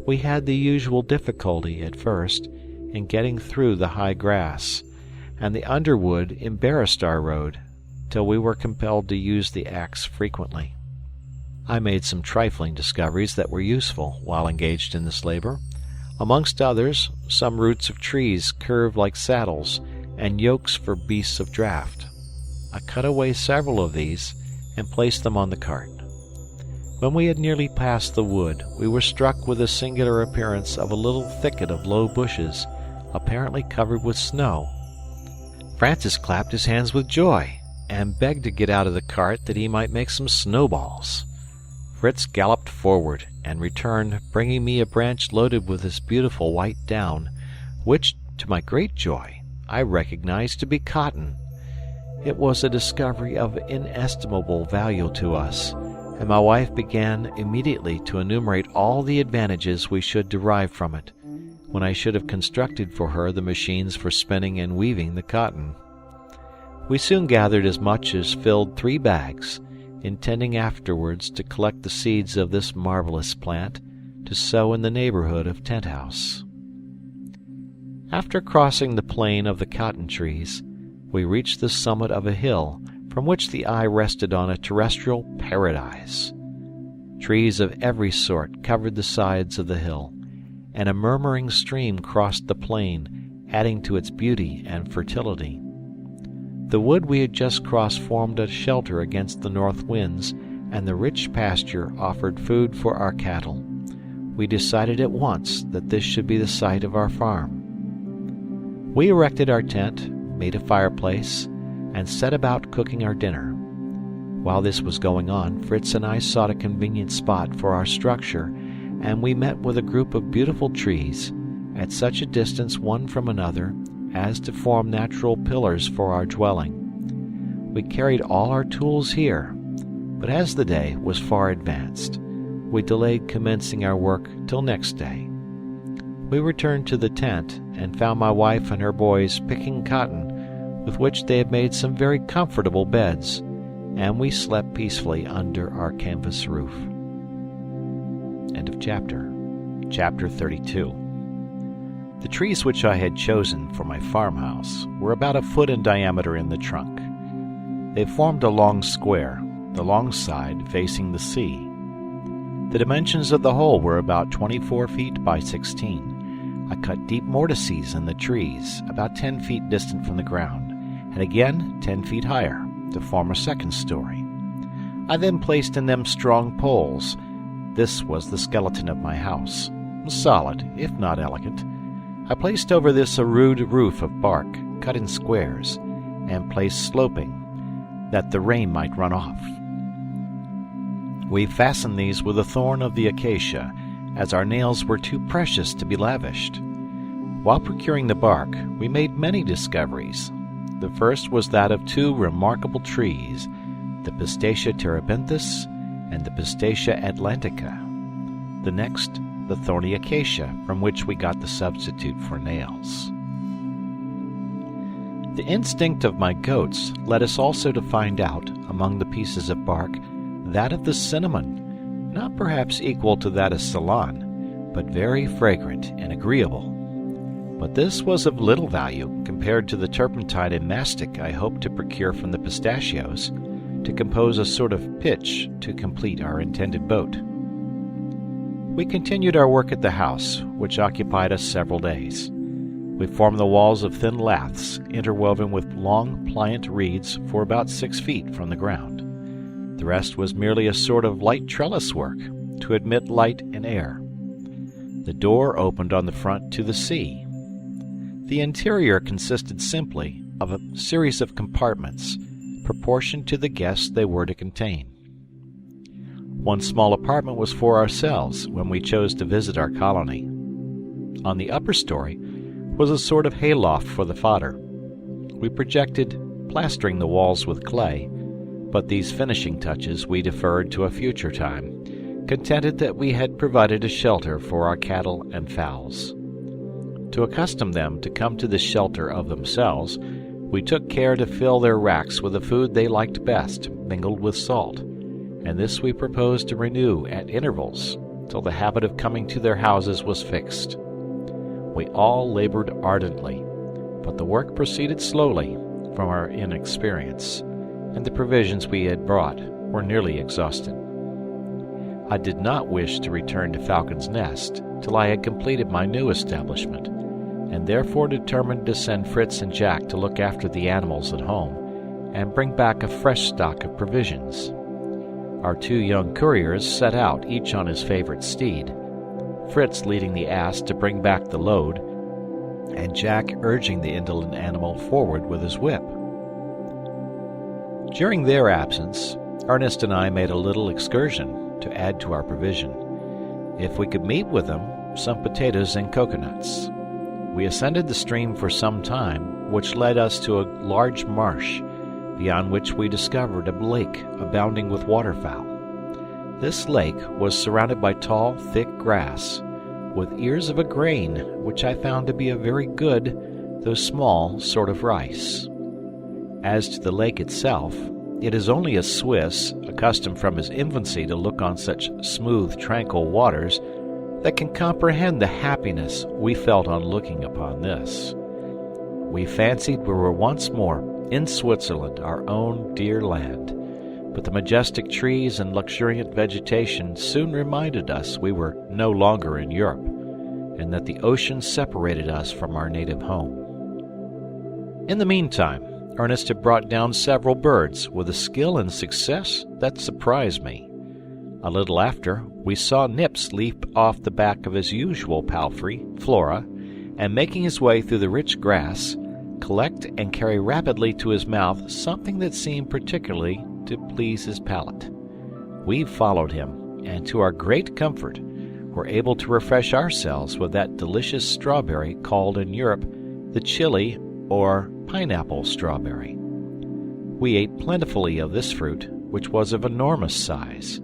We had the usual difficulty at first in getting through the high grass, and the underwood embarrassed our road, till we were compelled to use the axe frequently. I made some trifling discoveries that were useful while engaged in this labor. Amongst others, some roots of trees curved like saddles, and yokes for beasts of draught. I cut away several of these, and placed them on the cart. When we had nearly passed the wood, we were struck with the singular appearance of a little thicket of low bushes, apparently covered with snow. Francis clapped his hands with joy, and begged to get out of the cart that he might make some snowballs. Fritz galloped forward, and returned, bringing me a branch loaded with this beautiful white down, which, to my great joy, I recognized to be cotton. It was a discovery of inestimable value to us, and my wife began immediately to enumerate all the advantages we should derive from it, when I should have constructed for her the machines for spinning and weaving the cotton. We soon gathered as much as filled 3 bags, intending afterwards to collect the seeds of this marvelous plant to sow in the neighborhood of Tent House. After crossing the plain of the cotton trees, we reached the summit of a hill from which the eye rested on a terrestrial paradise. Trees of every sort covered the sides of the hill, and a murmuring stream crossed the plain, adding to its beauty and fertility. The wood we had just crossed formed a shelter against the north winds, and the rich pasture offered food for our cattle. We decided at once that this should be the site of our farm. We erected our tent, made a fireplace, and set about cooking our dinner. While this was going on, Fritz and I sought a convenient spot for our structure, and we met with a group of beautiful trees, at such a distance one from another as to form natural pillars for our dwelling. We carried all our tools here, but as the day was far advanced, we delayed commencing our work till next day. We returned to the tent, and found my wife and her boys picking cotton, with which they had made some very comfortable beds, and we slept peacefully under our canvas roof. End of chapter. Chapter 32. The trees which I had chosen for my farmhouse were about a foot in diameter in the trunk. They formed a long square, the long side facing the sea. The dimensions of the whole were about 24 feet by 16. I cut deep mortices in the trees, about 10 feet distant from the ground, and again 10 feet higher, to form a second story. I then placed in them strong poles. This was the skeleton of my house, solid, if not elegant. I placed over this a rude roof of bark, cut in squares, and placed sloping, that the rain might run off. We fastened these with a thorn of the acacia, as our nails were too precious to be lavished. While procuring the bark, we made many discoveries. The first was that of two remarkable trees, the Pistacia terebinthus and the Pistacia atlantica. The next, the thorny acacia, from which we got the substitute for nails. The instinct of my goats led us also to find out, among the pieces of bark, that of the cinnamon, not perhaps equal to that of Ceylon, but very fragrant and agreeable. But this was of little value compared to the turpentine and mastic I hoped to procure from the pistachios, to compose a sort of pitch to complete our intended boat. We continued our work at the house, which occupied us several days. We formed the walls of thin laths, interwoven with long, pliant reeds for about 6 feet from the ground. The rest was merely a sort of light trellis work, to admit light and air. The door opened on the front to the sea. The interior consisted simply of a series of compartments, proportioned to the guests they were to contain. One small apartment was for ourselves when we chose to visit our colony. On the upper story was a sort of hayloft for the fodder. We projected plastering the walls with clay, but these finishing touches we deferred to a future time, contented that we had provided a shelter for our cattle and fowls. To accustom them to come to this shelter of themselves, we took care to fill their racks with the food they liked best, mingled with salt, and this we proposed to renew at intervals till the habit of coming to their houses was fixed. We all labored ardently, but the work proceeded slowly from our inexperience, and the provisions we had brought were nearly exhausted. I did not wish to return to Falcon's Nest till I had completed my new establishment, and therefore determined to send Fritz and Jack to look after the animals at home and bring back a fresh stock of provisions. Our 2 young couriers set out, each on his favorite steed, Fritz leading the ass to bring back the load, and Jack urging the indolent animal forward with his whip. During their absence, Ernest and I made a little excursion to add to our provision. If we could meet with them, some potatoes and coconuts. We ascended the stream for some time, which led us to a large marsh, beyond which we discovered a lake abounding with waterfowl. This lake was surrounded by tall, thick grass, with ears of a grain which I found to be a very good, though small, sort of rice. As to the lake itself, it is only a Swiss, accustomed from his infancy to look on such smooth, tranquil waters, that can comprehend the happiness we felt on looking upon this. We fancied we were once more in Switzerland, our own dear land, but the majestic trees and luxuriant vegetation soon reminded us we were no longer in Europe, and that the ocean separated us from our native home. In the meantime, Ernest had brought down several birds with a skill and success that surprised me. A little after, we saw Nips leap off the back of his usual palfrey, Flora, and making his way through the rich grass, collect and carry rapidly to his mouth something that seemed particularly to please his palate. We followed him, and to our great comfort, were able to refresh ourselves with that delicious strawberry called in Europe the chili or pineapple strawberry. We ate plentifully of this fruit, which was of enormous size.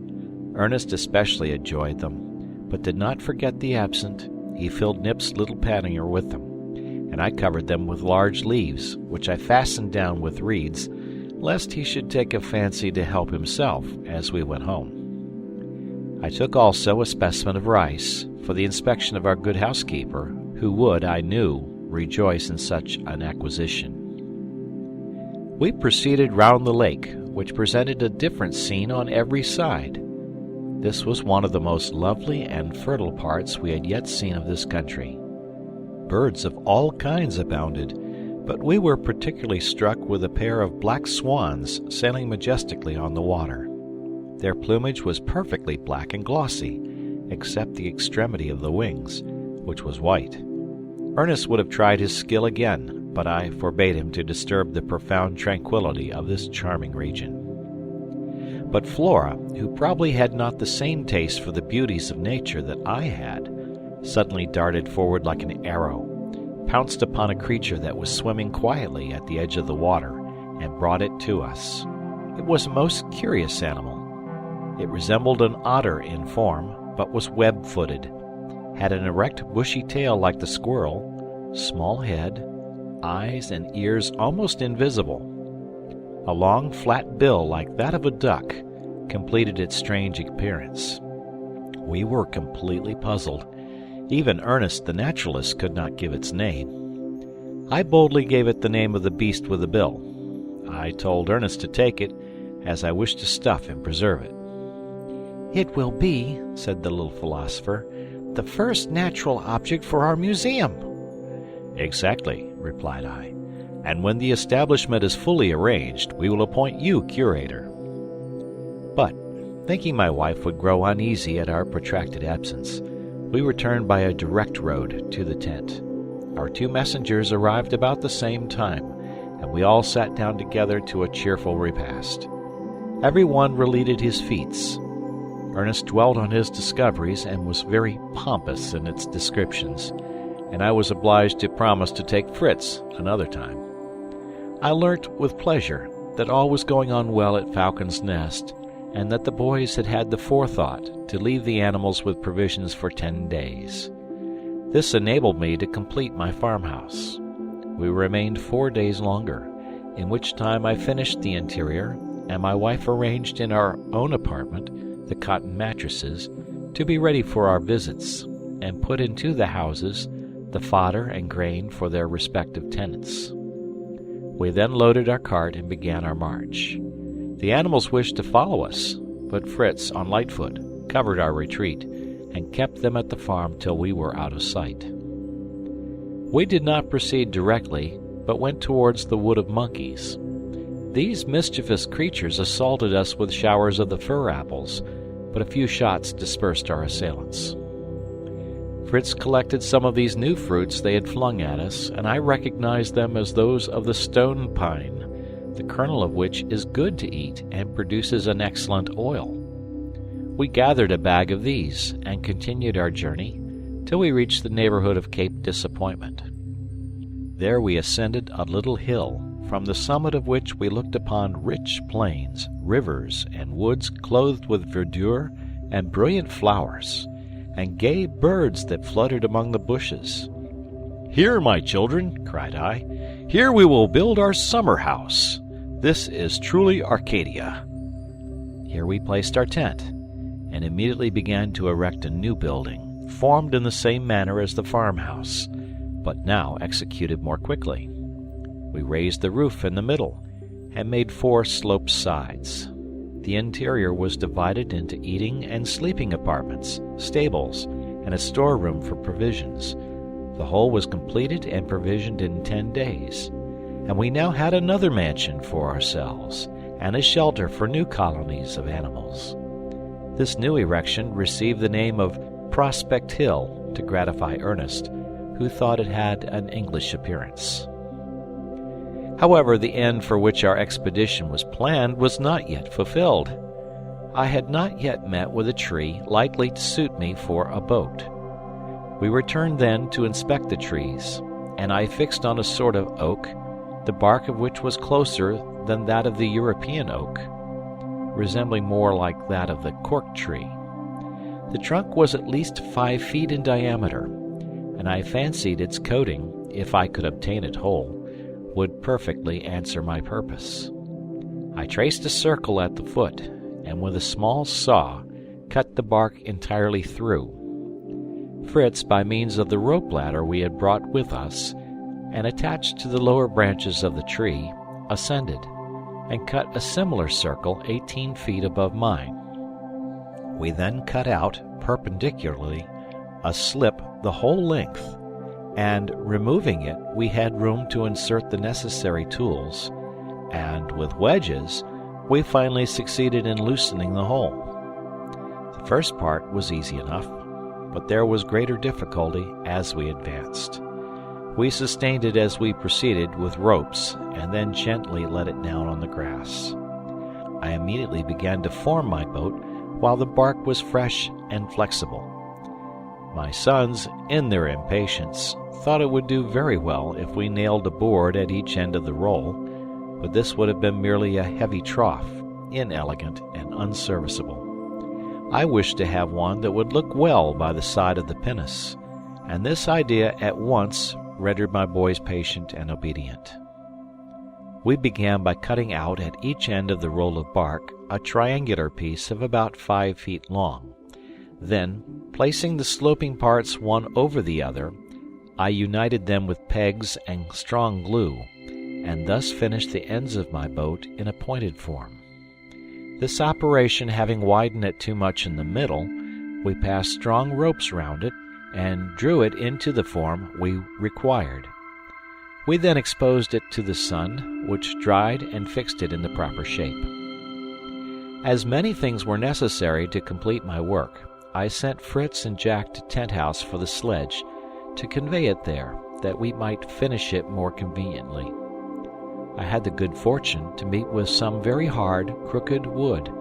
Ernest especially enjoyed them, but did not forget the absent. He filled Nip's little pannier with them, and I covered them with large leaves, which I fastened down with reeds, lest he should take a fancy to help himself as we went home. I took also a specimen of rice for the inspection of our good housekeeper, who would, I knew, rejoice in such an acquisition. We proceeded round the lake, which presented a different scene on every side. This was one of the most lovely and fertile parts we had yet seen of this country. Birds of all kinds abounded, but we were particularly struck with a pair of black swans sailing majestically on the water. Their plumage was perfectly black and glossy, except the extremity of the wings, which was white. Ernest would have tried his skill again, but I forbade him to disturb the profound tranquility of this charming region. But Flora, who probably had not the same taste for the beauties of nature that I had, suddenly darted forward like an arrow, pounced upon a creature that was swimming quietly at the edge of the water, and brought it to us. It was a most curious animal. It resembled an otter in form, but was web-footed, had an erect bushy tail like the squirrel, small head, eyes and ears almost invisible. A long flat bill like that of a duck completed its strange appearance. We were completely puzzled. Even Ernest the naturalist could not give its name. I boldly gave it the name of the beast with the bill. I told Ernest to take it, as I wished to stuff and preserve it. "It will be," said the little philosopher, "the first natural object for our museum." "Exactly," replied I. "And when the establishment is fully arranged, we will appoint you curator." But, thinking my wife would grow uneasy at our protracted absence, we returned by a direct road to the tent. Our 2 messengers arrived about the same time, and we all sat down together to a cheerful repast. Every one related his feats. Ernest dwelt on his discoveries and was very pompous in its descriptions, and I was obliged to promise to take Fritz another time. I learnt with pleasure that all was going on well at Falcon's Nest, and that the boys had had the forethought to leave the animals with provisions for 10 days. This enabled me to complete my farmhouse. We remained 4 days longer, in which time I finished the interior, and my wife arranged in our own apartment the cotton mattresses, to be ready for our visits, and put into the houses the fodder and grain for their respective tenants. We then loaded our cart and began our march. The animals wished to follow us, but Fritz, on Lightfoot, covered our retreat, and kept them at the farm till we were out of sight. We did not proceed directly, but went towards the wood of monkeys. These mischievous creatures assaulted us with showers of the fir apples, but a few shots dispersed our assailants. Fritz collected some of these new fruits they had flung at us, and I recognized them as those of the stone pine, the kernel of which is good to eat and produces an excellent oil. We gathered a bag of these, and continued our journey till we reached the neighborhood of Cape Disappointment. There we ascended a little hill, from the summit of which we looked upon rich plains, rivers, and woods clothed with verdure and brilliant flowers, and gay birds that fluttered among the bushes. "Here, my children," cried I, "here we will build our summer house. This is truly Arcadia." Here we placed our tent, and immediately began to erect a new building, formed in the same manner as the farmhouse, but now executed more quickly. We raised the roof in the middle, and made 4 sloped sides. The interior was divided into eating and sleeping apartments, stables, and a storeroom for provisions. The whole was completed and provisioned in 10 days, and we now had another mansion for ourselves, and a shelter for new colonies of animals. This new erection received the name of Prospect Hill to gratify Ernest, who thought it had an English appearance. However, the end for which our expedition was planned was not yet fulfilled. I had not yet met with a tree likely to suit me for a boat. We returned then to inspect the trees, and I fixed on a sort of oak, the bark of which was closer than that of the European oak, resembling more like that of the cork tree. The trunk was at least 5 feet in diameter, and I fancied its coating, if I could obtain it whole, would perfectly answer my purpose. I traced a circle at the foot, and with a small saw cut the bark entirely through. Fritz, by means of the rope ladder we had brought with us, and attached to the lower branches of the tree, ascended, and cut a similar circle 18 feet above mine. We then cut out, perpendicularly, a slip the whole length, and removing it, we had room to insert the necessary tools, and with wedges, we finally succeeded in loosening the hole. The first part was easy enough, but there was greater difficulty as we advanced. We sustained it as we proceeded with ropes, and then gently let it down on the grass. I immediately began to form my boat while the bark was fresh and flexible. My sons, in their impatience, thought it would do very well if we nailed a board at each end of the roll, but this would have been merely a heavy trough, inelegant and unserviceable. I wished to have one that would look well by the side of the pinnace, and this idea at once rendered my boys patient and obedient. We began by cutting out at each end of the roll of bark a triangular piece of about 5 feet long. Then, placing the sloping parts one over the other, I united them with pegs and strong glue, and thus finished the ends of my boat in a pointed form. This operation having widened it too much in the middle, we passed strong ropes round it and drew it into the form we required. We then exposed it to the sun, which dried and fixed it in the proper shape. As many things were necessary to complete my work, I sent Fritz and Jack to Tent House for the sledge, to convey it there, that we might finish it more conveniently. I had the good fortune to meet with some very hard, crooked wood,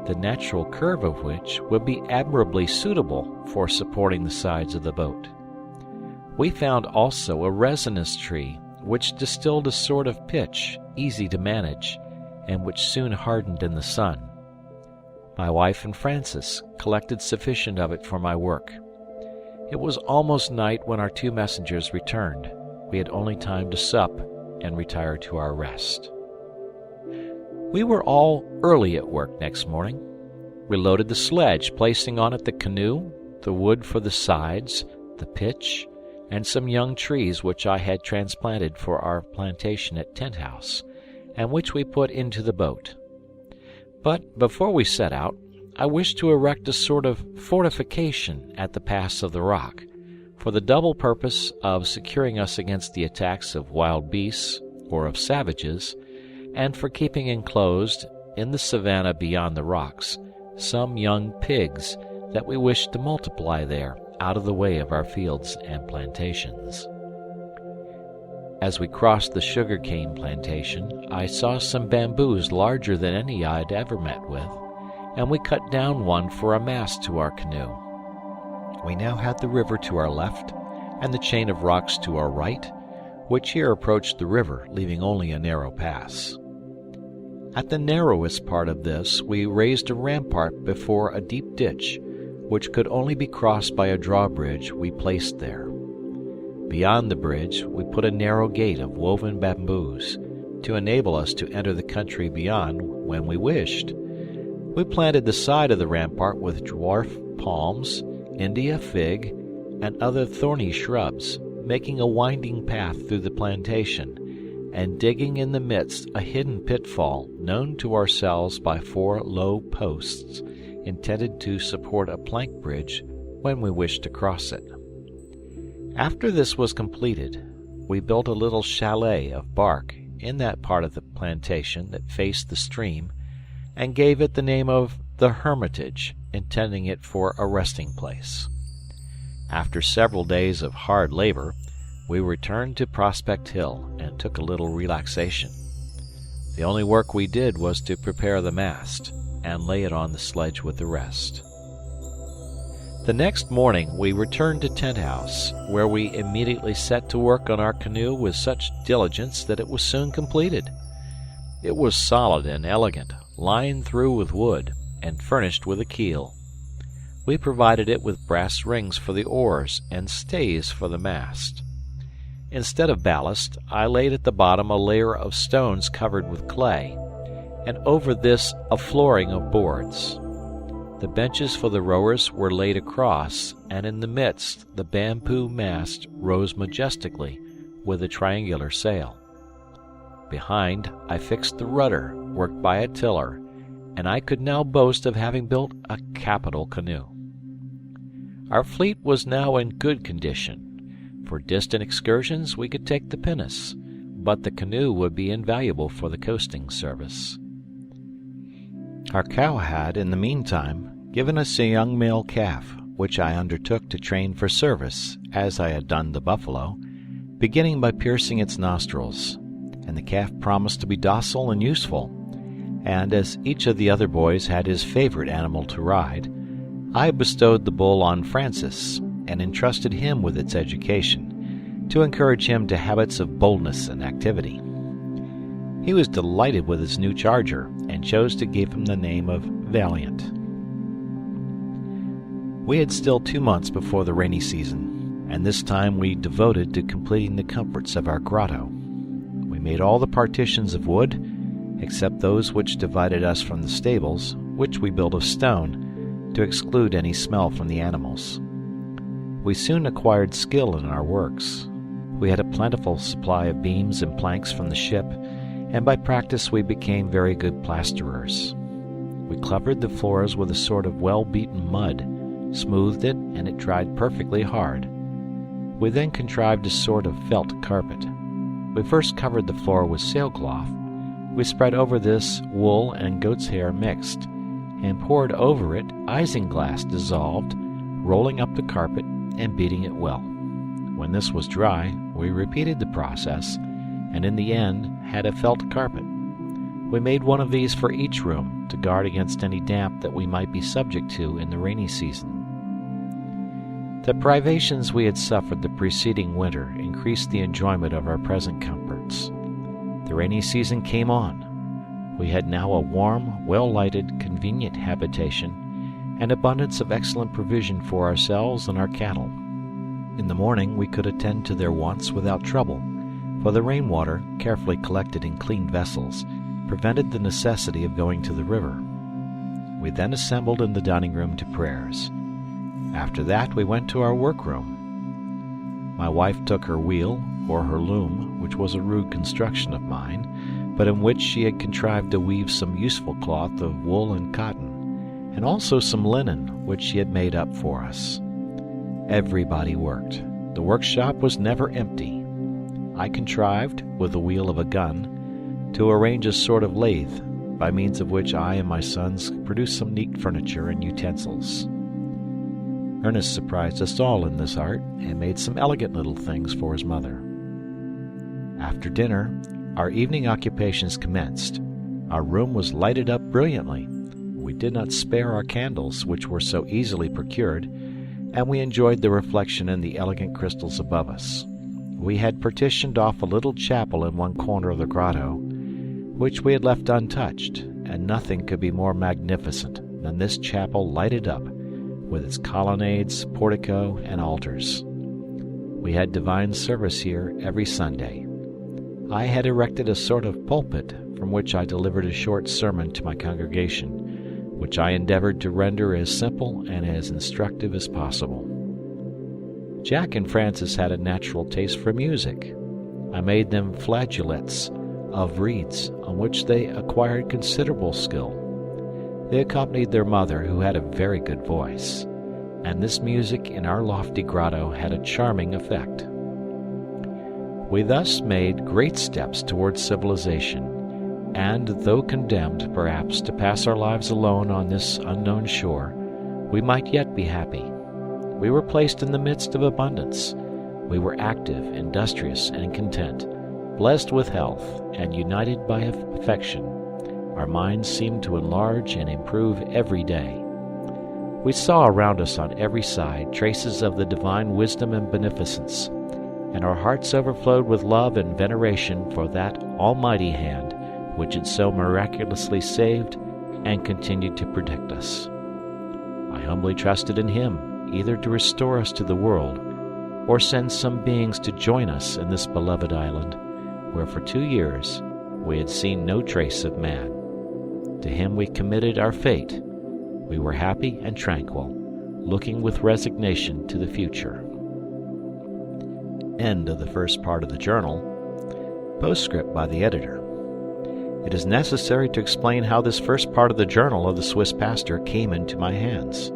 the natural curve of which would be admirably suitable for supporting the sides of the boat. We found also a resinous tree, which distilled a sort of pitch, easy to manage, and which soon hardened in the sun. My wife and Francis collected sufficient of it for my work. It was almost night when our 2 messengers returned. We had only time to sup and retire to our rest. We were all early at work next morning. We loaded the sledge, placing on it the canoe, the wood for the sides, the pitch, and some young trees which I had transplanted for our plantation at Tent House, and which we put into the boat. But before we set out, I wished to erect a sort of fortification at the pass of the rock, for the double purpose of securing us against the attacks of wild beasts or of savages, and for keeping enclosed, in the savanna beyond the rocks, some young pigs that we wished to multiply there, out of the way of our fields and plantations. As we crossed the sugar-cane plantation, I saw some bamboos larger than any I had ever met with, and we cut down one for a mast to our canoe. We now had the river to our left, and the chain of rocks to our right, which here approached the river, leaving only a narrow pass. At the narrowest part of this, we raised a rampart before a deep ditch, which could only be crossed by a drawbridge we placed there. Beyond the bridge, we put a narrow gate of woven bamboos, to enable us to enter the country beyond when we wished. We planted the side of the rampart with dwarf palms, India fig, and other thorny shrubs, making a winding path through the plantation, and digging in the midst a hidden pitfall known to ourselves by 4 low posts, intended to support a plank bridge when we wished to cross it. After this was completed, we built a little chalet of bark in that part of the plantation that faced the stream, and gave it the name of the Hermitage, intending it for a resting place. After several days of hard labor, we returned to Prospect Hill and took a little relaxation. The only work we did was to prepare the mast and lay it on the sledge with the rest. The next morning we returned to Tent House, where we immediately set to work on our canoe with such diligence that it was soon completed. It was solid and elegant, lined through with wood, and furnished with a keel. We provided it with brass rings for the oars and stays for the mast. Instead of ballast, I laid at the bottom a layer of stones covered with clay, and over this a flooring of boards. The benches for the rowers were laid across, and in the midst the bamboo mast rose majestically with a triangular sail. Behind I fixed the rudder, worked by a tiller, and I could now boast of having built a capital canoe. Our fleet was now in good condition, For distant excursions we could take the pinnace, but the canoe would be invaluable for the coasting service. Our cow had, in the meantime, given us a young male calf, which I undertook to train for service, as I had done the buffalo, beginning by piercing its nostrils, and the calf promised to be docile and useful, and as each of the other boys had his favorite animal to ride, I bestowed the bull on Francis, and entrusted him with its education, to encourage him to habits of boldness and activity. He was delighted with his new charger, and chose to give him the name of Valiant. We had still 2 months before the rainy season, and this time we devoted to completing the comforts of our grotto. We made all the partitions of wood, except those which divided us from the stables, which we built of stone, to exclude any smell from the animals. We soon acquired skill in our works. We had a plentiful supply of beams and planks from the ship, and by practice we became very good plasterers. We covered the floors with a sort of well-beaten mud, smoothed it, and it dried perfectly hard. We then contrived a sort of felt carpet. We first covered the floor with sailcloth. We spread over this wool and goat's hair mixed, and poured over it isinglass dissolved, rolling up the carpet and beating it well. When this was dry, we repeated the process, and in the end had a felt carpet. We made one of these for each room, to guard against any damp that we might be subject to in the rainy season. The privations we had suffered the preceding winter increased the enjoyment of our present comforts. The rainy season came on. We had now a warm, well-lighted, convenient habitation, and abundance of excellent provision for ourselves and our cattle. In the morning we could attend to their wants without trouble, for the rainwater, carefully collected in clean vessels, prevented the necessity of going to the river. We then assembled in the dining room to prayers. After that we went to our workroom. My wife took her wheel, or her loom, which was a rude construction of mine, but in which she had contrived to weave some useful cloth of wool and cotton, and also some linen, which she had made up for us. Everybody worked. The workshop was never empty. I contrived, with the wheel of a gun, to arrange a sort of lathe, by means of which I and my sons produced some neat furniture and utensils. Ernest surprised us all in this art, and made some elegant little things for his mother. After dinner, our evening occupations commenced. Our room was lighted up brilliantly. We did not spare our candles, which were so easily procured, and we enjoyed the reflection in the elegant crystals above us. We had partitioned off a little chapel in one corner of the grotto, which we had left untouched, and nothing could be more magnificent than this chapel lighted up, with its colonnades, portico, and altars. We had divine service here every Sunday. I had erected a sort of pulpit from which I delivered a short sermon to my congregation, which I endeavored to render as simple and as instructive as possible. Jack and Francis had a natural taste for music. I made them flageolets of reeds, on which they acquired considerable skill. They accompanied their mother, who had a very good voice, and this music in our lofty grotto had a charming effect. We thus made great steps towards civilization, and though condemned, perhaps, to pass our lives alone on this unknown shore, we might yet be happy. We were placed in the midst of abundance. We were active, industrious, and content, blessed with health, and united by affection. Our minds seemed to enlarge and improve every day. We saw around us on every side traces of the divine wisdom and beneficence, and our hearts overflowed with love and veneration for that almighty hand which had so miraculously saved and continued to protect us. I humbly trusted in him, either to restore us to the world, or send some beings to join us in this beloved island, where for 2 years we had seen no trace of man. To him we committed our fate. We were happy and tranquil, looking with resignation to the future. End of the first part of the journal. Postscript by the editor. It is necessary to explain how this first part of the journal of the Swiss pastor came into my hands.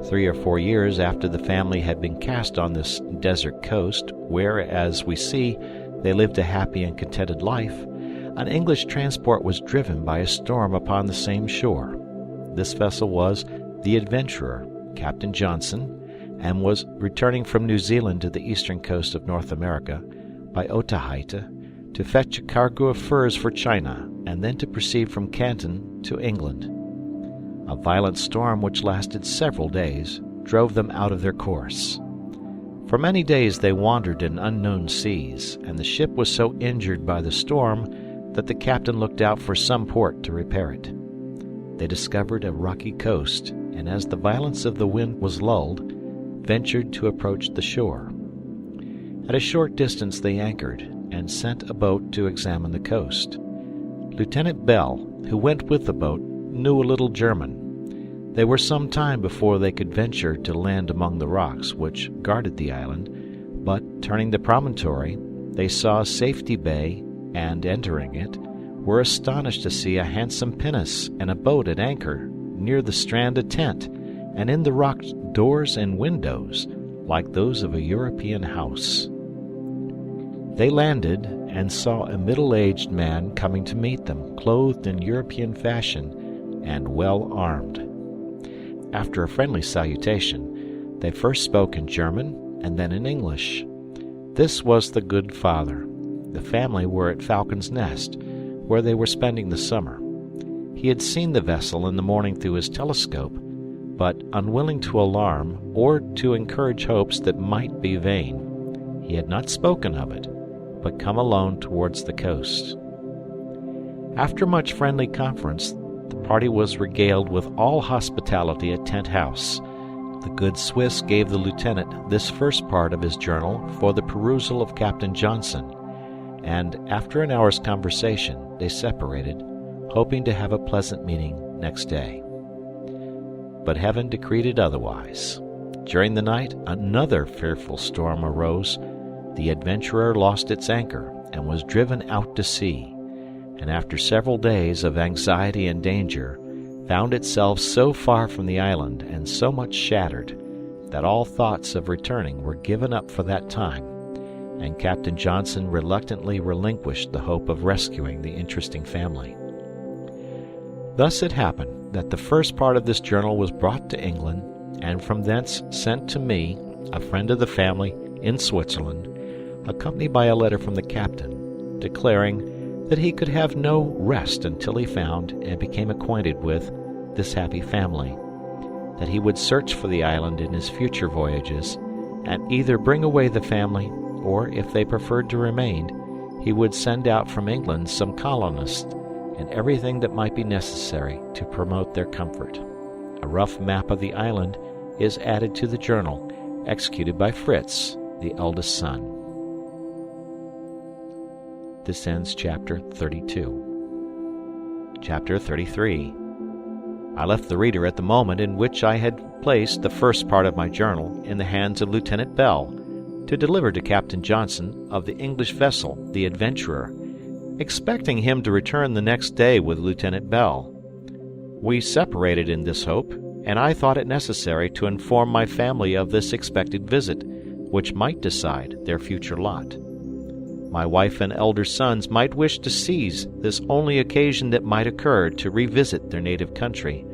3 or 4 years after the family had been cast on this desert coast, where, as we see, they lived a happy and contented life, an English transport was driven by a storm upon the same shore. This vessel was the Adventurer, Captain Johnson, and was returning from New Zealand to the eastern coast of North America by Otaheite to fetch a cargo of furs for China, and then to proceed from Canton to England. A violent storm, which lasted several days, drove them out of their course. For many days they wandered in unknown seas, and the ship was so injured by the storm that the captain looked out for some port to repair it. They discovered a rocky coast, and as the violence of the wind was lulled, ventured to approach the shore. At a short distance they anchored, and sent a boat to examine the coast. Lieutenant Bell, who went with the boat, knew a little German. They were some time before they could venture to land among the rocks which guarded the island, but, turning the promontory, they saw Safety Bay, and, entering it, were astonished to see a handsome pinnace and a boat at anchor, near the strand a tent, and in the rock doors and windows, like those of a European house. They landed, and saw a middle-aged man coming to meet them, clothed in European fashion, and well armed. After a friendly salutation, they first spoke in German, and then in English. This was the good father. The family were at Falcon's Nest, where they were spending the summer. He had seen the vessel in the morning through his telescope, but unwilling to alarm or to encourage hopes that might be vain, he had not spoken of it, but come alone towards the coast. After much friendly conference, the party was regaled with all hospitality at Tent House. The good Swiss gave the lieutenant this first part of his journal for the perusal of Captain Johnson, and after an hour's conversation they separated, hoping to have a pleasant meeting next day. But heaven decreed it otherwise. During the night another fearful storm arose. The Adventurer lost its anchor and was driven out to sea, and after several days of anxiety and danger, found itself so far from the island and so much shattered that all thoughts of returning were given up for that time, and Captain Johnson reluctantly relinquished the hope of rescuing the interesting family. Thus it happened that the first part of this journal was brought to England, and from thence sent to me, a friend of the family, in Switzerland, accompanied by a letter from the captain, declaring that he could have no rest until he found and became acquainted with this happy family, that he would search for the island in his future voyages, and either bring away the family, or, if they preferred to remain, he would send out from England some colonists and everything that might be necessary to promote their comfort. A rough map of the island is added to the journal, executed by Fritz, the eldest son. This ends Chapter 32. Chapter 33. I left the reader at the moment in which I had placed the first part of my journal in the hands of Lieutenant Bell, to deliver to Captain Johnson of the English vessel, the Adventurer, expecting him to return the next day with Lieutenant Bell. We separated in this hope, and I thought it necessary to inform my family of this expected visit, which might decide their future lot. My wife and elder sons might wish to seize this only occasion that might occur to revisit their native country,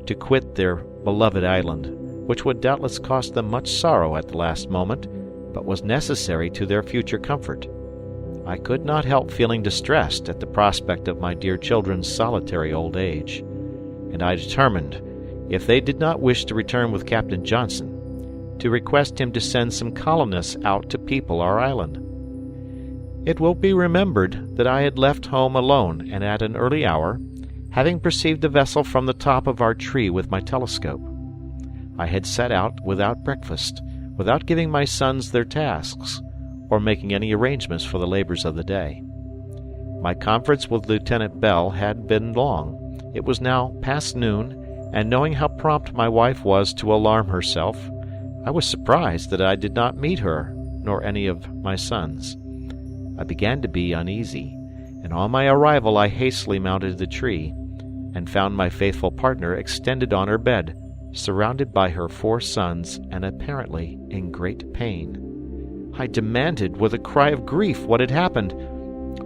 to quit their beloved island, which would doubtless cost them much sorrow at the last moment, but was necessary to their future comfort. I could not help feeling distressed at the prospect of my dear children's solitary old age, and I determined, if they did not wish to return with Captain Johnson, to request him to send some colonists out to people our island. It will be remembered that I had left home alone, and at an early hour, having perceived the vessel from the top of our tree with my telescope. I had set out without breakfast, without giving my sons their tasks, or making any arrangements for the labors of the day. My conference with Lieutenant Bell had been long. It was now past noon, and knowing how prompt my wife was to alarm herself, I was surprised that I did not meet her, nor any of my sons. I began to be uneasy, and on my arrival I hastily mounted the tree, and found my faithful partner extended on her bed, surrounded by her 4 sons and apparently in great pain. I demanded with a cry of grief what had happened.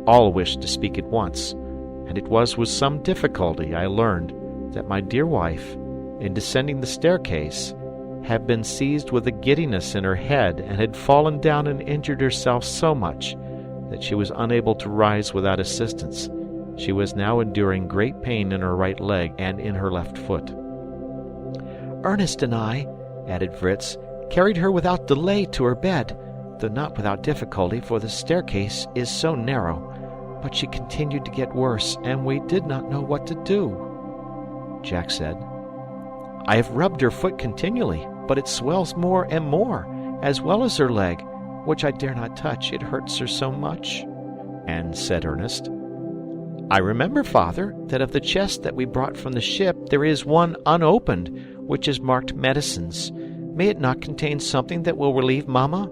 All wished to speak at once, and it was with some difficulty I learned that my dear wife, in descending the staircase, had been seized with a giddiness in her head and had fallen down and injured herself so much that she was unable to rise without assistance. She was now enduring great pain in her right leg and in her left foot. "Ernest and I," added Fritz, "carried her without delay to her bed, though not without difficulty, for the staircase is so narrow. But she continued to get worse, and we did not know what to do." Jack said, "I have rubbed her foot continually, but it swells more and more, as well as her leg, which I dare not touch, it hurts her so much." And said Ernest, "I remember, father, that of the chest that we brought from the ship there is one unopened, which is marked medicines. May it not contain something that will relieve Mamma?"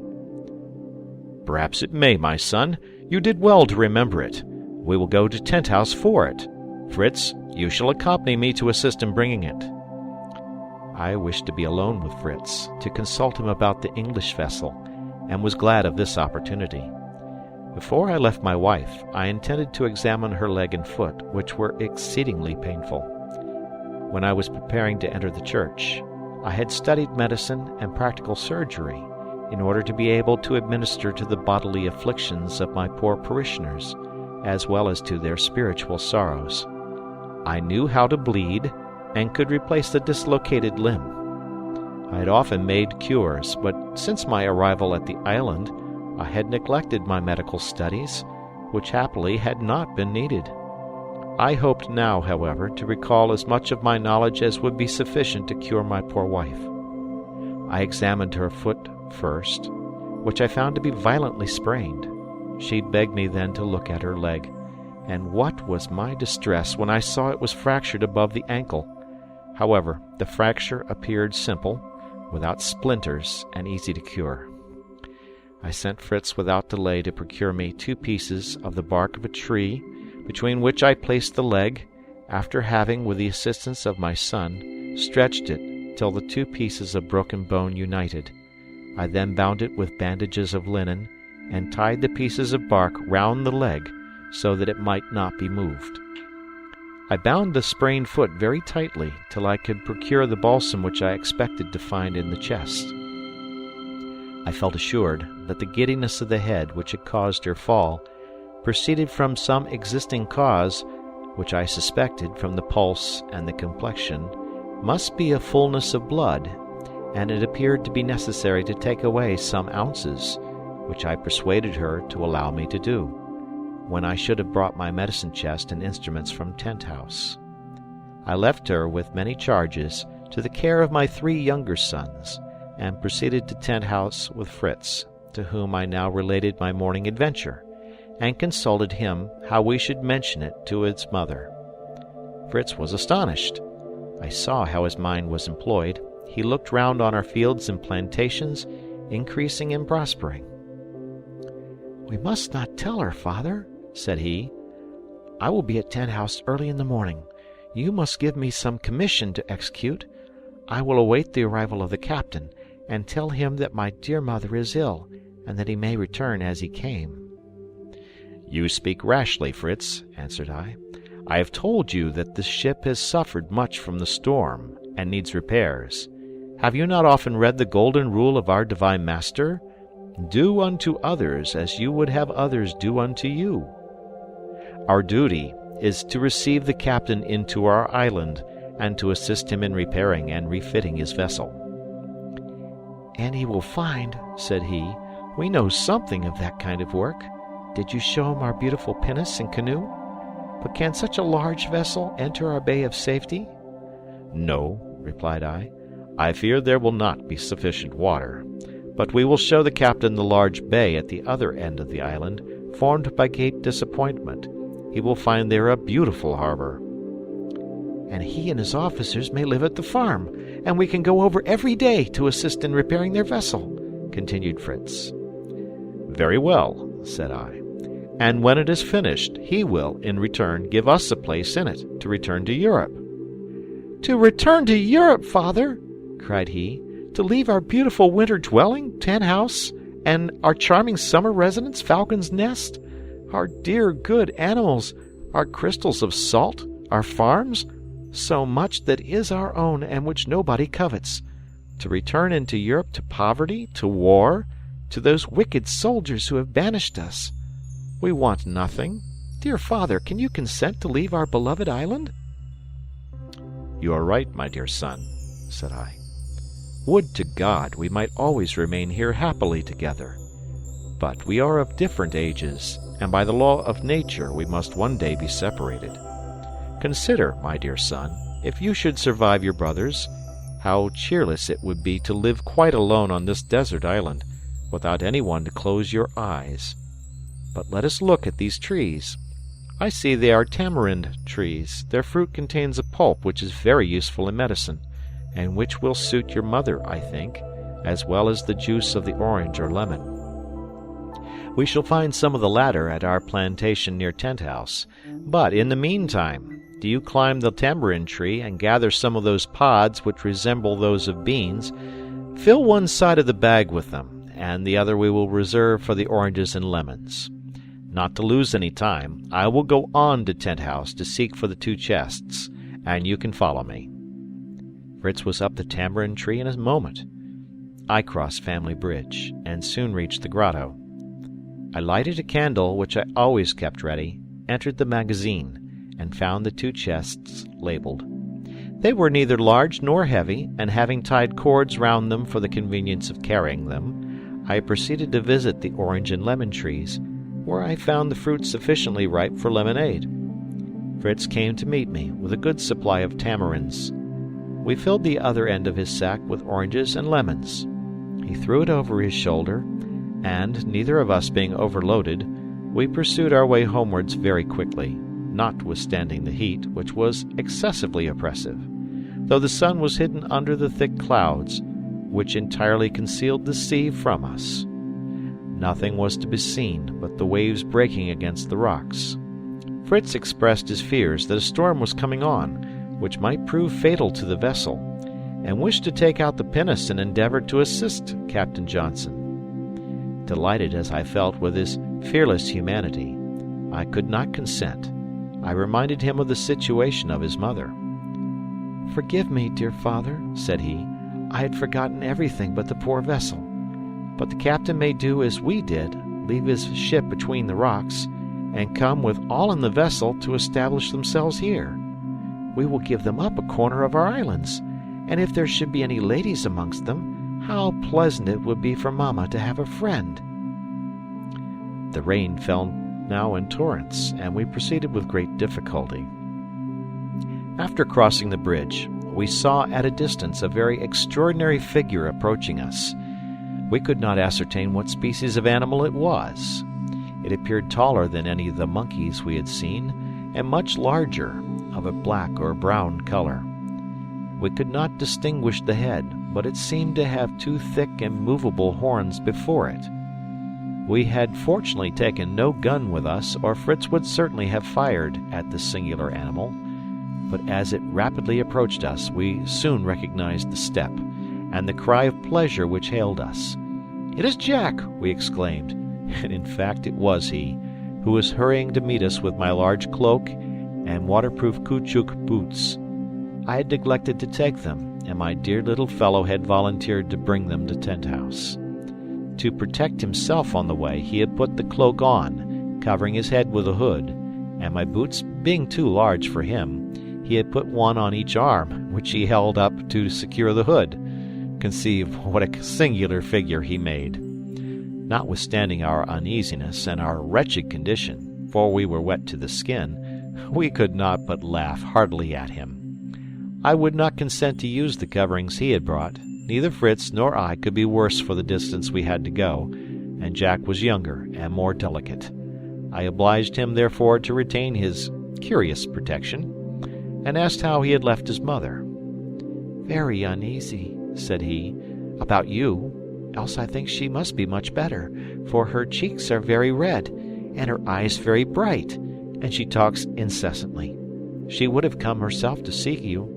"Perhaps it may, my son. You did well to remember it. We will go to Tent House for it. Fritz, you shall accompany me to assist in bringing it." I wished to be alone with Fritz, to consult him about the English vessel, and was glad of this opportunity. Before I left my wife, I intended to examine her leg and foot, which were exceedingly painful. When I was preparing to enter the church, I had studied medicine and practical surgery in order to be able to administer to the bodily afflictions of my poor parishioners, as well as to their spiritual sorrows. I knew how to bleed, and could replace the dislocated limb. I had often made cures, but since my arrival at the island, I had neglected my medical studies, which happily had not been needed. I hoped now, however, to recall as much of my knowledge as would be sufficient to cure my poor wife. I examined her foot first, which I found to be violently sprained. She begged me then to look at her leg, and what was my distress when I saw it was fractured above the ankle. However, the fracture appeared simple, without splinters, and easy to cure. I sent Fritz without delay to procure me 2 pieces of the bark of a tree, between which I placed the leg, after having, with the assistance of my son, stretched it till the 2 pieces of broken bone united. I then bound it with bandages of linen, and tied the pieces of bark round the leg, so that it might not be moved. I bound the sprained foot very tightly till I could procure the balsam which I expected to find in the chest. I felt assured that the giddiness of the head which had caused her fall proceeded from some existing cause, which I suspected from the pulse and the complexion must be a fullness of blood, and it appeared to be necessary to take away some ounces, which I persuaded her to allow me to do, when I should have brought my medicine chest and instruments from Tent House. I left her with many charges to the care of my 3 younger sons, and proceeded to Tent House with Fritz, to whom I now related my morning adventure, and consulted him how we should mention it to its mother. Fritz was astonished. I saw how his mind was employed. He looked round on our fields and plantations, increasing and prospering. "We must not tell her, father," said he. "I will be at Tent House early in the morning. You must give me some commission to execute. I will await the arrival of the captain, and tell him that my dear mother is ill, and that he may return as he came." "You speak rashly, Fritz," answered I. "I have told you that the ship has suffered much from the storm, and needs repairs. Have you not often read the golden rule of our divine master? Do unto others as you would have others do unto you. Our duty is to receive the captain into our island, and to assist him in repairing and refitting his vessel." "And he will find," said he, "we know something of that kind of work. Did you show him our beautiful pinnace and canoe? But can such a large vessel enter our bay of safety?" "No," replied I. "I fear there will not be sufficient water. But we will show the captain the large bay at the other end of the island, formed by Cape Disappointment. He will find there a beautiful harbor." "And he and his officers may live at the farm, and we can go over every day to assist in repairing their vessel," continued Fritz. "Very well," said I. "And when it is finished, he will, in return, give us a place in it, to return to Europe." "To return to Europe, father!" cried he, "to leave our beautiful winter dwelling, tent house, and our charming summer residence, Falcon's Nest, our dear good animals, our crystals of salt, our farms, so much that is our own and which nobody covets, to return into Europe to poverty, to war, to those wicked soldiers who have banished us. We want nothing. Dear father, can you consent to leave our beloved island?" "You are right, my dear son," said I. "Would to God we might always remain here happily together. But we are of different ages, and by the law of nature we must one day be separated. Consider, my dear son, if you should survive your brothers, how cheerless it would be to live quite alone on this desert island, without anyone to close your eyes. But let us look at these trees. I see they are tamarind trees. Their fruit contains a pulp which is very useful in medicine, and which will suit your mother, I think, as well as the juice of the orange or lemon. We shall find some of the latter at our plantation near Tent House. But in the meantime, do you climb the tamarind tree and gather some of those pods which resemble those of beans. Fill one side of the bag with them, and the other we will reserve for the oranges and lemons. Not to lose any time, I will go on to Tent House to seek for the 2 chests, and you can follow me." Fritz was up the tamarind tree in a moment. I crossed Family Bridge, and soon reached the grotto. I lighted a candle, which I always kept ready, entered the magazine, and found the 2 chests labeled. They were neither large nor heavy, and having tied cords round them for the convenience of carrying them, I proceeded to visit the orange and lemon trees, where I found the fruit sufficiently ripe for lemonade. Fritz came to meet me with a good supply of tamarinds. We filled the other end of his sack with oranges and lemons. He threw it over his shoulder, and, neither of us being overloaded, we pursued our way homewards very quickly, notwithstanding the heat, which was excessively oppressive, though the sun was hidden under the thick clouds, which entirely concealed the sea from us. Nothing was to be seen but the waves breaking against the rocks. Fritz expressed his fears that a storm was coming on, which might prove fatal to the vessel, and wished to take out the pinnace and endeavored to assist Captain Johnson. Delighted as I felt with his fearless humanity, I could not consent. I reminded him of the situation of his mother. "Forgive me, dear father," said he. "I had forgotten everything but the poor vessel. But the captain may do as we did, leave his ship between the rocks, and come with all in the vessel to establish themselves here. We will give them up a corner of our islands, and if there should be any ladies amongst them, how pleasant it would be for Mamma to have a friend." The rain fell now in torrents, and we proceeded with great difficulty. After crossing the bridge, we saw at a distance a very extraordinary figure approaching us. We could not ascertain what species of animal it was. It appeared taller than any of the monkeys we had seen, and much larger, of a black or brown color. We could not distinguish the head, but it seemed to have 2 thick and movable horns before it. We had fortunately taken no gun with us, or Fritz would certainly have fired at the singular animal. But as it rapidly approached us, we soon recognized the step, and the cry of pleasure which hailed us. "It is Jack!" we exclaimed, and in fact it was he, who was hurrying to meet us with my large cloak and waterproof caoutchouc boots. I had neglected to take them, and my dear little fellow had volunteered to bring them to Tent House. To protect himself on the way, he had put the cloak on, covering his head with a hood, and my boots being too large for him, he had put one on each arm, which he held up to secure the hood. Conceive what a singular figure he made. Notwithstanding our uneasiness and our wretched condition, for we were wet to the skin, we could not but laugh heartily at him. I would not consent to use the coverings he had brought. Neither Fritz nor I could be worse for the distance we had to go, and Jack was younger and more delicate. I obliged him, therefore, to retain his curious protection, and asked how he had left his mother. "Very uneasy," said he, "about you, else I think she must be much better, for her cheeks are very red, and her eyes very bright, and she talks incessantly. She would have come herself to seek you,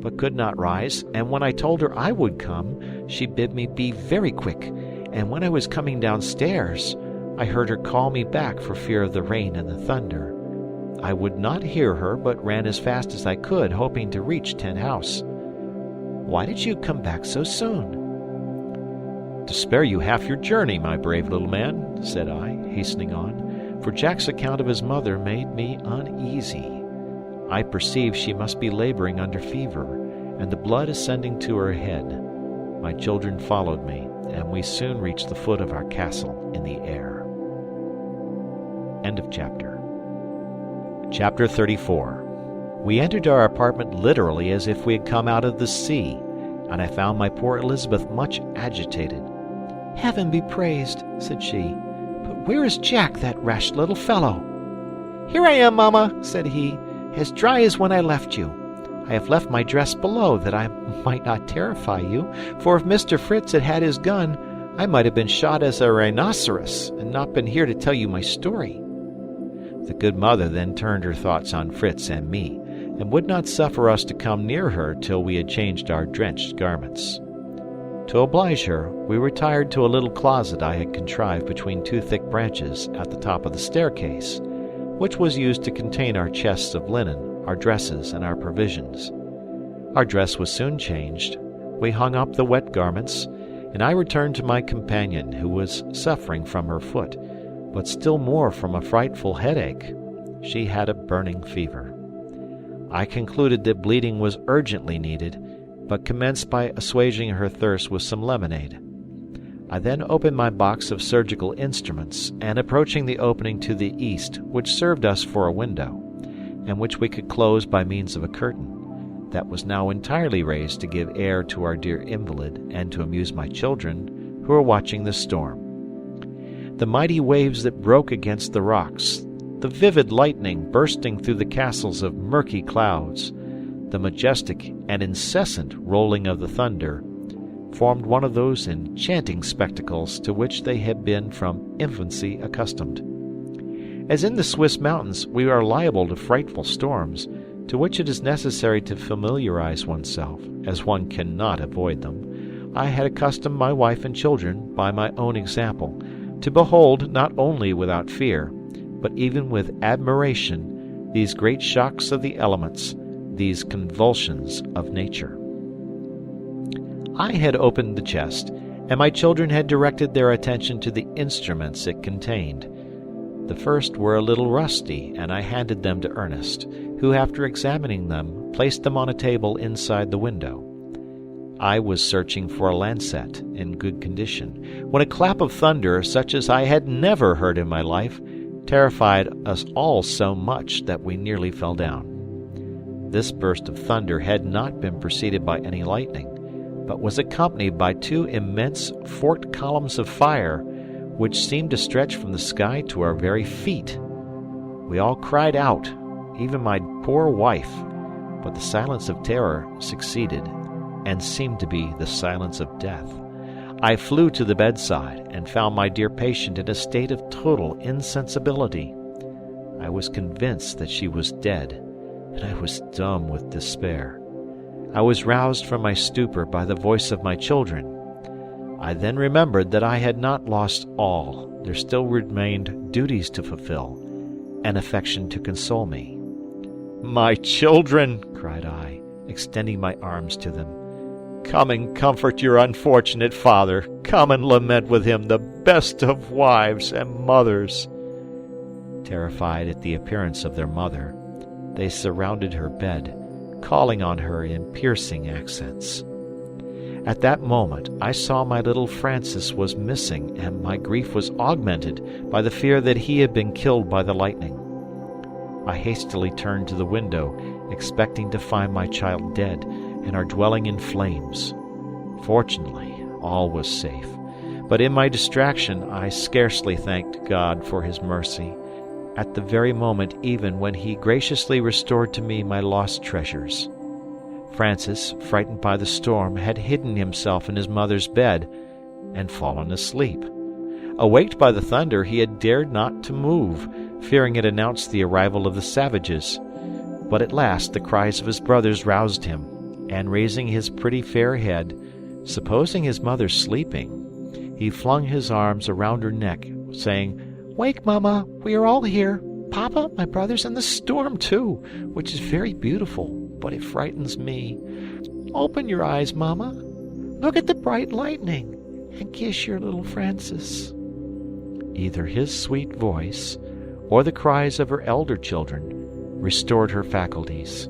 but could not rise, and when I told her I would come, she bid me be very quick, and when I was coming downstairs, I heard her call me back for fear of the rain and the thunder. I would not hear her, but ran as fast as I could, hoping to reach Tent House. Why did you come back so soon? To spare you half your journey, my brave little man, said I, hastening on, for Jack's account of his mother made me uneasy. I perceived she must be laboring under fever, and the blood ascending to her head. My children followed me, and we soon reached the foot of our castle in the air. End of chapter. Chapter 34. We entered our apartment literally as if we had come out of the sea, and I found my poor Elizabeth much agitated. Heaven be praised, said she, but where is Jack, that rash little fellow? Here I am, mamma, said he, as dry as when I left you. I have left my dress below, that I might not terrify you, for if Mr. Fritz had had his gun, I might have been shot as a rhinoceros, and not been here to tell you my story. The good mother then turned her thoughts on Fritz and me, and would not suffer us to come near her till we had changed our drenched garments. To oblige her, we retired to a little closet I had contrived between two thick branches at the top of the staircase, which was used to contain our chests of linen, our dresses, and our provisions. Our dress was soon changed. We hung up the wet garments, and I returned to my companion, who was suffering from her foot, but still more from a frightful headache. She had a burning fever. I concluded that bleeding was urgently needed, but commenced by assuaging her thirst with some lemonade. I then opened my box of surgical instruments, and approaching the opening to the east, which served us for a window, and which we could close by means of a curtain, that was now entirely raised to give air to our dear invalid and to amuse my children, who were watching the storm. The mighty waves that broke against the rocks, the vivid lightning bursting through the castles of murky clouds, the majestic and incessant rolling of the thunder, formed one of those enchanting spectacles to which they had been from infancy accustomed. As in the Swiss mountains, we are liable to frightful storms, to which it is necessary to familiarize oneself, as one cannot avoid them. I had accustomed my wife and children, by my own example, to behold, not only without fear, but even with admiration, these great shocks of the elements, these convulsions of nature. I had opened the chest, and my children had directed their attention to the instruments it contained. The first were a little rusty, and I handed them to Ernest, who, after examining them, placed them on a table inside the window. I was searching for a lancet in good condition, when a clap of thunder, such as I had never heard in my life, terrified us all so much that we nearly fell down. This burst of thunder had not been preceded by any lightning, but was accompanied by two immense forked columns of fire, which seemed to stretch from the sky to our very feet. We all cried out, even my poor wife, but the silence of terror succeeded, and seemed to be the silence of death. I flew to the bedside, and found my dear patient in a state of total insensibility. I was convinced that she was dead, and I was dumb with despair. I was roused from my stupor by the voice of my children. I then remembered that I had not lost all. There still remained duties to fulfill, and affection to console me. "My children," cried I, extending my arms to them, "come and comfort your unfortunate father. Come and lament with him, the best of wives and mothers." Terrified at the appearance of their mother, they surrounded her bed, calling on her in piercing accents. At that moment I saw my little Francis was missing, and my grief was augmented by the fear that he had been killed by the lightning. I hastily turned to the window, expecting to find my child dead and our dwelling in flames. Fortunately, all was safe, but in my distraction I scarcely thanked God for his mercy, at the very moment even when he graciously restored to me my lost treasures. Francis, frightened by the storm, had hidden himself in his mother's bed and fallen asleep. Awaked by the thunder, he had dared not to move, fearing it announced the arrival of the savages. But at last the cries of his brothers roused him, and raising his pretty fair head, supposing his mother sleeping, he flung his arms around her neck, saying, "Wake, Mamma, we are all here. Papa, my brother's in the storm too, which is very beautiful, but it frightens me. Open your eyes, Mamma. Look at the bright lightning, and kiss your little Francis." Either his sweet voice, or the cries of her elder children, restored her faculties.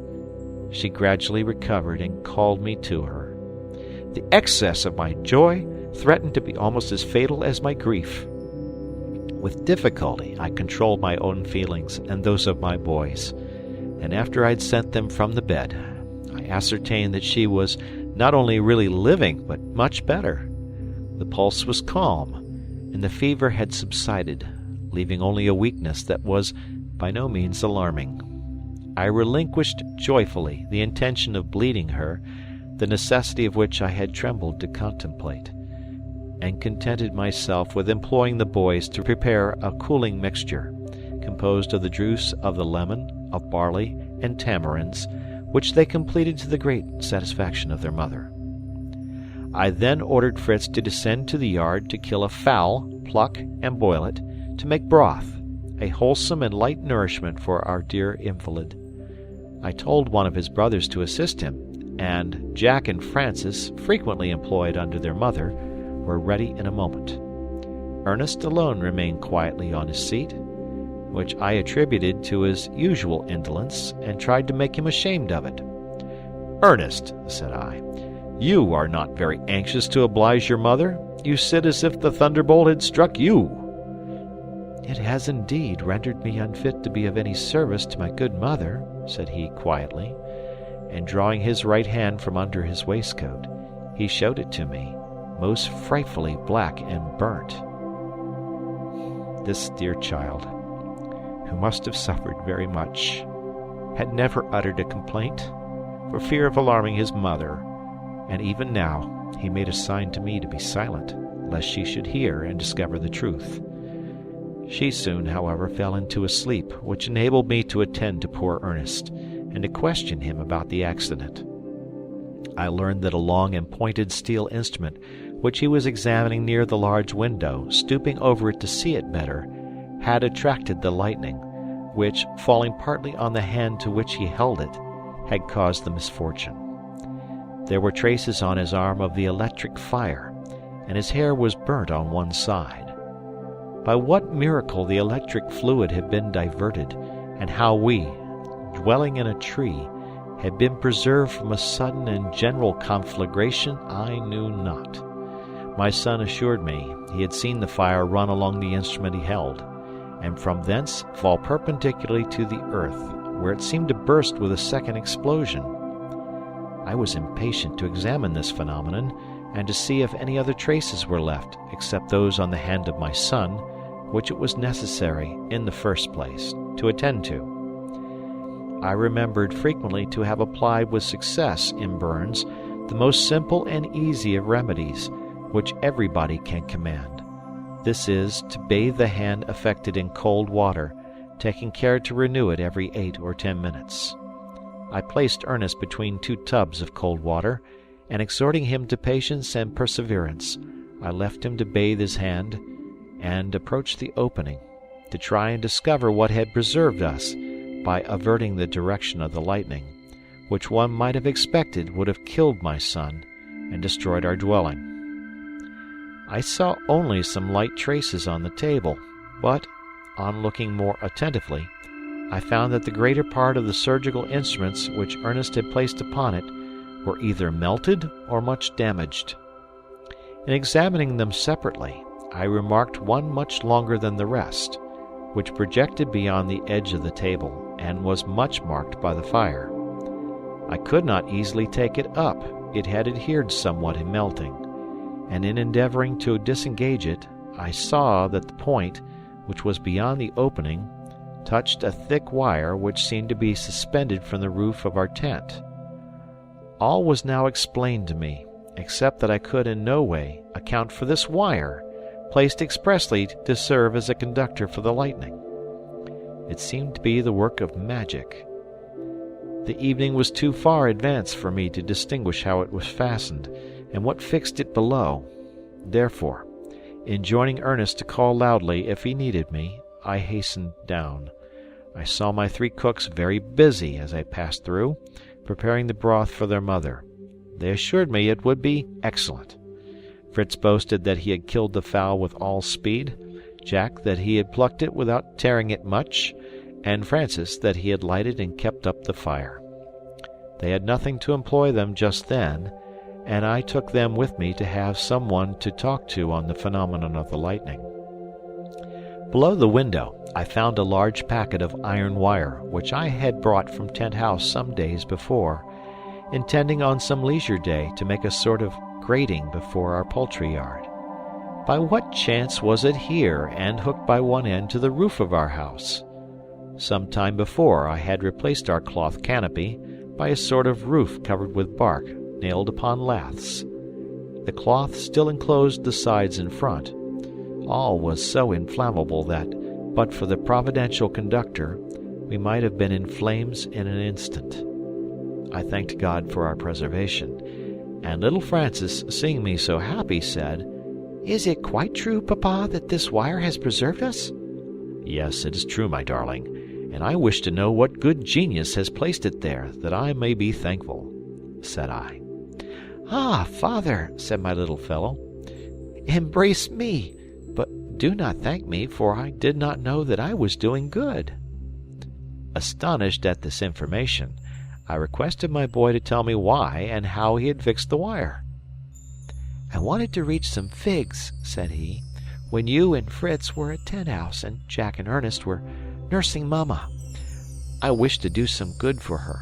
She gradually recovered and called me to her. The excess of my joy threatened to be almost as fatal as my grief. With difficulty I controlled my own feelings and those of my boys, and after I had sent them from the bed, I ascertained that she was not only really living, but much better. The pulse was calm, and the fever had subsided, leaving only a weakness that was by no means alarming. I relinquished joyfully the intention of bleeding her, the necessity of which I had trembled to contemplate, and contented myself with employing the boys to prepare a cooling mixture, composed of the juice of the lemon, of barley, and tamarinds, which they completed to the great satisfaction of their mother. I then ordered Fritz to descend to the yard to kill a fowl, pluck and boil it, to make broth, a wholesome and light nourishment for our dear invalid. I told one of his brothers to assist him, and Jack and Francis, frequently employed under their mother, were ready in a moment. Ernest alone remained quietly on his seat, which I attributed to his usual indolence, and tried to make him ashamed of it. "Ernest," said I, "you are not very anxious to oblige your mother. You sit as if the thunderbolt had struck you." "It has indeed rendered me unfit to be of any service to my good mother," said he quietly, and drawing his right hand from under his waistcoat, he showed it to me, most frightfully black and burnt. This dear child, who must have suffered very much, had never uttered a complaint, for fear of alarming his mother, and even now he made a sign to me to be silent, lest she should hear and discover the truth. She soon, however, fell into a sleep, which enabled me to attend to poor Ernest, and to question him about the accident. I learned that a long and pointed steel instrument, which he was examining near the large window, stooping over it to see it better, had attracted the lightning, which, falling partly on the hand to which he held it, had caused the misfortune. There were traces on his arm of the electric fire, and his hair was burnt on one side. By what miracle the electric fluid had been diverted, and how we, dwelling in a tree, had been preserved from a sudden and general conflagration, I knew not. My son assured me he had seen the fire run along the instrument he held, and from thence fall perpendicularly to the earth, where it seemed to burst with a second explosion. I was impatient to examine this phenomenon, and to see if any other traces were left, except those on the hand of my son, which it was necessary, in the first place, to attend to. I remembered frequently to have applied with success in burns the most simple and easy of remedies, which everybody can command. This is, to bathe the hand affected in cold water, taking care to renew it every 8 or 10 minutes. I placed Ernest between 2 tubs of cold water, and exhorting him to patience and perseverance, I left him to bathe his hand, and approached the opening, to try and discover what had preserved us, by averting the direction of the lightning, which one might have expected would have killed my son and destroyed our dwelling. I saw only some light traces on the table, but, on looking more attentively, I found that the greater part of the surgical instruments which Ernest had placed upon it were either melted or much damaged. In examining them separately, I remarked one much longer than the rest, which projected beyond the edge of the table, and was much marked by the fire. I could not easily take it up, it had adhered somewhat in melting, and in endeavoring to disengage it, I saw that the point, which was beyond the opening, touched a thick wire which seemed to be suspended from the roof of our tent. All was now explained to me, except that I could in no way account for this wire, placed expressly to serve as a conductor for the lightning. It seemed to be the work of magic. The evening was too far advanced for me to distinguish how it was fastened, and what fixed it below. Therefore, enjoining Ernest to call loudly if he needed me, I hastened down. I saw my 3 cooks very busy as I passed through, preparing the broth for their mother. They assured me it would be excellent. Fritz boasted that he had killed the fowl with all speed, Jack that he had plucked it without tearing it much, and Francis that he had lighted and kept up the fire. They had nothing to employ them just then, and I took them with me to have some one to talk to on the phenomenon of the lightning. Below the window I found a large packet of iron wire, which I had brought from Tent House some days before, intending on some leisure day to make a sort of grating before our poultry yard. By what chance was it here, and hooked by one end to the roof of our house? Some time before I had replaced our cloth canopy by a sort of roof covered with bark, nailed upon laths. The cloth still enclosed the sides and front. All was so inflammable that, but for the providential conductor, we might have been in flames in an instant. I thanked God for our preservation, and little Francis, seeing me so happy, said, "Is it quite true, Papa, that this wire has preserved us?" "Yes, it is true, my darling, and I wish to know what good genius has placed it there, that I may be thankful," said I. "Ah, Father," said my little fellow, "embrace me, but do not thank me, for I did not know that I was doing good." Astonished at this information, I requested my boy to tell me why and how he had fixed the wire. "I wanted to reach some figs," said he, "when you and Fritz were at Tent House and Jack and Ernest were nursing Mamma. I wished to do some good for her.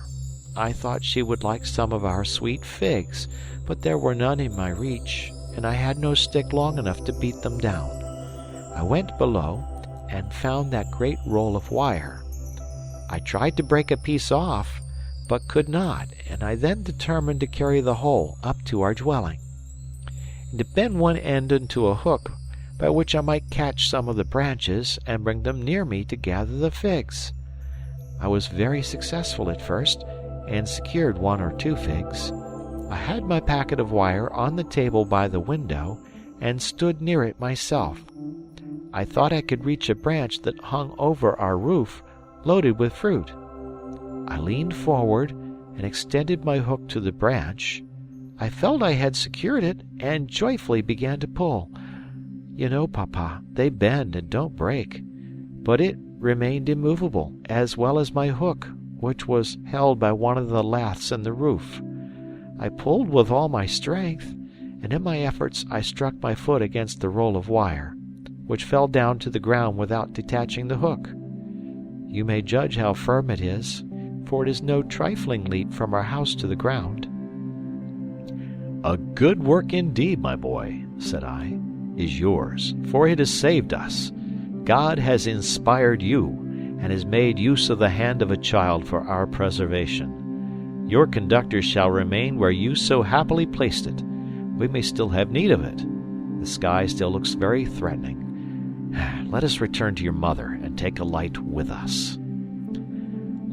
I thought she would like some of our sweet figs, but there were none in my reach, and I had no stick long enough to beat them down. I went below and found that great roll of wire. I tried to break a piece off, but could not, and I then determined to carry the whole up to our dwelling, and to bend one end into a hook by which I might catch some of the branches and bring them near me to gather the figs. I was very successful at first, and secured 1 or 2 figs. I had my packet of wire on the table by the window, and stood near it myself. I thought I could reach a branch that hung over our roof, loaded with fruit. I leaned forward and extended my hook to the branch. I felt I had secured it, and joyfully began to pull. You know, Papa, they bend and don't break. But it remained immovable, as well as my hook, which was held by one of the laths in the roof. I pulled with all my strength, and in my efforts I struck my foot against the roll of wire, which fell down to the ground without detaching the hook. You may judge how firm it is, for it is no trifling leap from our house to the ground. "A good work indeed, my boy," said I, "is yours, for it has saved us. God has inspired you, and has made use of the hand of a child for our preservation. Your conductor shall remain where you so happily placed it. We may still have need of it. The sky still looks very threatening. Let us return to your mother and take a light with us."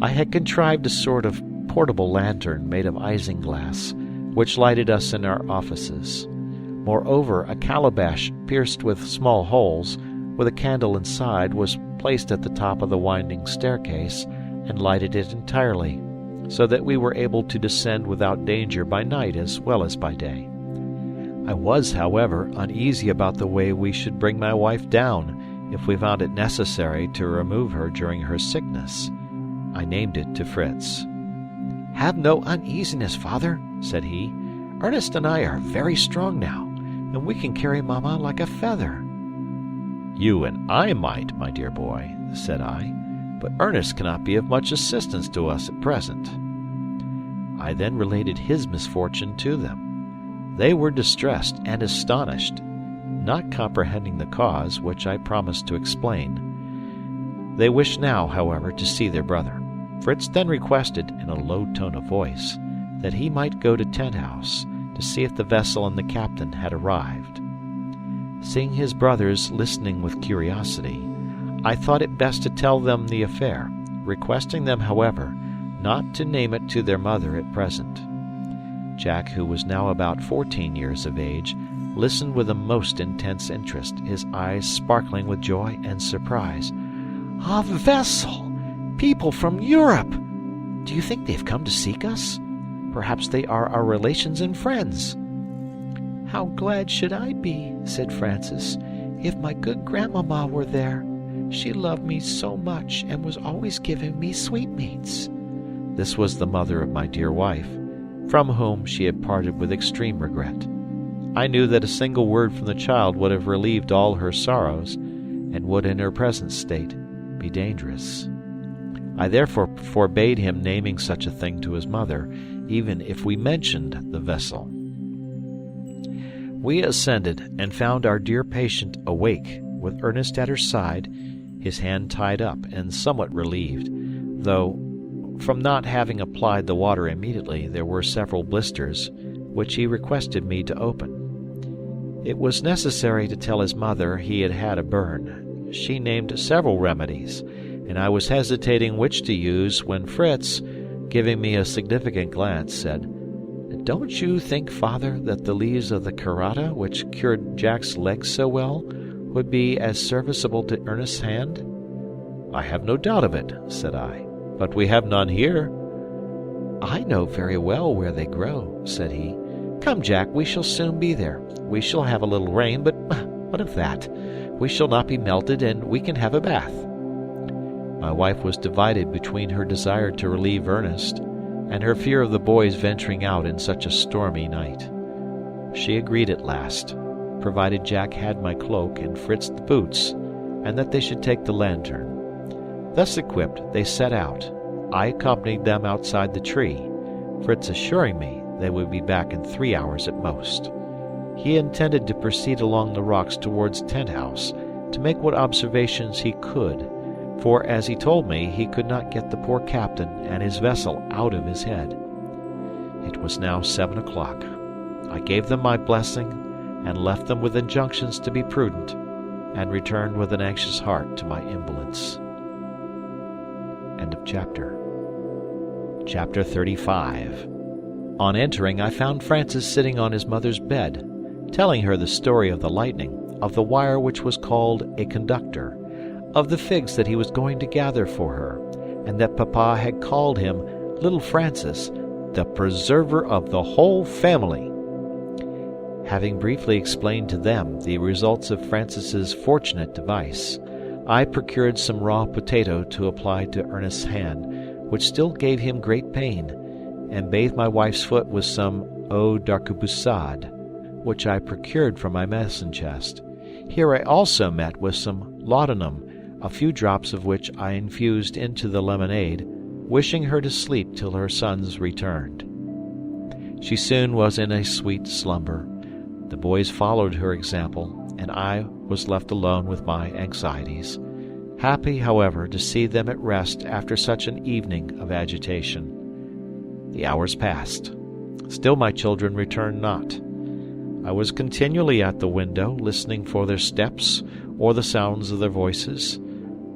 I had contrived a sort of portable lantern made of isinglass, which lighted us in our offices. Moreover, a calabash pierced with small holes, with a candle inside, was placed at the top of the winding staircase, and lighted it entirely, so that we were able to descend without danger by night as well as by day. I was, however, uneasy about the way we should bring my wife down, if we found it necessary to remove her during her sickness. I named it to Fritz. "Have no uneasiness, Father," said he. "Ernest and I are very strong now, and we can carry Mamma like a feather." "You and I might, my dear boy," said I, "but Ernest cannot be of much assistance to us at present." I then related his misfortune to them. They were distressed and astonished, not comprehending the cause, which I promised to explain. They wished now, however, to see their brother. Fritz then requested, in a low tone of voice, that he might go to Tent House to see if the vessel and the captain had arrived. Seeing his brothers listening with curiosity, I thought it best to tell them the affair, requesting them, however, not to name it to their mother at present. Jack, who was now about 14 years of age, listened with a most intense interest, his eyes sparkling with joy and surprise. "A vessel! People from Europe! Do you think they've come to seek us? Perhaps they are our relations and friends." "How glad should I be," said Frances, "if my good grandmamma were there. She loved me so much and was always giving me sweetmeats." This was the mother of my dear wife, from whom she had parted with extreme regret. I knew that a single word from the child would have relieved all her sorrows, and would in her present state be dangerous. I therefore forbade him naming such a thing to his mother, even if we mentioned the vessel. We ascended, and found our dear patient awake, with Ernest at her side, his hand tied up, and somewhat relieved, though from not having applied the water immediately there were several blisters, which he requested me to open. It was necessary to tell his mother he had had a burn. She named several remedies, and I was hesitating which to use when Fritz, giving me a significant glance, said, "Don't you think, Father, that the leaves of the karata, which cured Jack's legs so well, would be as serviceable to Ernest's hand?" "I have no doubt of it," said I, "but we have none here." "I know very well where they grow," said he. "Come, Jack, we shall soon be there. We shall have a little rain, but what of that? We shall not be melted, and we can have a bath." My wife was divided between her desire to relieve Ernest and her fear of the boys venturing out in such a stormy night. She agreed at last, provided Jack had my cloak and Fritz the boots, and that they should take the lantern. Thus equipped, they set out. I accompanied them outside the tree, Fritz assuring me they would be back in 3 hours at most. He intended to proceed along the rocks towards Tent House, to make what observations he could, for, as he told me, he could not get the poor captain and his vessel out of his head. It was now 7 o'clock. I gave them my blessing, and left them with injunctions to be prudent, and returned with an anxious heart to my invalids. End of chapter. Chapter 35. On entering, I found Francis sitting on his mother's bed, telling her the story of the lightning, of the wire which was called a conductor, of the figs that he was going to gather for her, and that Papa had called him little Francis, the preserver of the whole family. Having briefly explained to them the results of Francis's fortunate device, I procured some raw potato to apply to Ernest's hand, which still gave him great pain, and bathed my wife's foot with some eau d'arquebusade, which I procured from my medicine chest. Here I also met with some laudanum, a few drops of which I infused into the lemonade, wishing her to sleep till her sons returned. She soon was in a sweet slumber. The boys followed her example, and I was left alone with my anxieties, happy, however, to see them at rest after such an evening of agitation. The hours passed. Still my children returned not. I was continually at the window, listening for their steps or the sounds of their voices.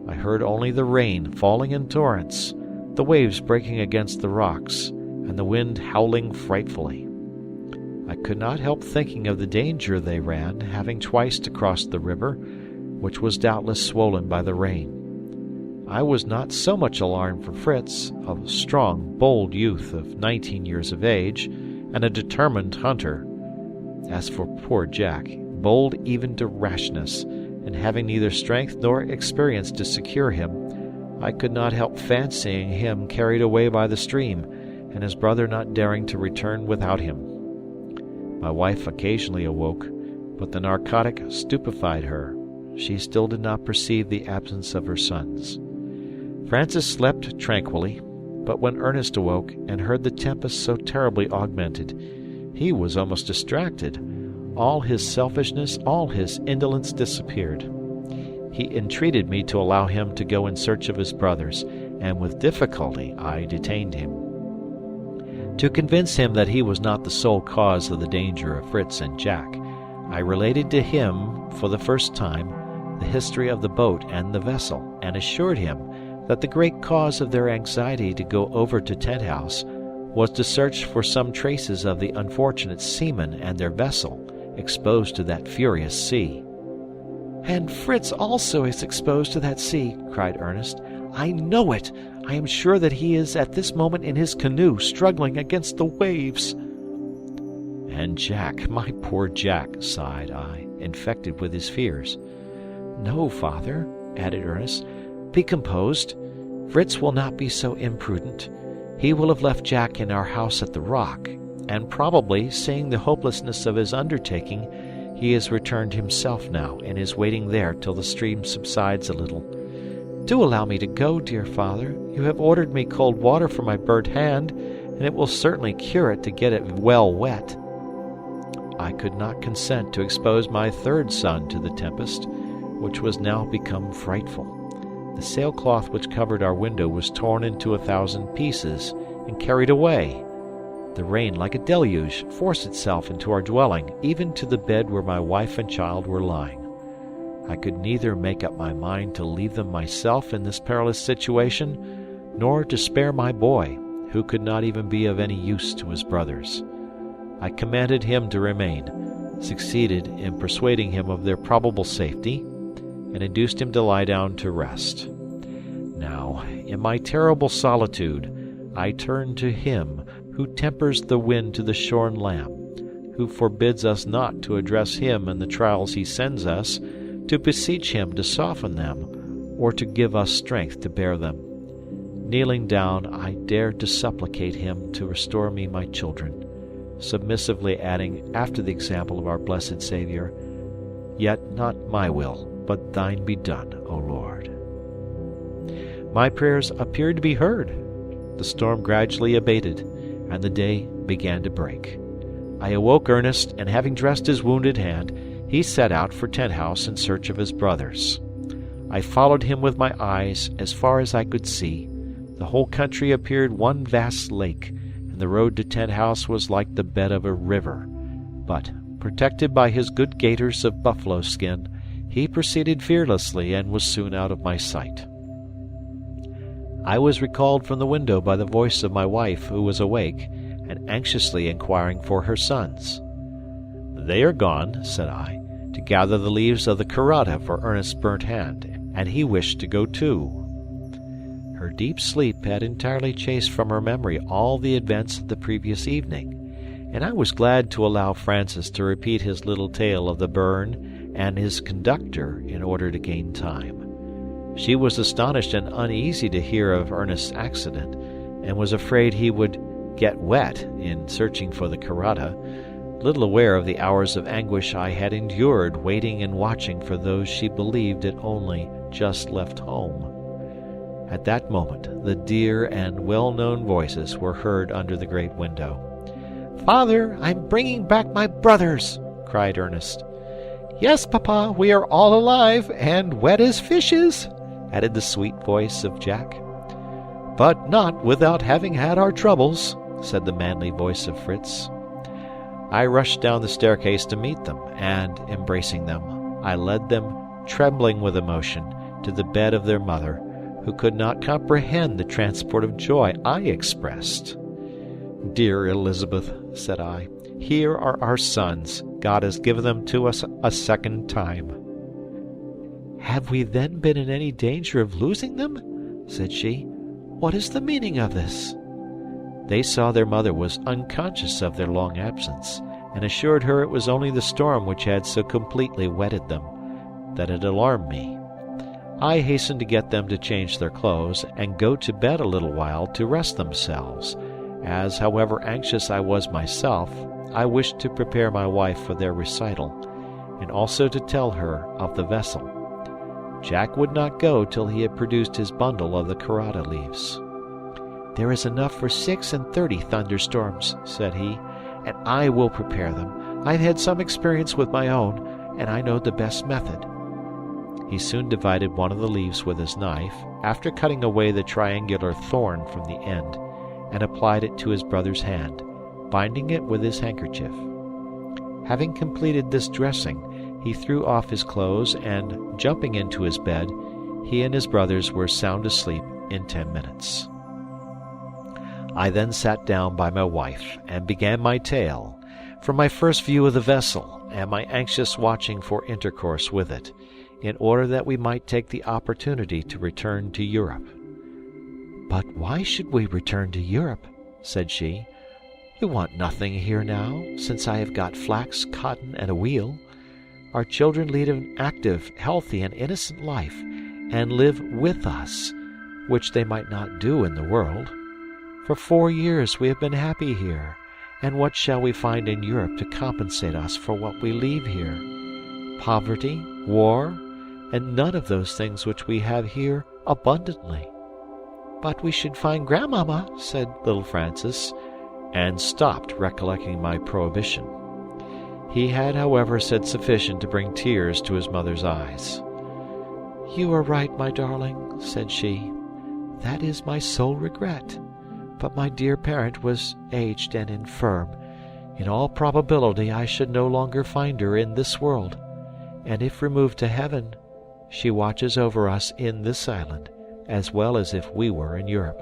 I heard only the rain falling in torrents, the waves breaking against the rocks, and the wind howling frightfully. I could not help thinking of the danger they ran, having twice to cross the river, which was doubtless swollen by the rain. I was not so much alarmed for Fritz, a strong, bold youth of 19 years of age, and a determined hunter. As for poor Jack, bold even to rashness, and having neither strength nor experience to secure him, I could not help fancying him carried away by the stream, and his brother not daring to return without him. My wife occasionally awoke, but the narcotic stupefied her. She still did not perceive the absence of her sons. Francis slept tranquilly, but when Ernest awoke and heard the tempest so terribly augmented, he was almost distracted. All his selfishness, all his indolence disappeared. He entreated me to allow him to go in search of his brothers, and with difficulty I detained him. To convince him that he was not the sole cause of the danger of Fritz and Jack, I related to him, for the first time, the history of the boat and the vessel, and assured him that the great cause of their anxiety to go over to Tent House was to search for some traces of the unfortunate seamen and their vessel exposed to that furious sea. "And Fritz also is exposed to that sea," cried Ernest. "I know it. I am sure that he is at this moment in his canoe, struggling against the waves." "And Jack, my poor Jack," sighed I, infected with his fears. "No, father," added Ernest. "Be composed. Fritz will not be so imprudent. He will have left Jack in our house at the rock, and probably, seeing the hopelessness of his undertaking, he has returned himself now, and is waiting there till the stream subsides a little. Do allow me to go, dear father. You have ordered me cold water for my burnt hand, and it will certainly cure it to get it well wet." I could not consent to expose my third son to the tempest, which was now become frightful. The sailcloth which covered our window was torn into 1,000 pieces and carried away. The rain, like a deluge, forced itself into our dwelling, even to the bed where my wife and child were lying. I could neither make up my mind to leave them myself in this perilous situation, nor to spare my boy, who could not even be of any use to his brothers. I commanded him to remain, succeeded in persuading him of their probable safety, and induced him to lie down to rest. Now, in my terrible solitude, I turn to him who tempers the wind to the shorn lamb, who forbids us not to address him in the trials he sends us, to beseech him to soften them, or to give us strength to bear them. Kneeling down, I dared to supplicate him to restore me my children, submissively adding, after the example of our blessed Saviour, "Yet not my will, but thine be done, O Lord." My prayers appeared to be heard. The storm gradually abated, and the day began to break. I awoke Ernest, and having dressed his wounded hand, he set out for Tent House in search of his brothers. I followed him with my eyes as far as I could see. The whole country appeared one vast lake, and the road to Tent House was like the bed of a river. But, protected by his good gaiters of buffalo skin, he proceeded fearlessly and was soon out of my sight. I was recalled from the window by the voice of my wife, who was awake, and anxiously inquiring for her sons. "They are gone," said I, "to gather the leaves of the carrata for Ernest's burnt hand, and he wished to go too." Her deep sleep had entirely chased from her memory all the events of the previous evening, and I was glad to allow Francis to repeat his little tale of the burn and his conductor in order to gain time. She was astonished and uneasy to hear of Ernest's accident, and was afraid he would get wet in searching for the carrata, little aware of the hours of anguish I had endured waiting and watching for those she believed had only just left home. At that moment the dear and well-known voices were heard under the great window. "Father, I'm bringing back my brothers!" cried Ernest. "Yes, Papa, we are all alive, and wet as fishes," added the sweet voice of Jack. "But not without having had our troubles," said the manly voice of Fritz. I rushed down the staircase to meet them, and, embracing them, I led them, trembling with emotion, to the bed of their mother, who could not comprehend the transport of joy I expressed. "Dear Elizabeth," said I, "here are our sons. God has given them to us a second time." "Have we then been in any danger of losing them?" said she. "What is the meaning of this?" They saw their mother was unconscious of their long absence, and assured her it was only the storm which had so completely wetted them, that it alarmed me. I hastened to get them to change their clothes, and go to bed a little while to rest themselves, as, however anxious I was myself, I wished to prepare my wife for their recital, and also to tell her of the vessel. Jack would not go till he had produced his bundle of the carrata leaves. "There is enough for 36 thunderstorms," said he, "and I will prepare them. I've had some experience with my own, and I know the best method." He soon divided one of the leaves with his knife, after cutting away the triangular thorn from the end, and applied it to his brother's hand, binding it with his handkerchief. Having completed this dressing, he threw off his clothes, and, jumping into his bed, he and his brothers were sound asleep in 10 minutes. I then sat down by my wife and began my tale, from my first view of the vessel and my anxious watching for intercourse with it, in order that we might take the opportunity to return to Europe. "But why should we return to Europe?" said she. "We want nothing here now, since I have got flax, cotton, and a wheel. Our children lead an active, healthy, and innocent life, and live with us, which they might not do in the world. For 4 years we have been happy here, and what shall we find in Europe to compensate us for what we leave here? Poverty, war, and none of those things which we have here abundantly." "But we should find Grandmamma," said little Francis, and stopped, recollecting my prohibition. He had, however, said sufficient to bring tears to his mother's eyes. "You are right, my darling," said she. "That is my sole regret. But my dear parent was aged and infirm. In all probability I should no longer find her in this world, and if removed to heaven, she watches over us in this island, as well as if we were in Europe."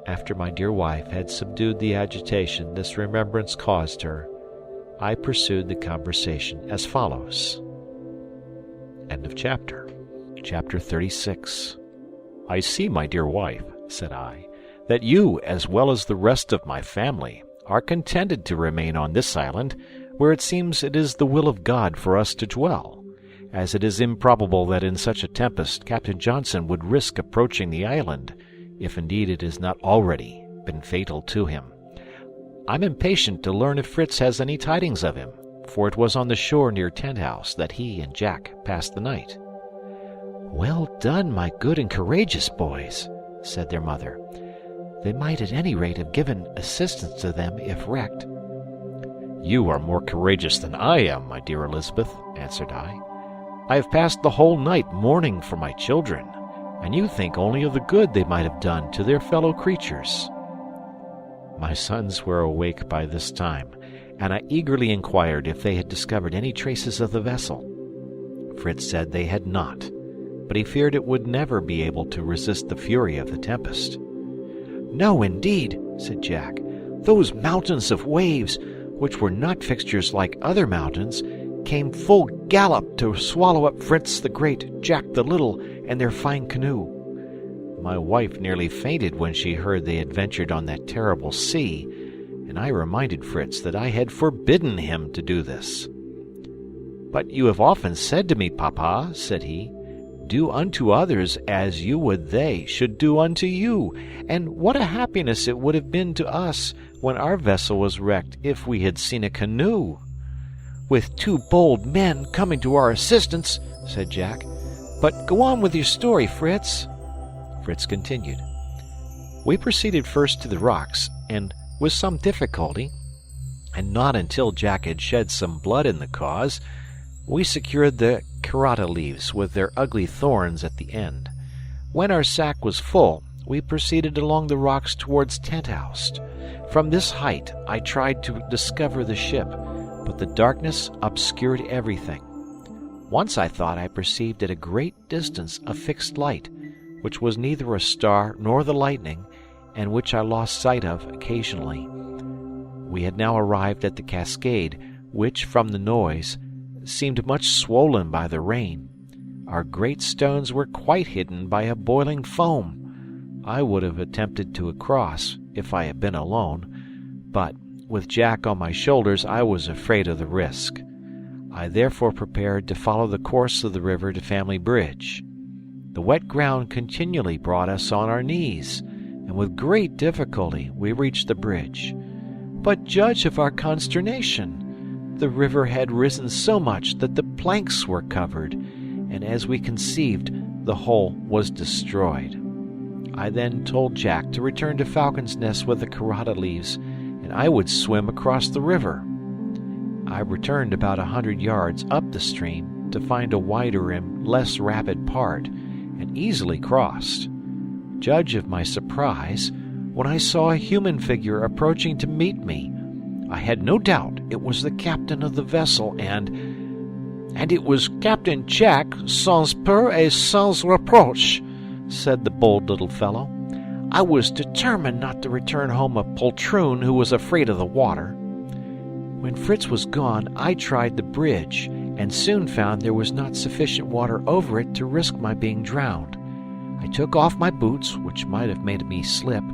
After my dear wife had subdued the agitation this remembrance caused her, I pursued the conversation as follows. End of chapter. Chapter 36. "I see, my dear wife," said I, "that you, as well as the rest of my family, are contented to remain on this island, where it seems it is the will of God for us to dwell, as it is improbable that in such a tempest Captain Johnson would risk approaching the island, if indeed it has not already been fatal to him. I'm impatient to learn if Fritz has any tidings of him, for it was on the shore near Tent House that he and Jack passed the night." "Well done, my good and courageous boys," said their mother. "They might at any rate have given assistance to them if wrecked." "You are more courageous than I am, my dear Elizabeth," answered I. "I have passed the whole night mourning for my children, and you think only of the good they might have done to their fellow creatures." My sons were awake by this time, and I eagerly inquired if they had discovered any traces of the vessel. Fritz said they had not, but he feared it would never be able to resist the fury of the tempest. "No, indeed," said Jack. "Those mountains of waves, which were not fixtures like other mountains, came full gallop to swallow up Fritz the Great, Jack the Little, and their fine canoe. My wife nearly fainted when she heard they had ventured on that terrible sea, and I reminded Fritz that I had forbidden him to do this. "But you have often said to me, Papa," said he, "do unto others as you would they should do unto you, and what a happiness it would have been to us when our vessel was wrecked if we had seen a canoe." "With 2 bold men coming to our assistance," said Jack. "But go on with your story, Fritz." Fritz continued. "We proceeded first to the rocks, and with some difficulty, and not until Jack had shed some blood in the cause, we secured the carrata leaves with their ugly thorns at the end. When our sack was full, we proceeded along the rocks towards Tent House. From this height I tried to discover the ship, but the darkness obscured everything. Once I thought I perceived at a great distance a fixed light, which was neither a star nor the lightning, and which I lost sight of occasionally. We had now arrived at the cascade, which, from the noise, seemed much swollen by the rain. Our great stones were quite hidden by a boiling foam. I would have attempted to cross, if I had been alone, but, with Jack on my shoulders, I was afraid of the risk. I therefore prepared to follow the course of the river to Family Bridge. The wet ground continually brought us on our knees, and with great difficulty we reached the bridge. But judge of our consternation! The river had risen so much that the planks were covered, and as we conceived, the whole was destroyed. I then told Jack to return to Falcon's Nest with the carrata leaves, and I would swim across the river. I returned about 100 yards up the stream to find a wider and less rapid part, and easily crossed. Judge of my surprise when I saw a human figure approaching to meet me. I had no doubt it was the captain of the vessel, and it was Captain Jack, sans peur et sans reproche, said the bold little fellow. "I was determined not to return home a poltroon who was afraid of the water." When Fritz was gone, I tried the bridge, and soon found there was not sufficient water over it to risk my being drowned. I took off my boots, which might have made me slip,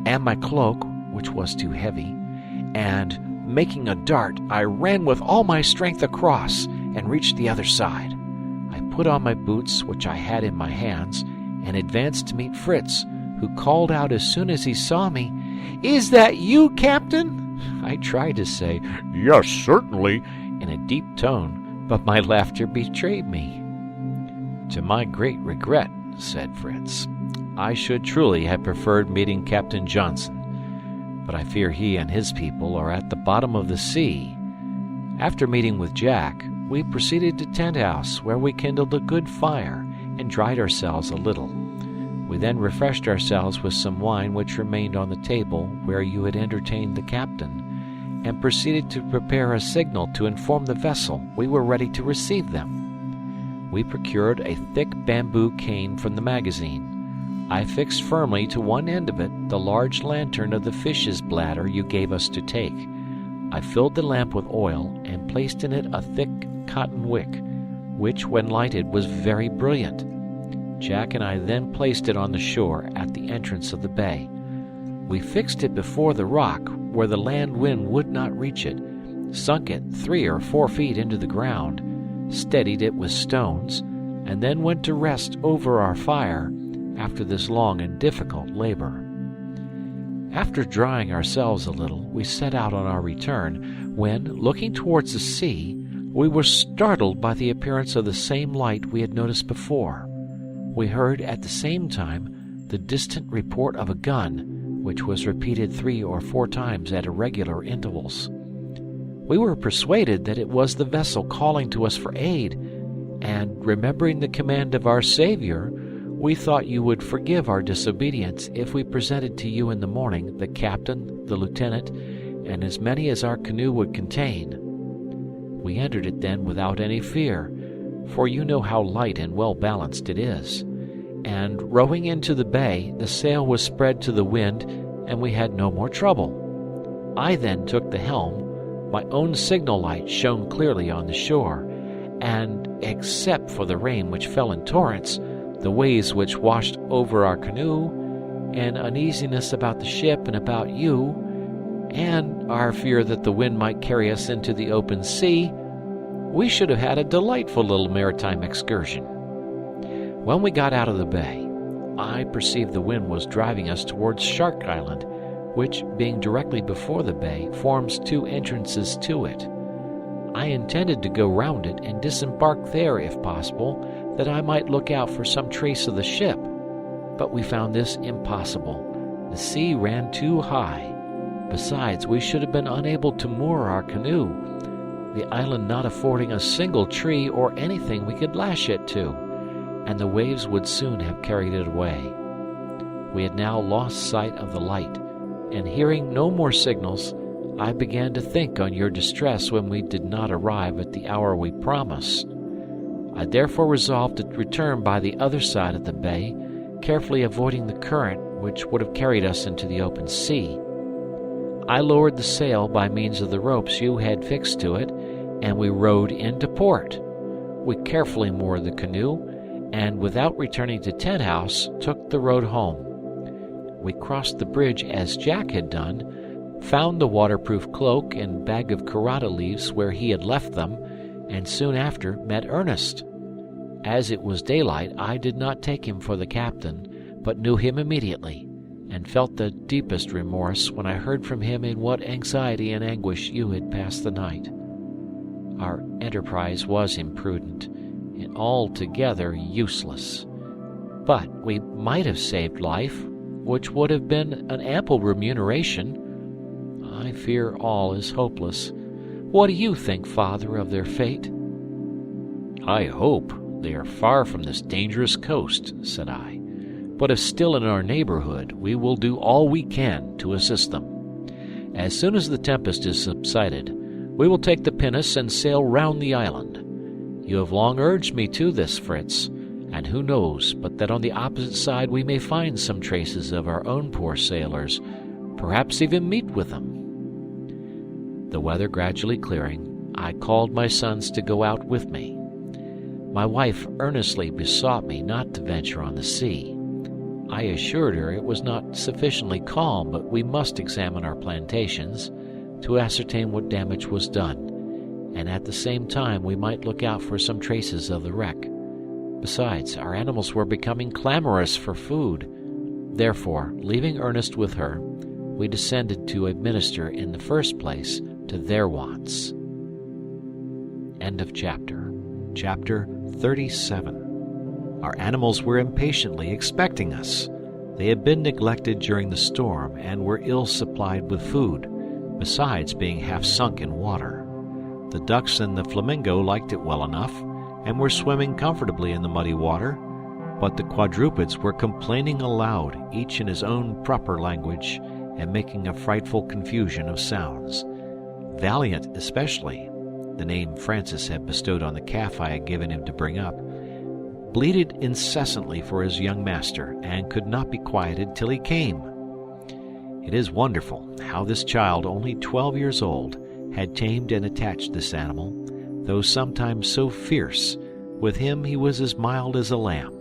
and my cloak, which was too heavy, and, making a dart, I ran with all my strength across and reached the other side. I put on my boots, which I had in my hands, and advanced to meet Fritz, who called out as soon as he saw me, "Is that you, Captain?" I tried to say, "Yes, certainly," in a deep tone, but my laughter betrayed me. "To my great regret," said Fritz, "I should truly have preferred meeting Captain Johnson, but I fear he and his people are at the bottom of the sea." After meeting with Jack, we proceeded to Tent House, where we kindled a good fire and dried ourselves a little. We then refreshed ourselves with some wine which remained on the table where you had entertained the captain, and proceeded to prepare a signal to inform the vessel we were ready to receive them. We procured a thick bamboo cane from the magazine. I fixed firmly to one end of it the large lantern of the fish's bladder you gave us to take. I filled the lamp with oil and placed in it a thick cotton wick, which, when lighted, was very brilliant. Jack and I then placed it on the shore at the entrance of the bay. We fixed it before the rock, where the land wind would not reach it, sunk it 3 or 4 feet into the ground, steadied it with stones, and then went to rest over our fire after this long and difficult labor. After drying ourselves a little, we set out on our return, when, looking towards the sea, we were startled by the appearance of the same light we had noticed before. We heard at the same time the distant report of a gun, which was repeated 3 or 4 times at irregular intervals. We were persuaded that it was the vessel calling to us for aid, and, remembering the command of our Savior, we thought you would forgive our disobedience if we presented to you in the morning the captain, the lieutenant, and as many as our canoe would contain. We entered it then without any fear, for you know how light and well balanced it is, and rowing into the bay, the sail was spread to the wind, and we had no more trouble. I then took the helm. My own signal light shone clearly on the shore, and, except for the rain which fell in torrents, the waves which washed over our canoe, and uneasiness about the ship and about you, and our fear that the wind might carry us into the open sea, we should have had a delightful little maritime excursion. When we got out of the bay, I perceived the wind was driving us towards Shark Island, which, being directly before the bay, forms 2 entrances to it. I intended to go round it and disembark there if possible, that I might look out for some trace of the ship. But we found this impossible. The sea ran too high. Besides, we should have been unable to moor our canoe, the island not affording a single tree or anything we could lash it to, and the waves would soon have carried it away. We had now lost sight of the light, and hearing no more signals, I began to think on your distress when we did not arrive at the hour we promised. I therefore resolved to return by the other side of the bay, carefully avoiding the current which would have carried us into the open sea. I lowered the sail by means of the ropes you had fixed to it, and we rowed into port. We carefully moored the canoe, and without returning to Tent House, took the road home. We crossed the bridge as Jack had done, found the waterproof cloak and bag of carrata leaves where he had left them, and soon after met Ernest. As it was daylight, I did not take him for the captain, but knew him immediately, and felt the deepest remorse when I heard from him in what anxiety and anguish you had passed the night. Our enterprise was imprudent and altogether useless, but we might have saved life, which would have been an ample remuneration. I fear all is hopeless. What do you think, Father, of their fate? I hope they are far from this dangerous coast, said I, but if still in our neighborhood, we will do all we can to assist them. As soon as the tempest is subsided, we will take the pinnace and sail round the island. You have long urged me to this, Fritz, and who knows but that on the opposite side we may find some traces of our own poor sailors, perhaps even meet with them. The weather gradually clearing, I called my sons to go out with me. My wife earnestly besought me not to venture on the sea. I assured her it was not sufficiently calm, but we must examine our plantations to ascertain what damage was done, and at the same time we might look out for some traces of the wreck. Besides, our animals were becoming clamorous for food. Therefore, leaving Ernest with her, we descended to administer in the first place to their wants. End of chapter. Chapter 37. Our animals were impatiently expecting us. They had been neglected during the storm and were ill supplied with food, besides being half sunk in water. The ducks and the flamingo liked it well enough, and were swimming comfortably in the muddy water, but the quadrupeds were complaining aloud, each in his own proper language, and making a frightful confusion of sounds. Valiant especially, the name Francis had bestowed on the calf I had given him to bring up, bleated incessantly for his young master, and could not be quieted till he came. It is wonderful how this child, only 12 years old, had tamed and attached this animal, though sometimes so fierce. With him he was as mild as a lamb.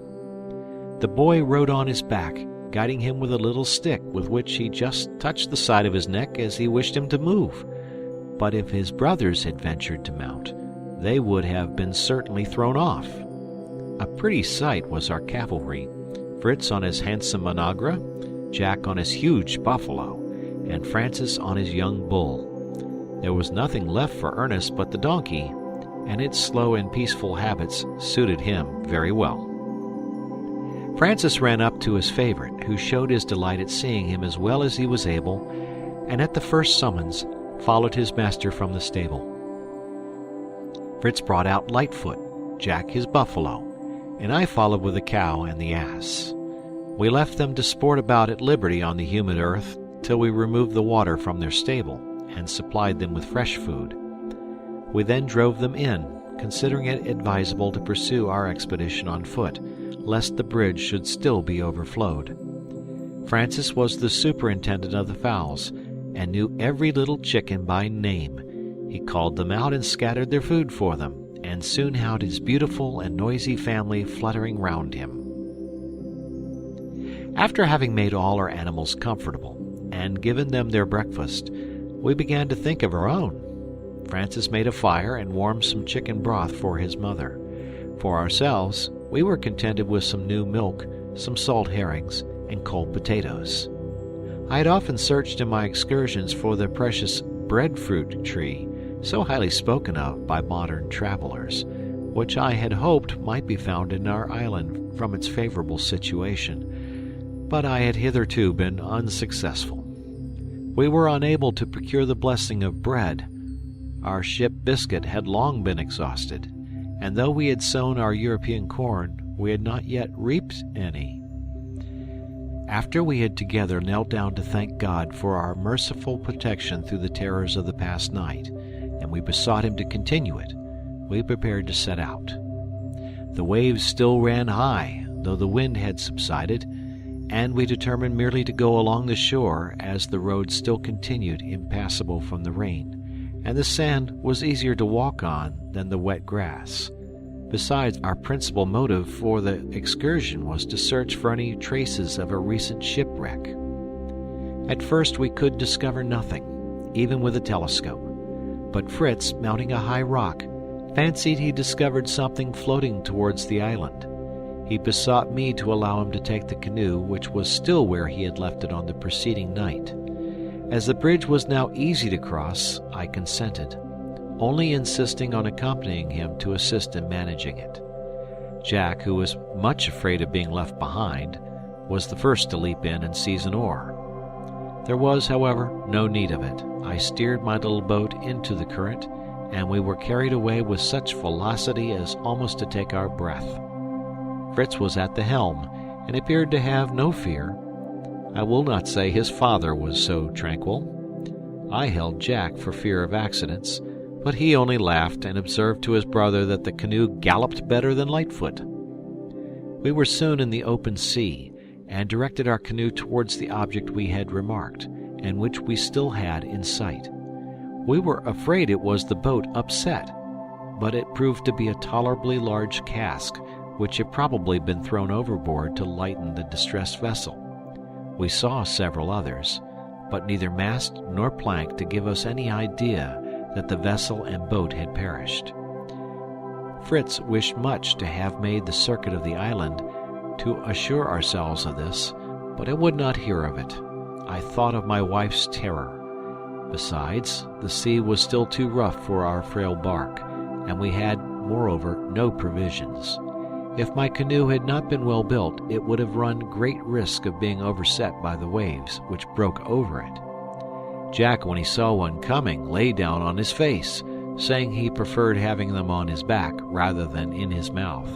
The boy rode on his back, guiding him with a little stick with which he just touched the side of his neck as he wished him to move. But if his brothers had ventured to mount, they would have been certainly thrown off. A pretty sight was our cavalry, Fritz on his handsome onagra, Jack on his huge buffalo, and Francis on his young bull. There was nothing left for Ernest but the donkey, and its slow and peaceful habits suited him very well. Francis ran up to his favorite, who showed his delight at seeing him as well as he was able, and at the first summons followed his master from the stable. Fritz brought out Lightfoot, Jack his buffalo, and I followed with the cow and the ass. We left them to sport about at liberty on the humid earth till we removed the water from their stable and supplied them with fresh food. We then drove them in, considering it advisable to pursue our expedition on foot, lest the bridge should still be overflowed. Francis was the superintendent of the fowls, and knew every little chicken by name. He called them out and scattered their food for them, and soon had his beautiful and noisy family fluttering round him. After having made all our animals comfortable, and given them their breakfast, we began to think of our own. Francis made a fire and warmed some chicken broth for his mother. For ourselves, we were contented with some new milk, some salt herrings, and cold potatoes. I had often searched in my excursions for the precious breadfruit tree, so highly spoken of by modern travelers, which I had hoped might be found in our island from its favorable situation, but I had hitherto been unsuccessful. We were unable to procure the blessing of bread. Our ship biscuit had long been exhausted, and though we had sown our European corn, we had not yet reaped any. After we had together knelt down to thank God for our merciful protection through the terrors of the past night, and we besought him to continue it, we prepared to set out. The waves still ran high, though the wind had subsided, and we determined merely to go along the shore, as the road still continued impassable from the rain, and the sand was easier to walk on than the wet grass. Besides, our principal motive for the excursion was to search for any traces of a recent shipwreck. At first we could discover nothing, even with a telescope, but Fritz, mounting a high rock, fancied he discovered something floating towards the island. He besought me to allow him to take the canoe, which was still where he had left it on the preceding night. As the bridge was now easy to cross, I consented, only insisting on accompanying him to assist in managing it. Jack, who was much afraid of being left behind, was the first to leap in and seize an oar. There was, however, no need of it. I steered my little boat into the current, and we were carried away with such velocity as almost to take our breath. Fritz was at the helm, and appeared to have no fear. I will not say his father was so tranquil. I held Jack for fear of accidents, but he only laughed and observed to his brother that the canoe galloped better than Lightfoot. We were soon in the open sea, and directed our canoe towards the object we had remarked, and which we still had in sight. We were afraid it was the boat upset, but it proved to be a tolerably large cask, which had probably been thrown overboard to lighten the distressed vessel. We saw several others, but neither mast nor plank to give us any idea that the vessel and boat had perished. Fritz wished much to have made the circuit of the island to assure ourselves of this, but I would not hear of it. I thought of my wife's terror. Besides, the sea was still too rough for our frail bark, and we had, moreover, no provisions. If my canoe had not been well built, it would have run great risk of being overset by the waves, which broke over it. Jack, when he saw one coming, lay down on his face, saying he preferred having them on his back rather than in his mouth.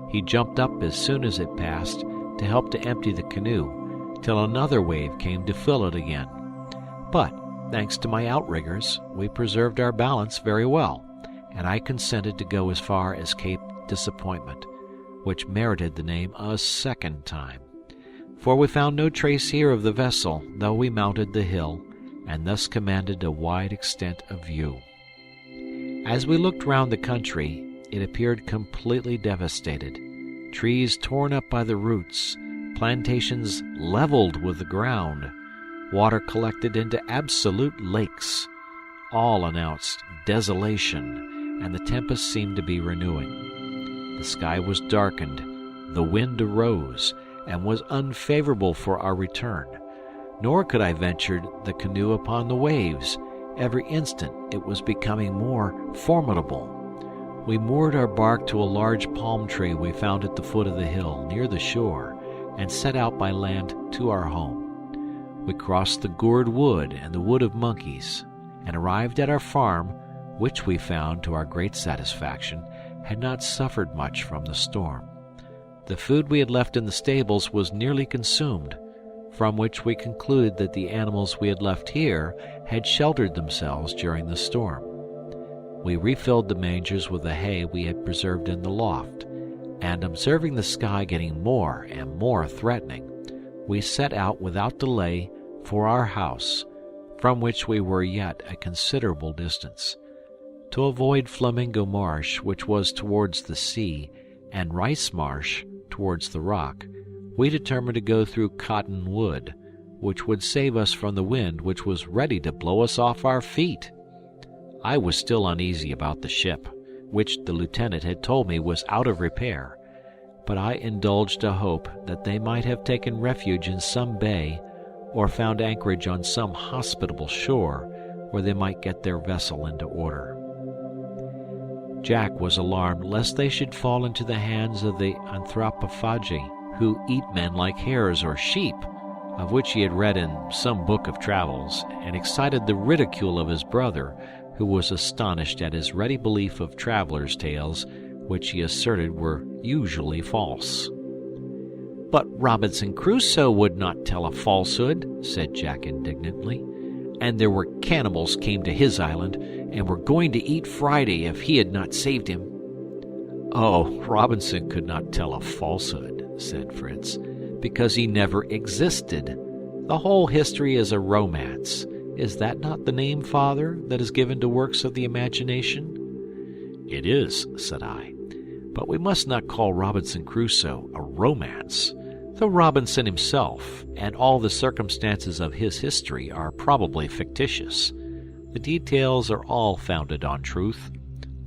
He jumped up as soon as it passed to help to empty the canoe, till another wave came to fill it again. But, thanks to my outriggers, we preserved our balance very well, and I consented to go as far as Cape Disappointment, which merited the name a second time. For we found no trace here of the vessel, though we mounted the hill, and thus commanded a wide extent of view. As we looked round the country, it appeared completely devastated. Trees torn up by the roots, plantations leveled with the ground, water collected into absolute lakes. All announced desolation, and the tempest seemed to be renewing. The sky was darkened, the wind arose, and was unfavorable for our return. Nor could I venture the canoe upon the waves. Every instant it was becoming more formidable. We moored our bark to a large palm tree we found at the foot of the hill, near the shore, and set out by land to our home. We crossed the gourd wood and the wood of monkeys, and arrived at our farm, which we found, to our great satisfaction, had not suffered much from the storm. The food we had left in the stables was nearly consumed, from which we concluded that the animals we had left here had sheltered themselves during the storm. We refilled the mangers with the hay we had preserved in the loft, and observing the sky getting more and more threatening, we set out without delay for our house, from which we were yet a considerable distance. To avoid Flamingo Marsh, which was towards the sea, and Rice Marsh towards the rock, we determined to go through Cotton Wood, which would save us from the wind which was ready to blow us off our feet. I was still uneasy about the ship, which the lieutenant had told me was out of repair, but I indulged a hope that they might have taken refuge in some bay, or found anchorage on some hospitable shore where they might get their vessel into order. Jack was alarmed lest they should fall into the hands of the anthropophagi, who eat men like hares or sheep, of which he had read in some book of travels, and excited the ridicule of his brother, who was astonished at his ready belief of travelers' tales, which he asserted were usually false. "But Robinson Crusoe would not tell a falsehood," said Jack indignantly. "And there were cannibals came to his island, and were going to eat Friday if he had not saved him." "Oh, Robinson could not tell a falsehood," said Fritz, "because he never existed. The whole history is a romance. Is that not the name, Father, that is given to works of the imagination?" "It is," said I, "but we must not call Robinson Crusoe a romance. Though Robinson himself and all the circumstances of his history are probably fictitious, the details are all founded on truth,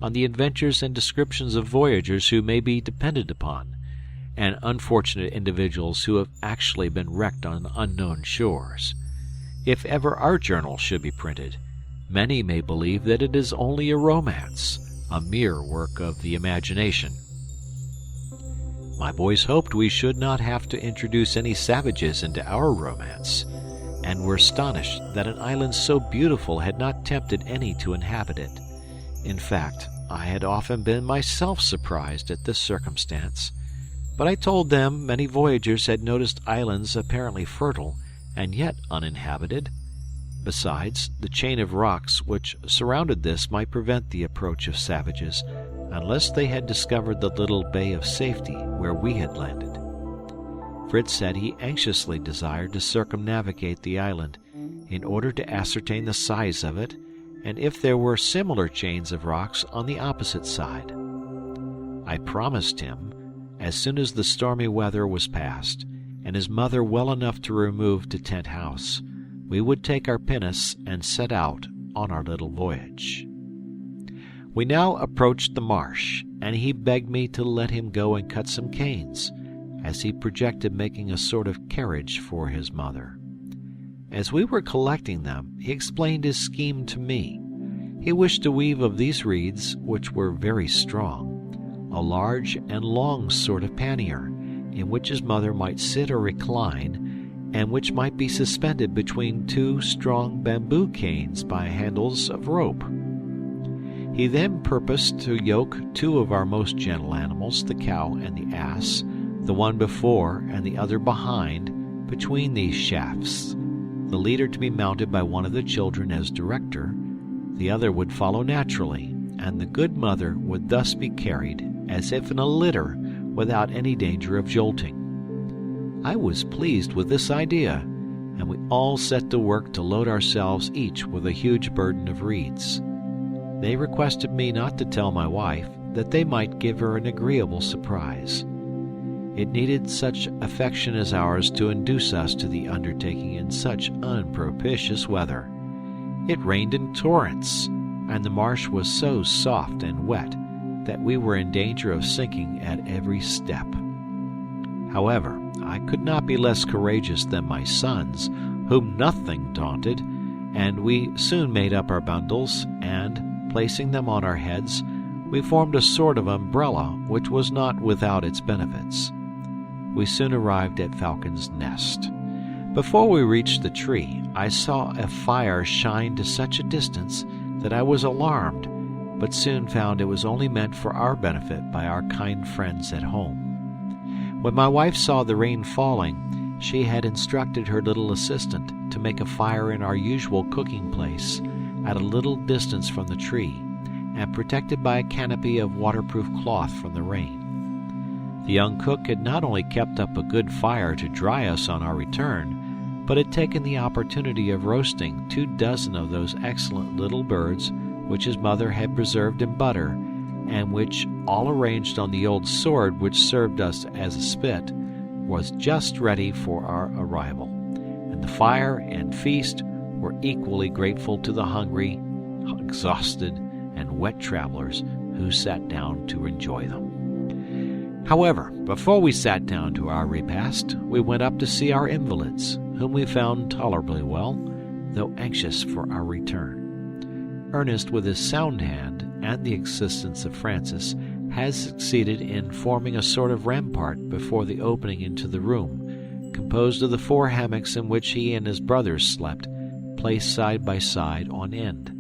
on the adventures and descriptions of voyagers who may be depended upon, and unfortunate individuals who have actually been wrecked on unknown shores. If ever our journal should be printed, many may believe that it is only a romance, a mere work of the imagination." My boys hoped we should not have to introduce any savages into our romance, and were astonished that an island so beautiful had not tempted any to inhabit it. In fact, I had often been myself surprised at this circumstance, but I told them many voyagers had noticed islands apparently fertile and yet uninhabited. Besides, the chain of rocks which surrounded this might prevent the approach of savages, unless they had discovered the little bay of safety where we had landed. Fritz said he anxiously desired to circumnavigate the island in order to ascertain the size of it and if there were similar chains of rocks on the opposite side. I promised him, as soon as the stormy weather was past and his mother well enough to remove to Tent House, we would take our pinnace and set out on our little voyage. We now approached the marsh, and he begged me to let him go and cut some canes, as he projected making a sort of carriage for his mother. As we were collecting them, he explained his scheme to me. He wished to weave of these reeds, which were very strong, a large and long sort of pannier, in which his mother might sit or recline, and which might be suspended between two strong bamboo canes by handles of rope. He then purposed to yoke two of our most gentle animals, the cow and the ass, the one before and the other behind, between these shafts, the leader to be mounted by one of the children as director, the other would follow naturally, and the good mother would thus be carried, as if in a litter, without any danger of jolting. I was pleased with this idea, and we all set to work to load ourselves each with a huge burden of reeds. They requested me not to tell my wife, that they might give her an agreeable surprise. It needed such affection as ours to induce us to the undertaking in such unpropitious weather. It rained in torrents, and the marsh was so soft and wet that we were in danger of sinking at every step. However, I could not be less courageous than my sons, whom nothing daunted, and we soon made up our bundles, and, placing them on our heads, we formed a sort of umbrella which was not without its benefits. We soon arrived at Falcon's Nest. Before we reached the tree, I saw a fire shine to such a distance that I was alarmed, but soon found it was only meant for our benefit by our kind friends at home. When my wife saw the rain falling, she had instructed her little assistant to make a fire in our usual cooking place at a little distance from the tree, and protected by a canopy of waterproof cloth from the rain. The young cook had not only kept up a good fire to dry us on our return, but had taken the opportunity of roasting 24 of those excellent little birds which his mother had preserved in butter, and which, all arranged on the old sword which served us as a spit, was just ready for our arrival, and the fire and feast were equally grateful to the hungry, exhausted, and wet travelers who sat down to enjoy them. However, before we sat down to our repast, we went up to see our invalids, whom we found tolerably well, though anxious for our return. Ernest, with his sound hand and the assistance of Francis, has succeeded in forming a sort of rampart before the opening into the room, composed of the 4 hammocks in which he and his brothers slept, placed side by side on end.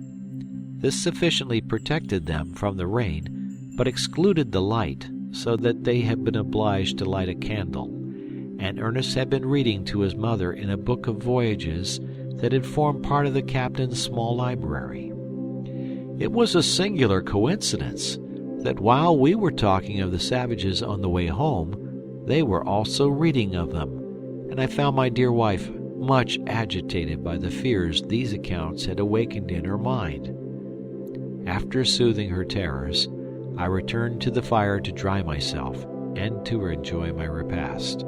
This sufficiently protected them from the rain, but excluded the light, so that they had been obliged to light a candle, and Ernest had been reading to his mother in a book of voyages that had formed part of the captain's small library. It was a singular coincidence that while we were talking of the savages on the way home, they were also reading of them, and I found my dear wife much agitated by the fears these accounts had awakened in her mind. After soothing her terrors, I returned to the fire to dry myself and to enjoy my repast.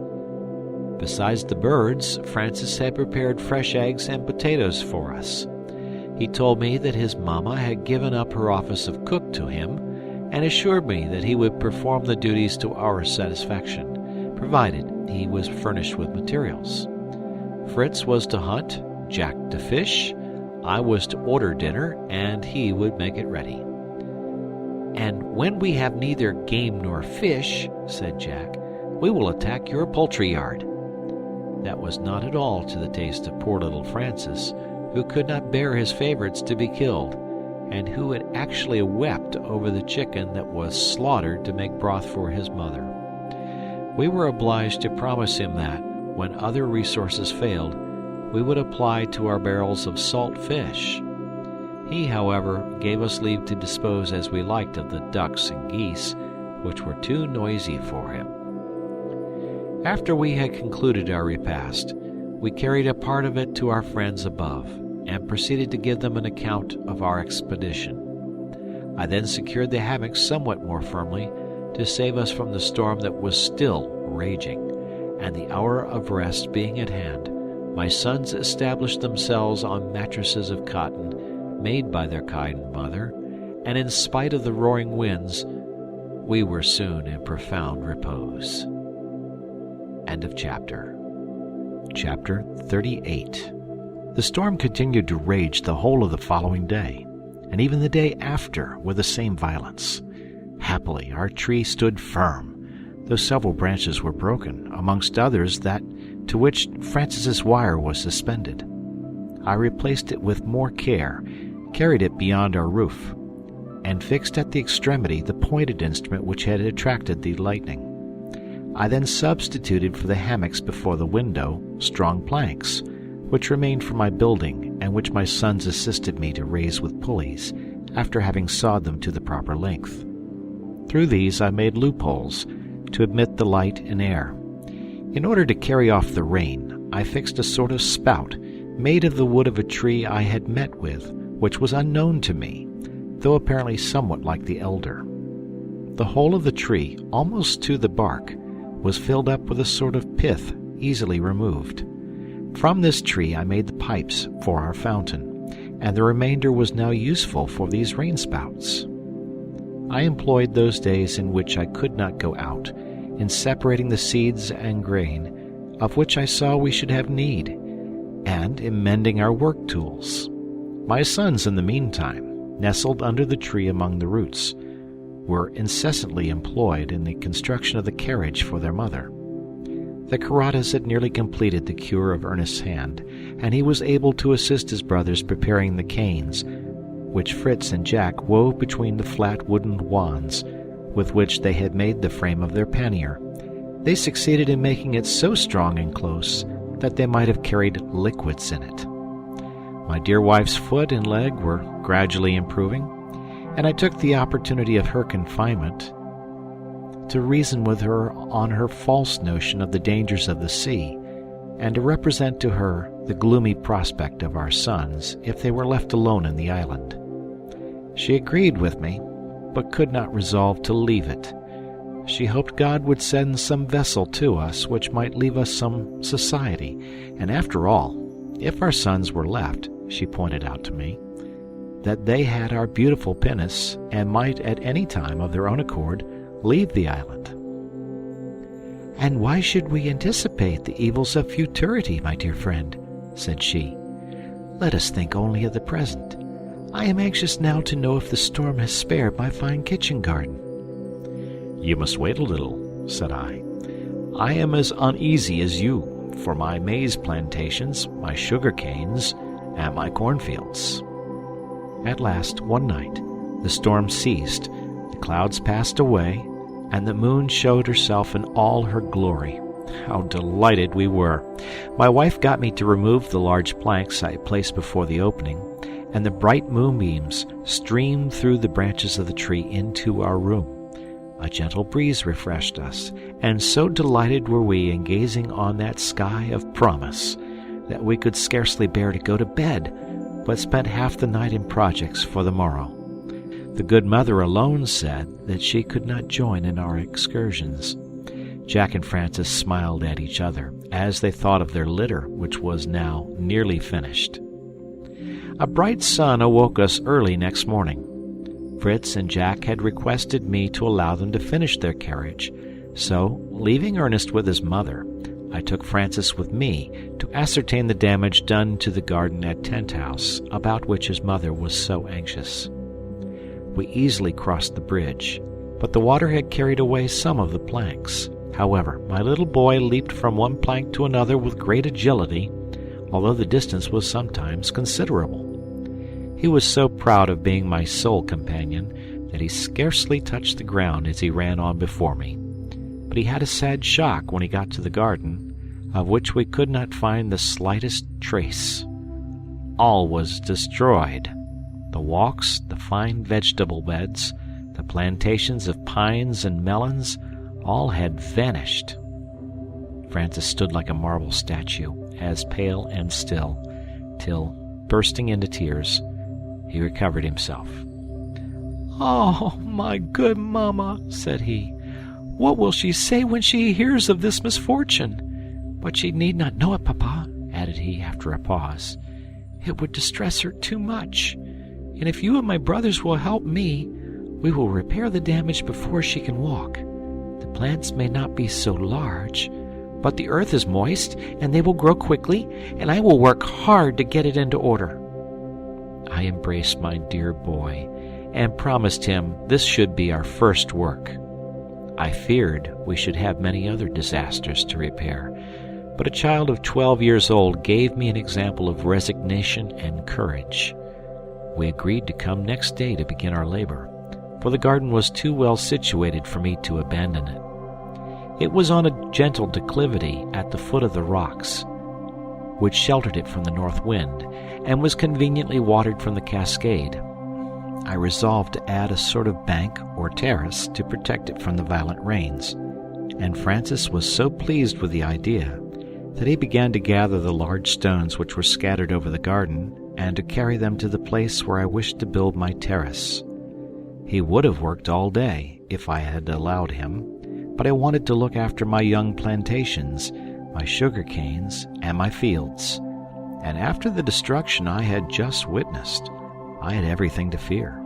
Besides the birds, Francis had prepared fresh eggs and potatoes for us. He told me that his mamma had given up her office of cook to him, and assured me that he would perform the duties to our satisfaction, provided he was furnished with materials. Fritz was to hunt, Jack to fish, I was to order dinner, and he would make it ready. "And when we have neither game nor fish," said Jack, "we will attack your poultry yard." That was not at all to the taste of poor little Francis, who could not bear his favorites to be killed, and who had actually wept over the chicken that was slaughtered to make broth for his mother. We were obliged to promise him that, when other resources failed, we would apply to our barrels of salt fish. He, however, gave us leave to dispose as we liked of the ducks and geese, which were too noisy for him. After we had concluded our repast, we carried a part of it to our friends above, and proceeded to give them an account of our expedition. I then secured the hammocks somewhat more firmly to save us from the storm that was still raging, and the hour of rest being at hand, my sons established themselves on mattresses of cotton made by their kind mother, and in spite of the roaring winds, we were soon in profound repose. End of chapter. Chapter 38. The storm continued to rage the whole of the following day, and even the day after with the same violence. Happily, our tree stood firm, though several branches were broken, amongst others that to which Francis's wire was suspended. I replaced it with more care, carried it beyond our roof, and fixed at the extremity the pointed instrument which had attracted the lightning. I then substituted for the hammocks before the window strong planks, which remained for my building, and which my sons assisted me to raise with pulleys, after having sawed them to the proper length. Through these I made loopholes to admit the light and air. In order to carry off the rain, I fixed a sort of spout made of the wood of a tree I had met with, which was unknown to me, though apparently somewhat like the elder. The whole of the tree, almost to the bark, was filled up with a sort of pith easily removed. From this tree I made the pipes for our fountain, and the remainder was now useful for these rainspouts. I employed those days in which I could not go out in separating the seeds and grain, of which I saw we should have need, and in mending our work tools. My sons, in the meantime, nestled under the tree among the roots, were incessantly employed in the construction of the carriage for their mother. The Karatas had nearly completed the cure of Ernest's hand, and he was able to assist his brothers preparing the canes, which Fritz and Jack wove between the flat wooden wands with which they had made the frame of their pannier. They succeeded in making it so strong and close that they might have carried liquids in it. My dear wife's foot and leg were gradually improving, and I took the opportunity of her confinement to reason with her on her false notion of the dangers of the sea, and to represent to her the gloomy prospect of our sons if they were left alone in the island. She agreed with me, but could not resolve to leave it. She hoped God would send some vessel to us which might leave us some society, and after all, if our sons were left, she pointed out to me, that they had our beautiful pinnace, and might at any time of their own accord leave the island. "And why should we anticipate the evils of futurity, my dear friend?" said she. "Let us think only of the present. I am anxious now to know if the storm has spared my fine kitchen garden." "You must wait a little," said I. "I am as uneasy as you for my maize plantations, my sugar canes, and my cornfields." At last, one night, the storm ceased, the clouds passed away, and the moon showed herself in all her glory. How delighted we were! My wife got me to remove the large planks I had placed before the opening, and the bright moonbeams streamed through the branches of the tree into our room. A gentle breeze refreshed us, and so delighted were we in gazing on that sky of promise that we could scarcely bear to go to bed, but spent half the night in projects for the morrow. The good mother alone said that she could not join in our excursions. Jack and Francis smiled at each other as they thought of their litter, which was now nearly finished. A bright sun awoke us early next morning. Fritz and Jack had requested me to allow them to finish their carriage, so, leaving Ernest with his mother, I took Francis with me to ascertain the damage done to the garden at Tent House, about which his mother was so anxious. We easily crossed the bridge, but the water had carried away some of the planks. However, my little boy leaped from one plank to another with great agility, although the distance was sometimes considerable. He was so proud of being my sole companion that he scarcely touched the ground as he ran on before me. But he had a sad shock when he got to the garden, of which we could not find the slightest trace. All was destroyed. The walks, the fine vegetable beds, the plantations of pines and melons, all had vanished. Francis stood like a marble statue, as pale and still, till, bursting into tears, he recovered himself. "Oh, my good mamma," said he, "what will she say when she hears of this misfortune? But she need not know it, papa," added he after a pause. "It would distress her too much, and if you and my brothers will help me, we will repair the damage before she can walk. The plants may not be so large, but the earth is moist, and they will grow quickly, and I will work hard to get it into order." I embraced my dear boy, and promised him this should be our first work. I feared we should have many other disasters to repair, but a child of 12 years old gave me an example of resignation and courage. We agreed to come next day to begin our labor, for the garden was too well situated for me to abandon it. It was on a gentle declivity at the foot of the rocks, which sheltered it from the north wind, and was conveniently watered from the cascade. I resolved to add a sort of bank or terrace to protect it from the violent rains, and Francis was so pleased with the idea that he began to gather the large stones which were scattered over the garden and to carry them to the place where I wished to build my terrace. He would have worked all day if I had allowed him, but I wanted to look after my young plantations, my sugar canes, and my fields, and after the destruction I had just witnessed, I had everything to fear.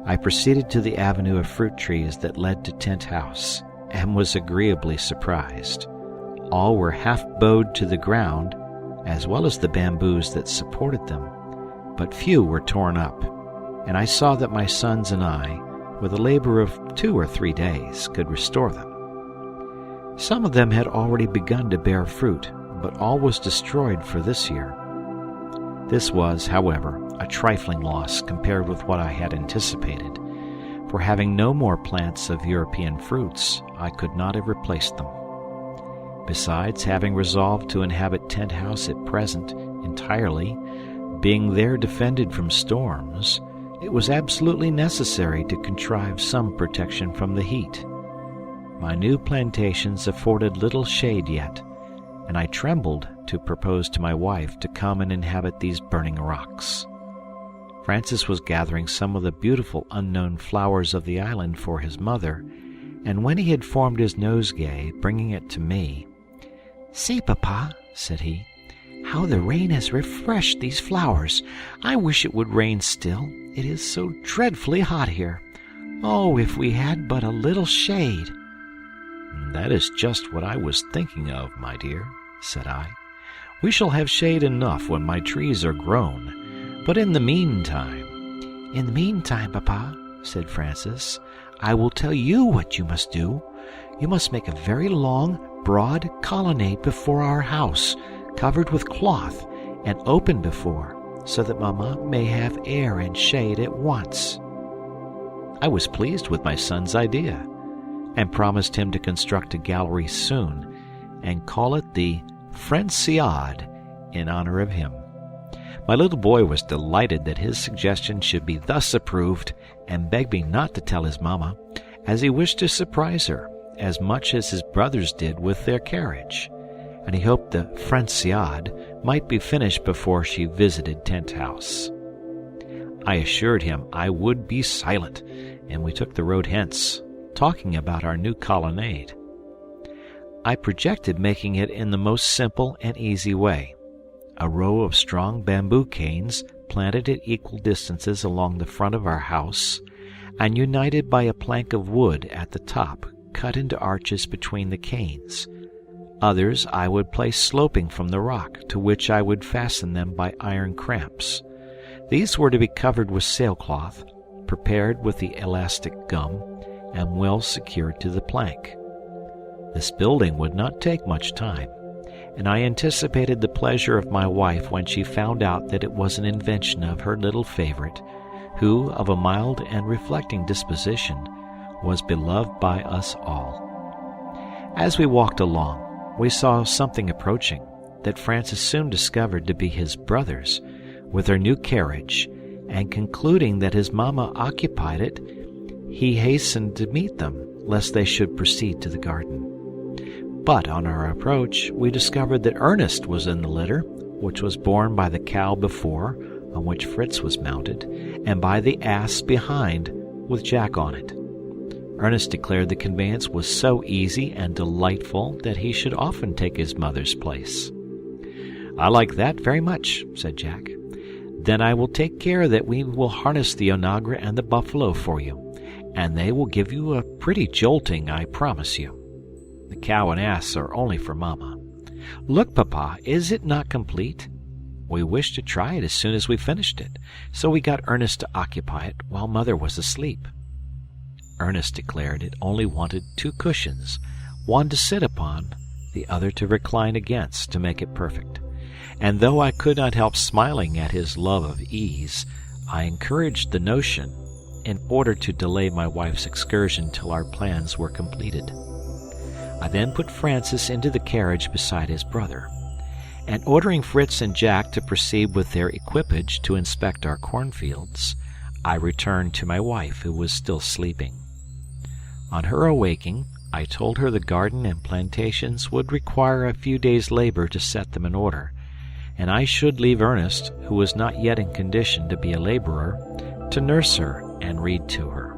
I proceeded to the avenue of fruit trees that led to Tent House, and was agreeably surprised. All were half bowed to the ground, as well as the bamboos that supported them, but few were torn up, and I saw that my sons and I, with a labor of 2 or 3 days, could restore them. Some of them had already begun to bear fruit, but all was destroyed for this year. This was, however, a trifling loss compared with what I had anticipated, for having no more plants of European fruits, I could not have replaced them. Besides, having resolved to inhabit Tent House at present entirely, being there defended from storms, it was absolutely necessary to contrive some protection from the heat. My new plantations afforded little shade yet, and I trembled to propose to my wife to come and inhabit these burning rocks. Francis was gathering some of the beautiful unknown flowers of the island for his mother, and when he had formed his nosegay, bringing it to me, "See, papa," said he, "how the rain has refreshed these flowers. I wish it would rain still. It is so dreadfully hot here. Oh, if we had but a little shade!" "That is just what I was thinking of, my dear," said I. "We shall have shade enough when my trees are grown, but in the meantime—" "In the meantime, papa," said Francis, "I will tell you what you must do. You must make a very long, broad colonnade before our house, covered with cloth, and open before, so that Mamma may have air and shade at once." I was pleased with my son's idea, and promised him to construct a gallery soon, and call it the Franciade, in honor of him. My little boy was delighted that his suggestion should be thus approved, and begged me not to tell his mamma, as he wished to surprise her, as much as his brothers did with their carriage, and he hoped the Franciade might be finished before she visited Tent House. I assured him I would be silent, and we took the road hence, talking about our new colonnade. I projected making it in the most simple and easy way. A row of strong bamboo canes planted at equal distances along the front of our house, and united by a plank of wood at the top cut into arches between the canes. Others I would place sloping from the rock, to which I would fasten them by iron cramps. These were to be covered with sailcloth, prepared with the elastic gum, and well secured to the plank. This building would not take much time, and I anticipated the pleasure of my wife when she found out that it was an invention of her little favorite, who, of a mild and reflecting disposition, was beloved by us all. As we walked along, we saw something approaching that Francis soon discovered to be his brothers, with their new carriage, and concluding that his mamma occupied it, he hastened to meet them, lest they should proceed to the garden. But on our approach, we discovered that Ernest was in the litter, which was borne by the cow before, on which Fritz was mounted, and by the ass behind, with Jack on it. Ernest declared the conveyance was so easy and delightful that he should often take his mother's place. "I like that very much," said Jack. "Then I will take care that we will harness the onagra and the buffalo for you, and they will give you a pretty jolting, I promise you. The cow and ass are only for Mamma. Look, Papa, is it not complete? We wished to try it as soon as we finished it, so we got Ernest to occupy it while Mother was asleep." Ernest declared it only wanted 2 cushions, one to sit upon, the other to recline against, to make it perfect. And though I could not help smiling at his love of ease, I encouraged the notion, in order to delay my wife's excursion till our plans were completed. I then put Francis into the carriage beside his brother, and ordering Fritz and Jack to proceed with their equipage to inspect our cornfields, I returned to my wife, who was still sleeping. On her awaking, I told her the garden and plantations would require a few days' labor to set them in order, and I should leave Ernest, who was not yet in condition to be a laborer, to nurse her and read to her.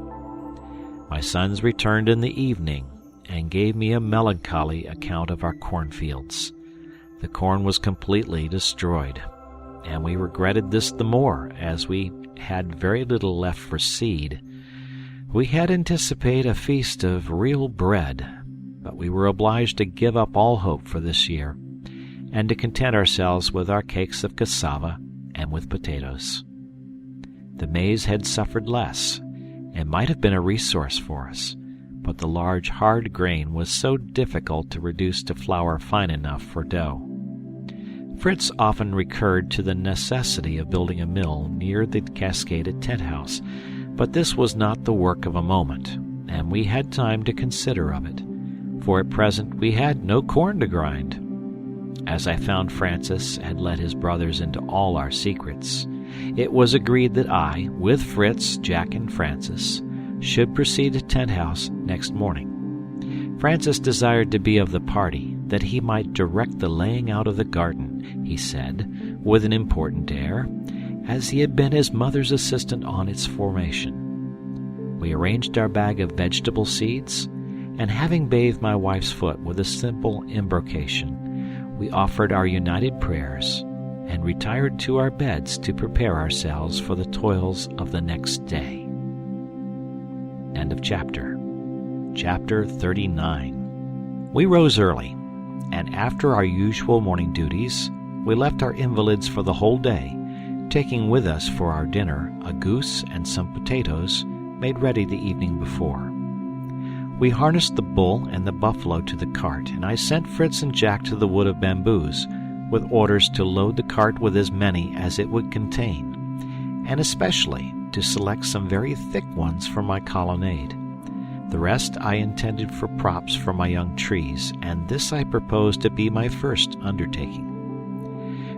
My sons returned in the evening, and gave me a melancholy account of our cornfields. The corn was completely destroyed, and we regretted this the more, as we had very little left for seed. We had anticipated a feast of real bread, but we were obliged to give up all hope for this year, and to content ourselves with our cakes of cassava and with potatoes. The maize had suffered less, and might have been a resource for us, but the large hard grain was so difficult to reduce to flour fine enough for dough. Fritz often recurred to the necessity of building a mill near the cascaded tent house, but this was not the work of a moment, and we had time to consider of it, for at present we had no corn to grind. As I found Francis had let his brothers into all our secrets, it was agreed that I, with Fritz, Jack, and Francis, should proceed to tent house next morning. Francis desired to be of the party, that he might direct the laying out of the garden, he said, with an important air, as he had been his mother's assistant on its formation. We arranged our bag of vegetable seeds, and having bathed my wife's foot with a simple embrocation, we offered our united prayers, and retired to our beds to prepare ourselves for the toils of the next day. End of chapter. Chapter 39. We rose early, and after our usual morning duties, we left our invalids for the whole day, taking with us for our dinner a goose and some potatoes made ready the evening before. We harnessed the bull and the buffalo to the cart, and I sent Fritz and Jack to the wood of bamboos, with orders to load the cart with as many as it would contain, and especially to select some very thick ones for my colonnade. The rest I intended for props for my young trees, and this I proposed to be my first undertaking.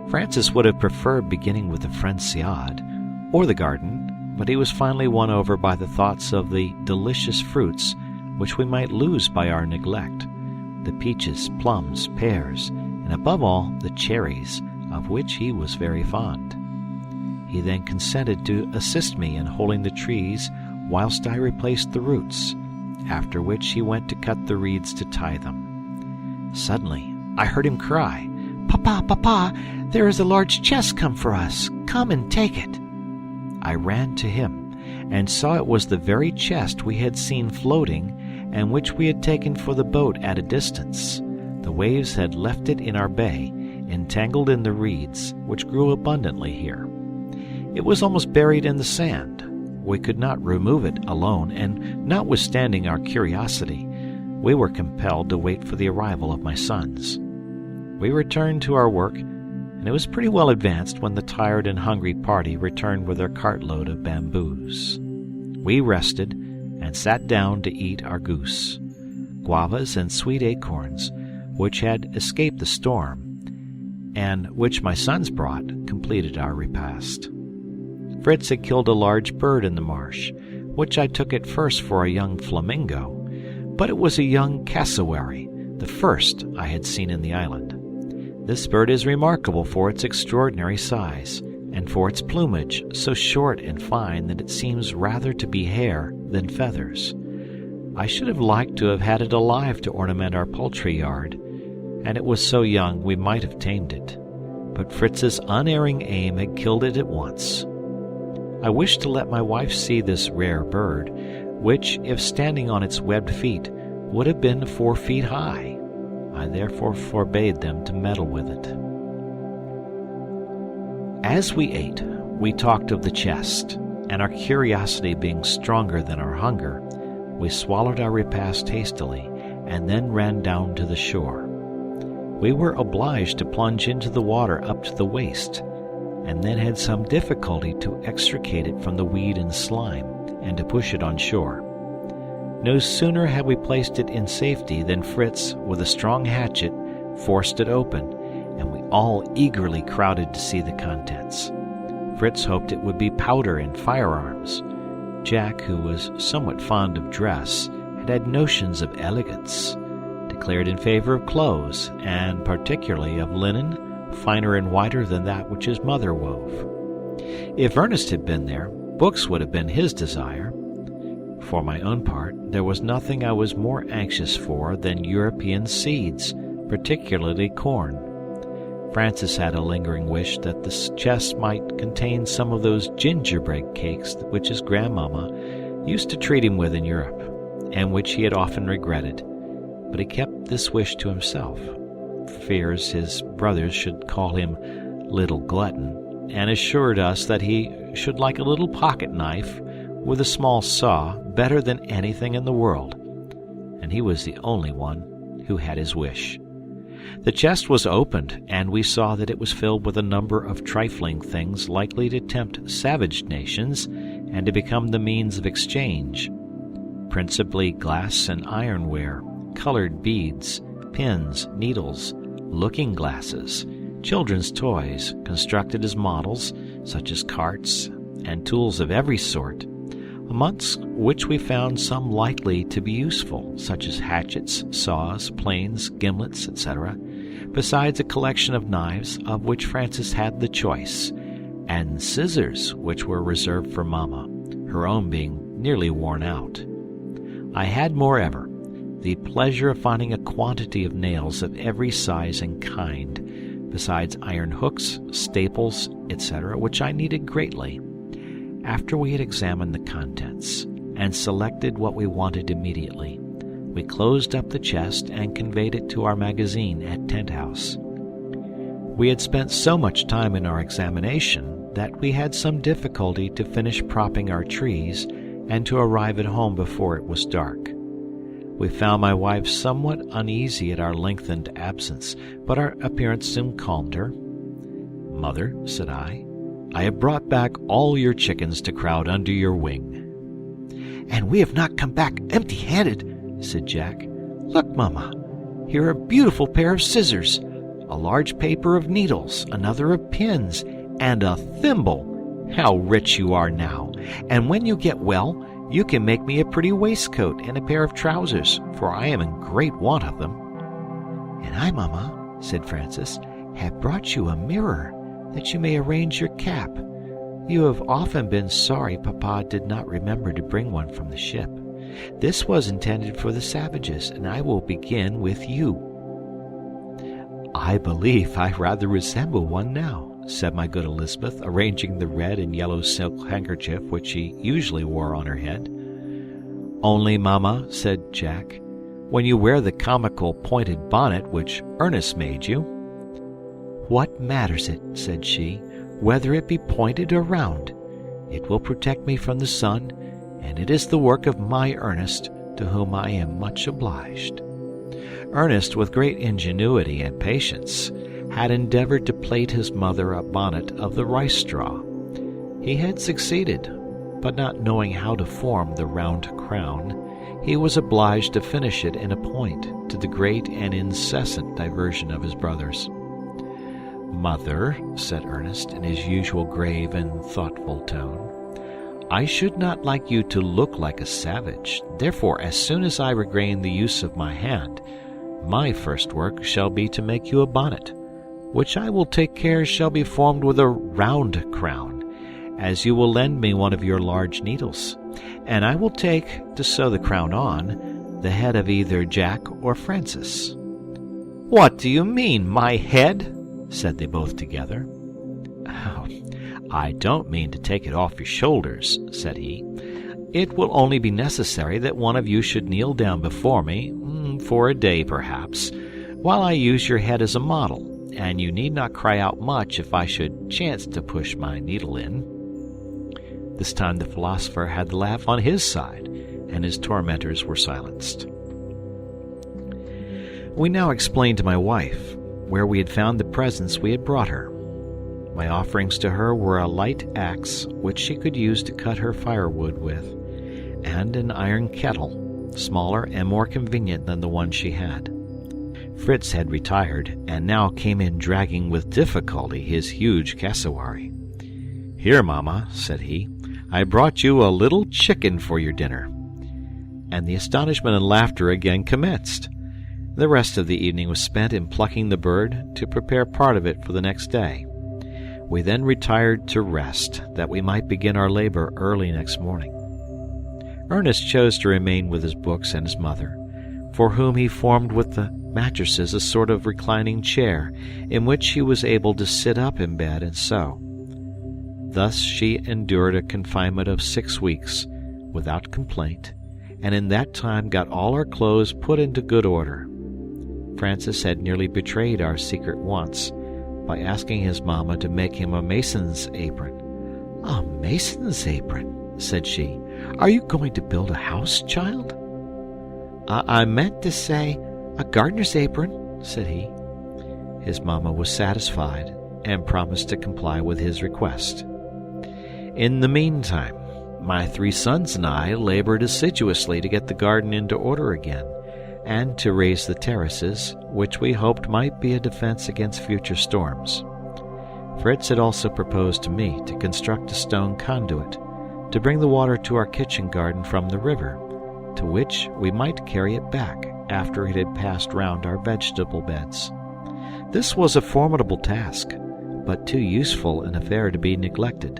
Francis would have preferred beginning with the Franciade or the garden, but he was finally won over by the thoughts of the delicious fruits which we might lose by our neglect, the peaches, plums, pears, and above all the cherries, of which he was very fond. He then consented to assist me in holding the trees whilst I replaced the roots, after which he went to cut the reeds to tie them. Suddenly I heard him cry, "Papa, Papa, there is a large chest come for us. Come and take it." I ran to him, and saw it was the very chest we had seen floating, and which we had taken for the boat at a distance. The waves had left it in our bay, entangled in the reeds, which grew abundantly here. It was almost buried in the sand. We could not remove it alone, and notwithstanding our curiosity, we were compelled to wait for the arrival of my sons. We returned to our work, and it was pretty well advanced when the tired and hungry party returned with their cartload of bamboos. We rested, and sat down to eat our goose. Guavas and sweet acorns, which had escaped the storm, and which my sons brought, completed our repast. Fritz had killed a large bird in the marsh, which I took at first for a young flamingo, but it was a young cassowary, the first I had seen in the island. This bird is remarkable for its extraordinary size, and for its plumage so short and fine that it seems rather to be hair than feathers. I should have liked to have had it alive to ornament our poultry yard, and it was so young we might have tamed it, but Fritz's unerring aim had killed it at once. I wished to let my wife see this rare bird, which, if standing on its webbed feet, would have been 4 feet high. I therefore forbade them to meddle with it. As we ate, we talked of the chest, and our curiosity being stronger than our hunger, we swallowed our repast hastily, and then ran down to the shore. We were obliged to plunge into the water up to the waist, and then had some difficulty to extricate it from the weed and slime, and to push it on shore. No sooner had we placed it in safety than Fritz, with a strong hatchet, forced it open, and we all eagerly crowded to see the contents. Fritz hoped it would be powder and firearms. Jack, who was somewhat fond of dress, had notions of elegance, declared in favor of clothes, and particularly of linen, finer and whiter than that which his mother wove. If Ernest had been there, books would have been his desire. For my own part, there was nothing I was more anxious for than European seeds, particularly corn. Francis had a lingering wish that the chest might contain some of those gingerbread cakes which his grandmamma used to treat him with in Europe, and which he had often regretted, but he kept this wish to himself, fears his brothers should call him Little Glutton, and assured us that he should like a little pocket knife with a small saw better than anything in the world, and he was the only one who had his wish. The chest was opened, and we saw that it was filled with a number of trifling things likely to tempt savage nations and to become the means of exchange, principally glass and ironware, colored beads, pins, needles, looking-glasses, children's toys constructed as models, such as carts, and tools of every sort, amongst which we found some likely to be useful, such as hatchets, saws, planes, gimlets, etc., besides a collection of knives, of which Francis had the choice, and scissors, which were reserved for Mamma, her own being nearly worn out. I had, moreover, the pleasure of finding a quantity of nails of every size and kind, besides iron hooks, staples, etc., which I needed greatly. After we had examined the contents, and selected what we wanted immediately, we closed up the chest and conveyed it to our magazine at Tent House. We had spent so much time in our examination that we had some difficulty to finish propping our trees and to arrive at home before it was dark. We found my wife somewhat uneasy at our lengthened absence, but our appearance soon calmed her. "Mother," said I have brought back all your chickens to crowd under your wing." "And we have not come back empty-handed," said Jack. "Look, Mamma, here are a beautiful pair of scissors, a large paper of needles, another of pins, and a thimble. How rich you are now! And when you get well, you can make me a pretty waistcoat and a pair of trousers, for I am in great want of them." "And I, Mamma," said Francis, "have brought you a mirror, that you may arrange your cap. You have often been sorry Papa did not remember to bring one from the ship. This was intended for the savages, and I will begin with you." "I believe I rather resemble one now," said my good Elizabeth, arranging the red and yellow silk handkerchief which she usually wore on her head. "Only, Mamma," said Jack, "when you wear the comical pointed bonnet which Ernest made you." "What matters it," said she, "whether it be pointed or round? It will protect me from the sun, and it is the work of my Ernest, to whom I am much obliged." Ernest, with great ingenuity and patience, had endeavored to plait his mother a bonnet of the rice straw. He had succeeded, but not knowing how to form the round crown, he was obliged to finish it in a point, to the great and incessant diversion of his brothers. "Mother," said Ernest, in his usual grave and thoughtful tone, "I should not like you to look like a savage. Therefore, as soon as I regain the use of my hand, my first work shall be to make you a bonnet, which I will take care shall be formed with a round crown, as you will lend me one of your large needles, and I will take, to sew the crown on, the head of either Jack or Francis." "What do you mean, my head?" said they both together. "Oh, I don't mean to take it off your shoulders," said he. "It will only be necessary that one of you should kneel down before me, for a day perhaps, while I use your head as a model, and you need not cry out much if I should chance to push my needle in." This time the philosopher had the laugh on his side, and his tormentors were silenced. We now explained to my wife where we had found the presents we had brought her. My offerings to her were a light axe, which she could use to cut her firewood with, and an iron kettle, smaller and more convenient than the one she had. Fritz had retired, and now came in dragging with difficulty his huge cassowary. "Here, Mamma," said he, "I brought you a little chicken for your dinner." And the astonishment and laughter again commenced. The rest of the evening was spent in plucking the bird to prepare part of it for the next day. We then retired to rest, that we might begin our labor early next morning. Ernest chose to remain with his books and his mother, for whom he formed with the mattresses a sort of reclining chair, in which she was able to sit up in bed and sew. Thus she endured a confinement of 6 weeks, without complaint, and in that time got all our clothes put into good order. Francis had nearly betrayed our secret once, by asking his mamma to make him a mason's apron. "A mason's apron?" said she. "Are you going to build a house, child?" I meant to say a gardener's apron," said he. His mamma was satisfied, and promised to comply with his request. In the meantime, my 3 sons and I labored assiduously to get the garden into order again, and to raise the terraces, which we hoped might be a defense against future storms. Fritz had also proposed to me to construct a stone conduit, to bring the water to our kitchen garden from the river, to which we might carry it back after it had passed round our vegetable beds. This was a formidable task, but too useful an affair to be neglected,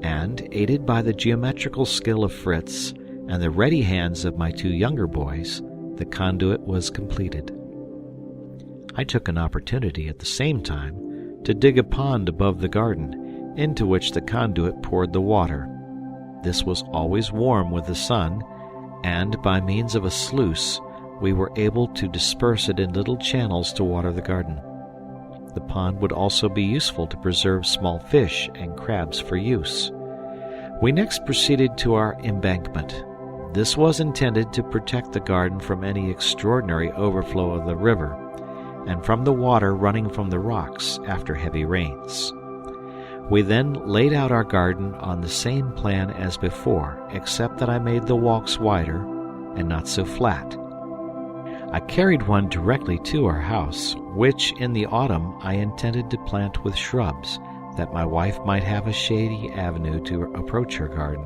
and, aided by the geometrical skill of Fritz and the ready hands of my 2 younger boys, the conduit was completed. I took an opportunity at the same time to dig a pond above the garden, into which the conduit poured the water. This was always warm with the sun, and by means of a sluice we were able to disperse it in little channels to water the garden. The pond would also be useful to preserve small fish and crabs for use. We next proceeded to our embankment. This was intended to protect the garden from any extraordinary overflow of the river, and from the water running from the rocks after heavy rains. We then laid out our garden on the same plan as before, except that I made the walks wider and not so flat. I carried one directly to our house, which in the autumn I intended to plant with shrubs, that my wife might have a shady avenue to approach her garden,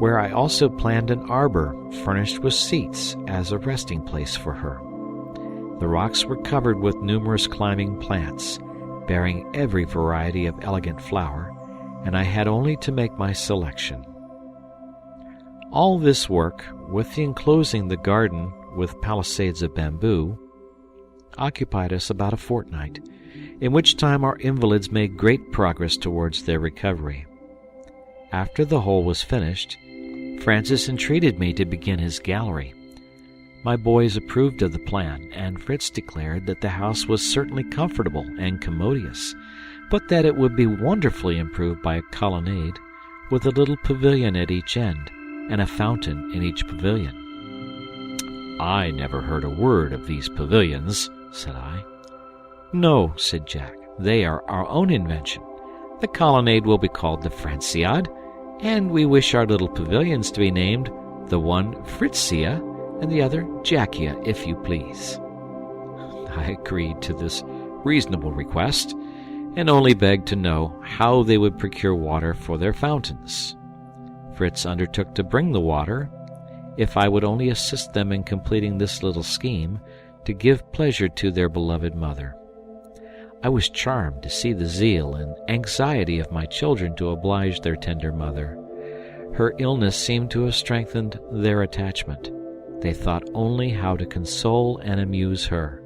where I also planned an arbor furnished with seats as a resting place for her. The rocks were covered with numerous climbing plants, bearing every variety of elegant flower, and I had only to make my selection. All this work, with the enclosing the garden with palisades of bamboo, occupied us about a fortnight, in which time our invalids made great progress towards their recovery. After the whole was finished, Francis entreated me to begin his gallery. My boys approved of the plan, and Fritz declared that the house was certainly comfortable and commodious, but that it would be wonderfully improved by a colonnade, with a little pavilion at each end, and a fountain in each pavilion. "I never heard a word of these pavilions," said I. "No," said Jack, "they are our own invention. The colonnade will be called the Franciade, and we wish our little pavilions to be named, the one Fritzia, and the other Jackia, if you please." I agreed to this reasonable request, and only begged to know how they would procure water for their fountains. Fritz undertook to bring the water, if I would only assist them in completing this little scheme to give pleasure to their beloved mother. I was charmed to see the zeal and anxiety of my children to oblige their tender mother. Her illness seemed to have strengthened their attachment. They thought only how to console and amuse her.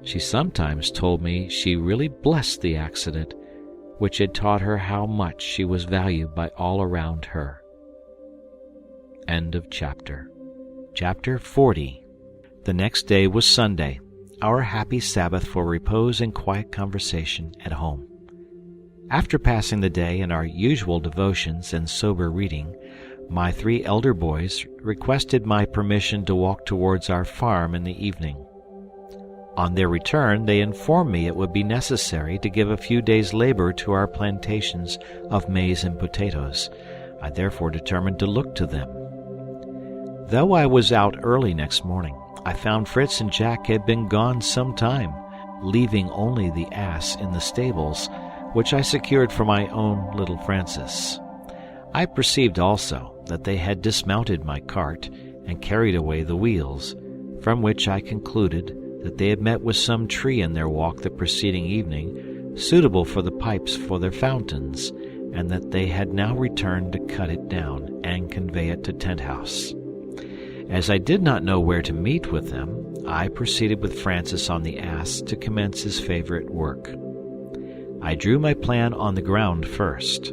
She sometimes told me she really blessed the accident, which had taught her how much she was valued by all around her. End of chapter. Chapter 40. The next day was Sunday, our happy Sabbath for repose and quiet conversation at home. After passing the day in our usual devotions and sober reading, my 3 elder boys requested my permission to walk towards our farm in the evening. On their return, they informed me it would be necessary to give a few days' labor to our plantations of maize and potatoes. I therefore determined to look to them. Though I was out early next morning, I found Fritz and Jack had been gone some time, leaving only the ass in the stables, which I secured for my own little Francis. I perceived also that they had dismounted my cart and carried away the wheels, from which I concluded that they had met with some tree in their walk the preceding evening, suitable for the pipes for their fountains, and that they had now returned to cut it down and convey it to Tent House. As I did not know where to meet with them, I proceeded with Francis on the ass to commence his favorite work. I drew my plan on the ground first.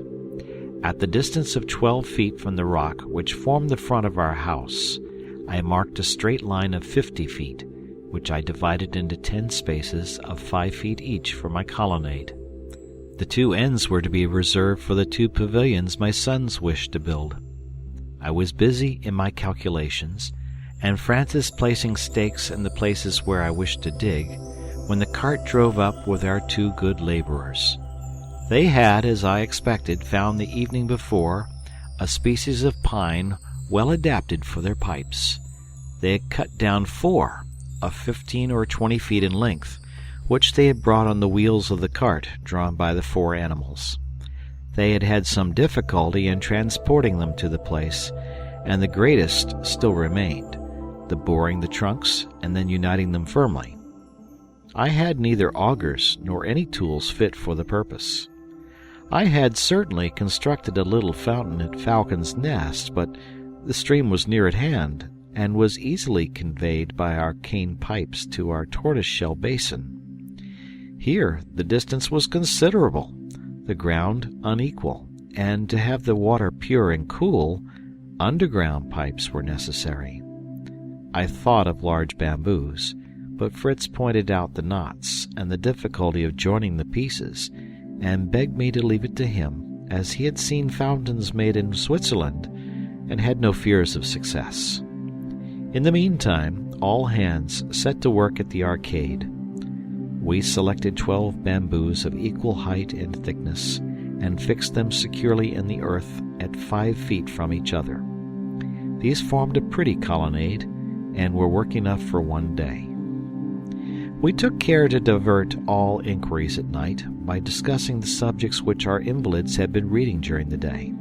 At the distance of 12 feet from the rock which formed the front of our house, I marked a straight line of 50 feet, which I divided into 10 spaces of 5 feet each for my colonnade. The 2 ends were to be reserved for the 2 pavilions my sons wished to build. I was busy in my calculations, and Francis placing stakes in the places where I wished to dig, when the cart drove up with our 2 good laborers. They had, as I expected, found the evening before a species of pine well adapted for their pipes. They had cut down 4 of 15 or 20 feet in length, which they had brought on the wheels of the cart drawn by the 4 animals. They had had some difficulty in transporting them to the place, and the greatest still remained, the boring the trunks and then uniting them firmly. I had neither augers nor any tools fit for the purpose. I had certainly constructed a little fountain at Falcon's Nest, but the stream was near at hand, and was easily conveyed by our cane pipes to our tortoise-shell basin. Here the distance was considerable, the ground unequal, and to have the water pure and cool, underground pipes were necessary. I thought of large bamboos, but Fritz pointed out the knots and the difficulty of joining the pieces, and begged me to leave it to him, as he had seen fountains made in Switzerland, and had no fears of success. In the meantime, all hands set to work at the arcade. We selected 12 bamboos of equal height and thickness, and fixed them securely in the earth at 5 feet from each other. These formed a pretty colonnade, and were work enough for one day. We took care to divert all inquiries at night by discussing the subjects which our invalids had been reading during the day.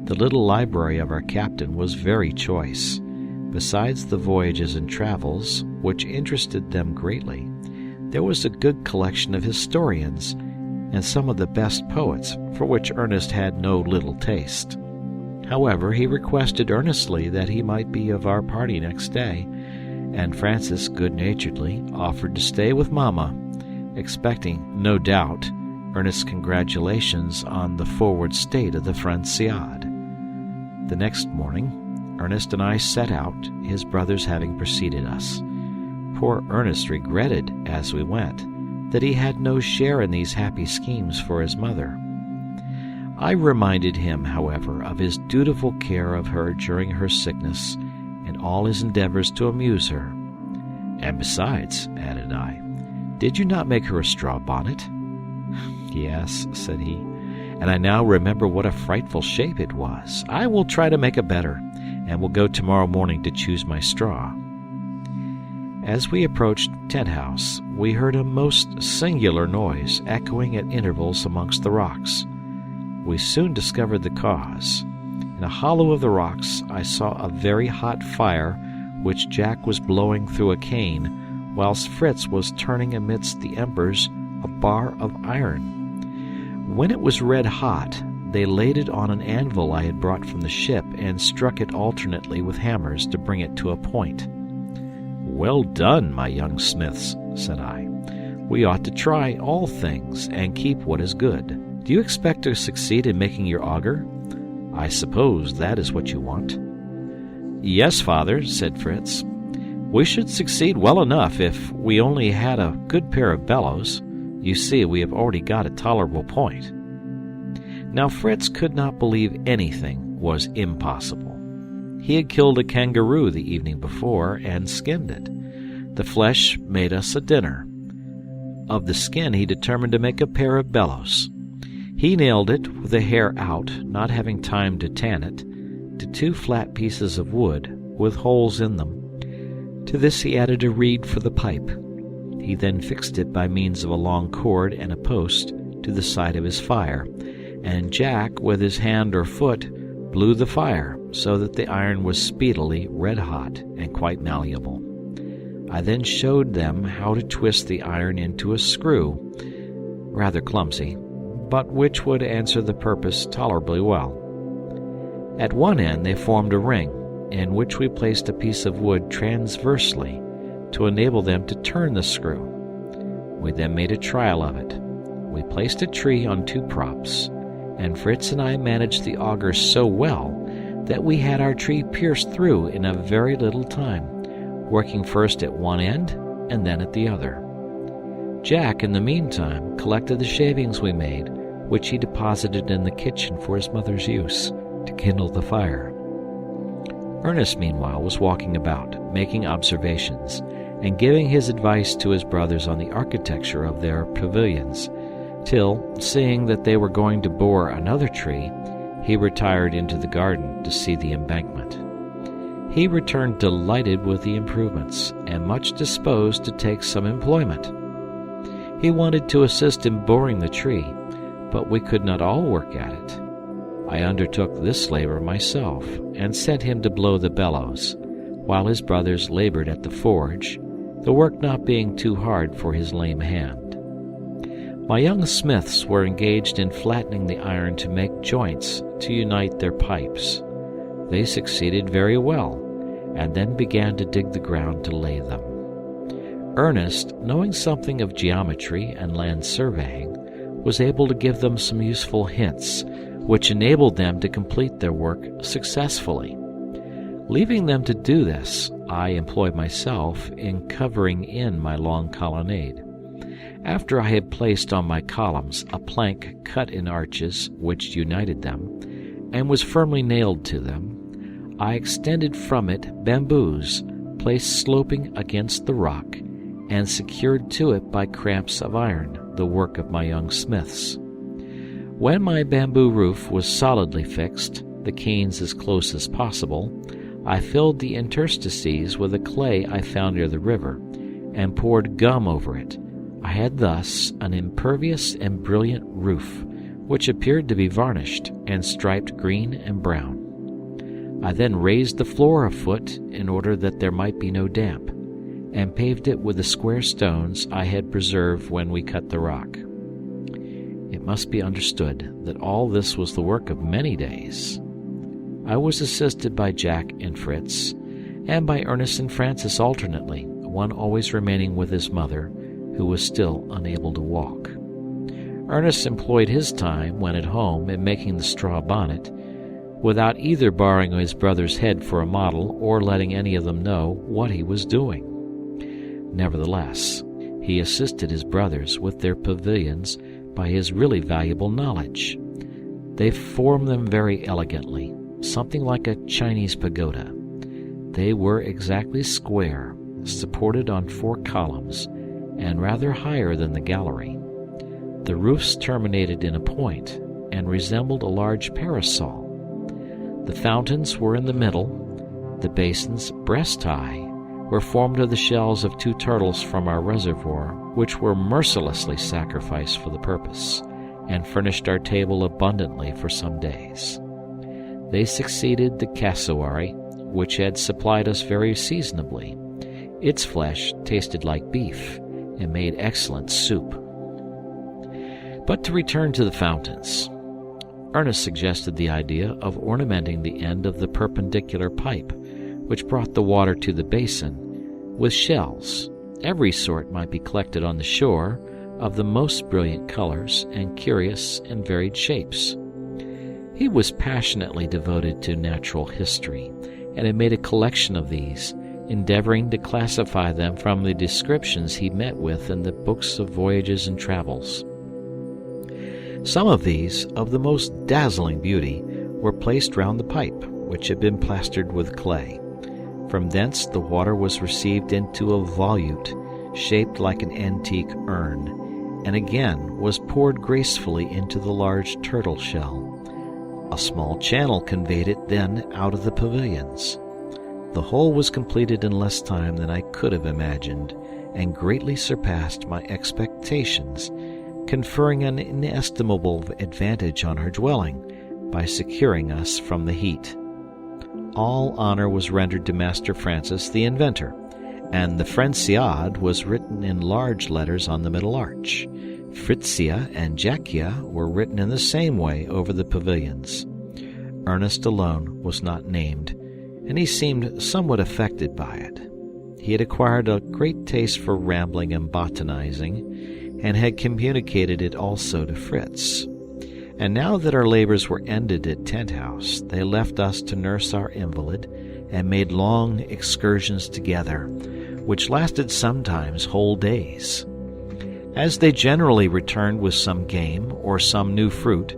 The little library of our captain was very choice. Besides the voyages and travels, which interested them greatly, there was a good collection of historians, and some of the best poets, for which Ernest had no little taste. However, he requested earnestly that he might be of our party next day, and Francis good-naturedly offered to stay with Mamma, expecting, no doubt, Ernest's congratulations on the forward state of the Franciade. The next morning, Ernest and I set out, his brothers having preceded us. Poor Ernest regretted, as we went, that he had no share in these happy schemes for his mother. I reminded him, however, of his dutiful care of her during her sickness, and all his endeavors to amuse her. And besides, added I, did you not make her a straw bonnet? Yes, said he, and I now remember what a frightful shape it was. I will try to make a better, and will go tomorrow morning to choose my straw. As we approached Tent House, we heard a most singular noise echoing at intervals amongst the rocks. We soon discovered the cause. In a hollow of the rocks, I saw a very hot fire which Jack was blowing through a cane, whilst Fritz was turning amidst the embers a bar of iron. When it was red hot, they laid it on an anvil I had brought from the ship and struck it alternately with hammers to bring it to a point. "Well done, my young smiths," said I. "We ought to try all things and keep what is good. Do you expect to succeed in making your auger? I suppose that is what you want." "Yes, father," said Fritz. "We should succeed well enough if we only had a good pair of bellows. You see, we have already got a tolerable point." Now Fritz could not believe anything was impossible. He had killed a kangaroo the evening before and skinned it. The flesh made us a dinner. Of the skin he determined to make a pair of bellows. He nailed it, with the hair out, not having time to tan it, to 2 flat pieces of wood, with holes in them. To this he added a reed for the pipe. He then fixed it by means of a long cord and a post to the side of his fire, and Jack, with his hand or foot, blew the fire, so that the iron was speedily red-hot and quite malleable. I then showed them how to twist the iron into a screw, rather clumsy, but which would answer the purpose tolerably well. At one end they formed a ring, in which we placed a piece of wood transversely to enable them to turn the screw. We then made a trial of it. We placed a tree on 2 props, and Fritz and I managed the auger so well that we had our tree pierced through in a very little time, working first at one end and then at the other. Jack, in the meantime, collected the shavings we made, which he deposited in the kitchen for his mother's use, to kindle the fire. Ernest, meanwhile, was walking about, making observations, and giving his advice to his brothers on the architecture of their pavilions, till, seeing that they were going to bore another tree, he retired into the garden to see the embankment. He returned delighted with the improvements, and much disposed to take some employment. He wanted to assist in boring the tree, but we could not all work at it. I undertook this labor myself, and sent him to blow the bellows, while his brothers labored at the forge, the work not being too hard for his lame hand. My young smiths were engaged in flattening the iron to make joints to unite their pipes. They succeeded very well, and then began to dig the ground to lay them. Ernest, knowing something of geometry and land surveying, was able to give them some useful hints, which enabled them to complete their work successfully. Leaving them to do this, I employed myself in covering in my long colonnade. After I had placed on my columns a plank cut in arches which united them, and was firmly nailed to them, I extended from it bamboos placed sloping against the rock, and secured to it by cramps of iron, the work of my young smiths. When my bamboo roof was solidly fixed, the canes as close as possible, I filled the interstices with the clay I found near the river, and poured gum over it. I had thus an impervious and brilliant roof, which appeared to be varnished and striped green and brown. I then raised the floor a foot in order that there might be no damp, and paved it with the square stones I had preserved when we cut the rock. It must be understood that all this was the work of many days. I was assisted by Jack and Fritz, and by Ernest and Francis alternately, one always remaining with his mother, who was still unable to walk. Ernest employed his time, when at home, in making the straw bonnet, without either borrowing his brother's head for a model or letting any of them know what he was doing. Nevertheless, he assisted his brothers with their pavilions by his really valuable knowledge. They formed them very elegantly, something like a Chinese pagoda. They were exactly square, supported on 4 columns, and rather higher than the gallery. The roofs terminated in a point, and resembled a large parasol. The fountains were in the middle, the basins breast-high, were formed of the shells of 2 turtles from our reservoir, which were mercilessly sacrificed for the purpose, and furnished our table abundantly for some days. They succeeded the cassowary, which had supplied us very seasonably. Its flesh tasted like beef, and made excellent soup. But to return to the fountains. Ernest suggested the idea of ornamenting the end of the perpendicular pipe, which brought the water to the basin, with shells. Every sort might be collected on the shore, of the most brilliant colors and curious and varied shapes. He was passionately devoted to natural history, and had made a collection of these, endeavoring to classify them from the descriptions he met with in the books of voyages and travels. Some of these, of the most dazzling beauty, were placed round the pipe, which had been plastered with clay. From thence the water was received into a volute, shaped like an antique urn, and again was poured gracefully into the large turtle shell. A small channel conveyed it then out of the pavilions. The whole was completed in less time than I could have imagined, and greatly surpassed my expectations, conferring an inestimable advantage on our dwelling, by securing us from the heat. All honor was rendered to Master Francis the inventor, and the Franciade was written in large letters on the middle arch. Fritzia and Jacquia were written in the same way over the pavilions. Ernest alone was not named, and he seemed somewhat affected by it. He had acquired a great taste for rambling and botanizing, and had communicated it also to Fritz. And now that our labors were ended at Tent House, they left us to nurse our invalid, and made long excursions together, which lasted sometimes whole days. As they generally returned with some game or some new fruit,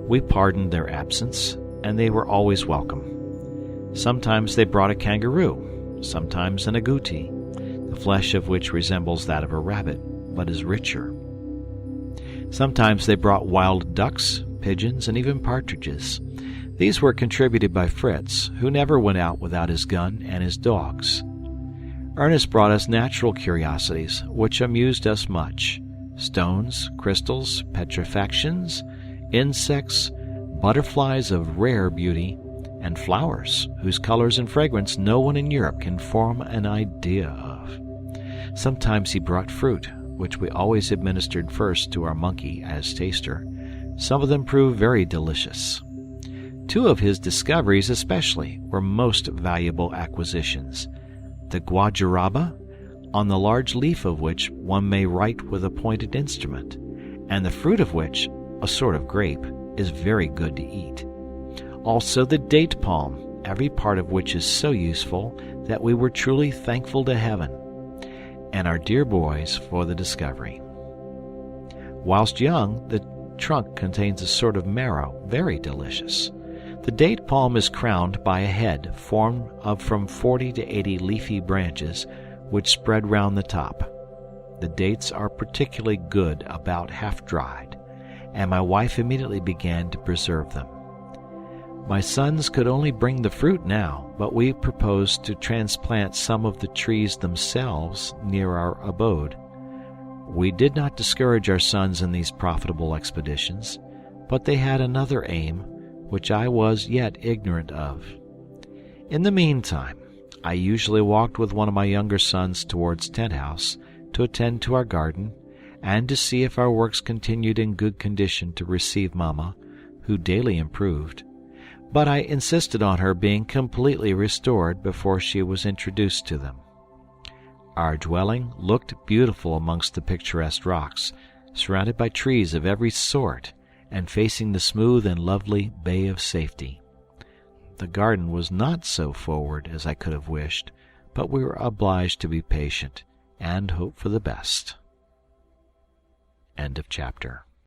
we pardoned their absence, and they were always welcome. Sometimes they brought a kangaroo, sometimes an agouti, the flesh of which resembles that of a rabbit, but is richer. Sometimes they brought wild ducks, pigeons, and even partridges. These were contributed by Fritz, who never went out without his gun and his dogs. Ernest brought us natural curiosities, which amused us much: stones, crystals, petrifactions, insects, butterflies of rare beauty, and flowers whose colors and fragrance no one in Europe can form an idea of. Sometimes he brought fruit, which we always administered first to our monkey as taster. Some of them proved very delicious. 2 of his discoveries especially were most valuable acquisitions: the guajaraba, on the large leaf of which one may write with a pointed instrument, and the fruit of which, a sort of grape, is very good to eat. Also the date palm, every part of which is so useful that we were truly thankful to heaven, and our dear boys for the discovery. Whilst young, the trunk contains a sort of marrow, very delicious. The date palm is crowned by a head formed of from 40 to 80 leafy branches, which spread round the top. The dates are particularly good about half dried, and my wife immediately began to preserve them. My sons could only bring the fruit now, but we proposed to transplant some of the trees themselves near our abode. We did not discourage our sons in these profitable expeditions, but they had another aim, which I was yet ignorant of. In the meantime, I usually walked with one of my younger sons towards Tent House to attend to our garden, and to see if our works continued in good condition to receive Mamma, who daily improved. But I insisted on her being completely restored before she was introduced to them. Our dwelling looked beautiful amongst the picturesque rocks, surrounded by trees of every sort, and facing the smooth and lovely Bay of Safety. The garden was not so forward as I could have wished, but we were obliged to be patient and hope for the best. End of chapter.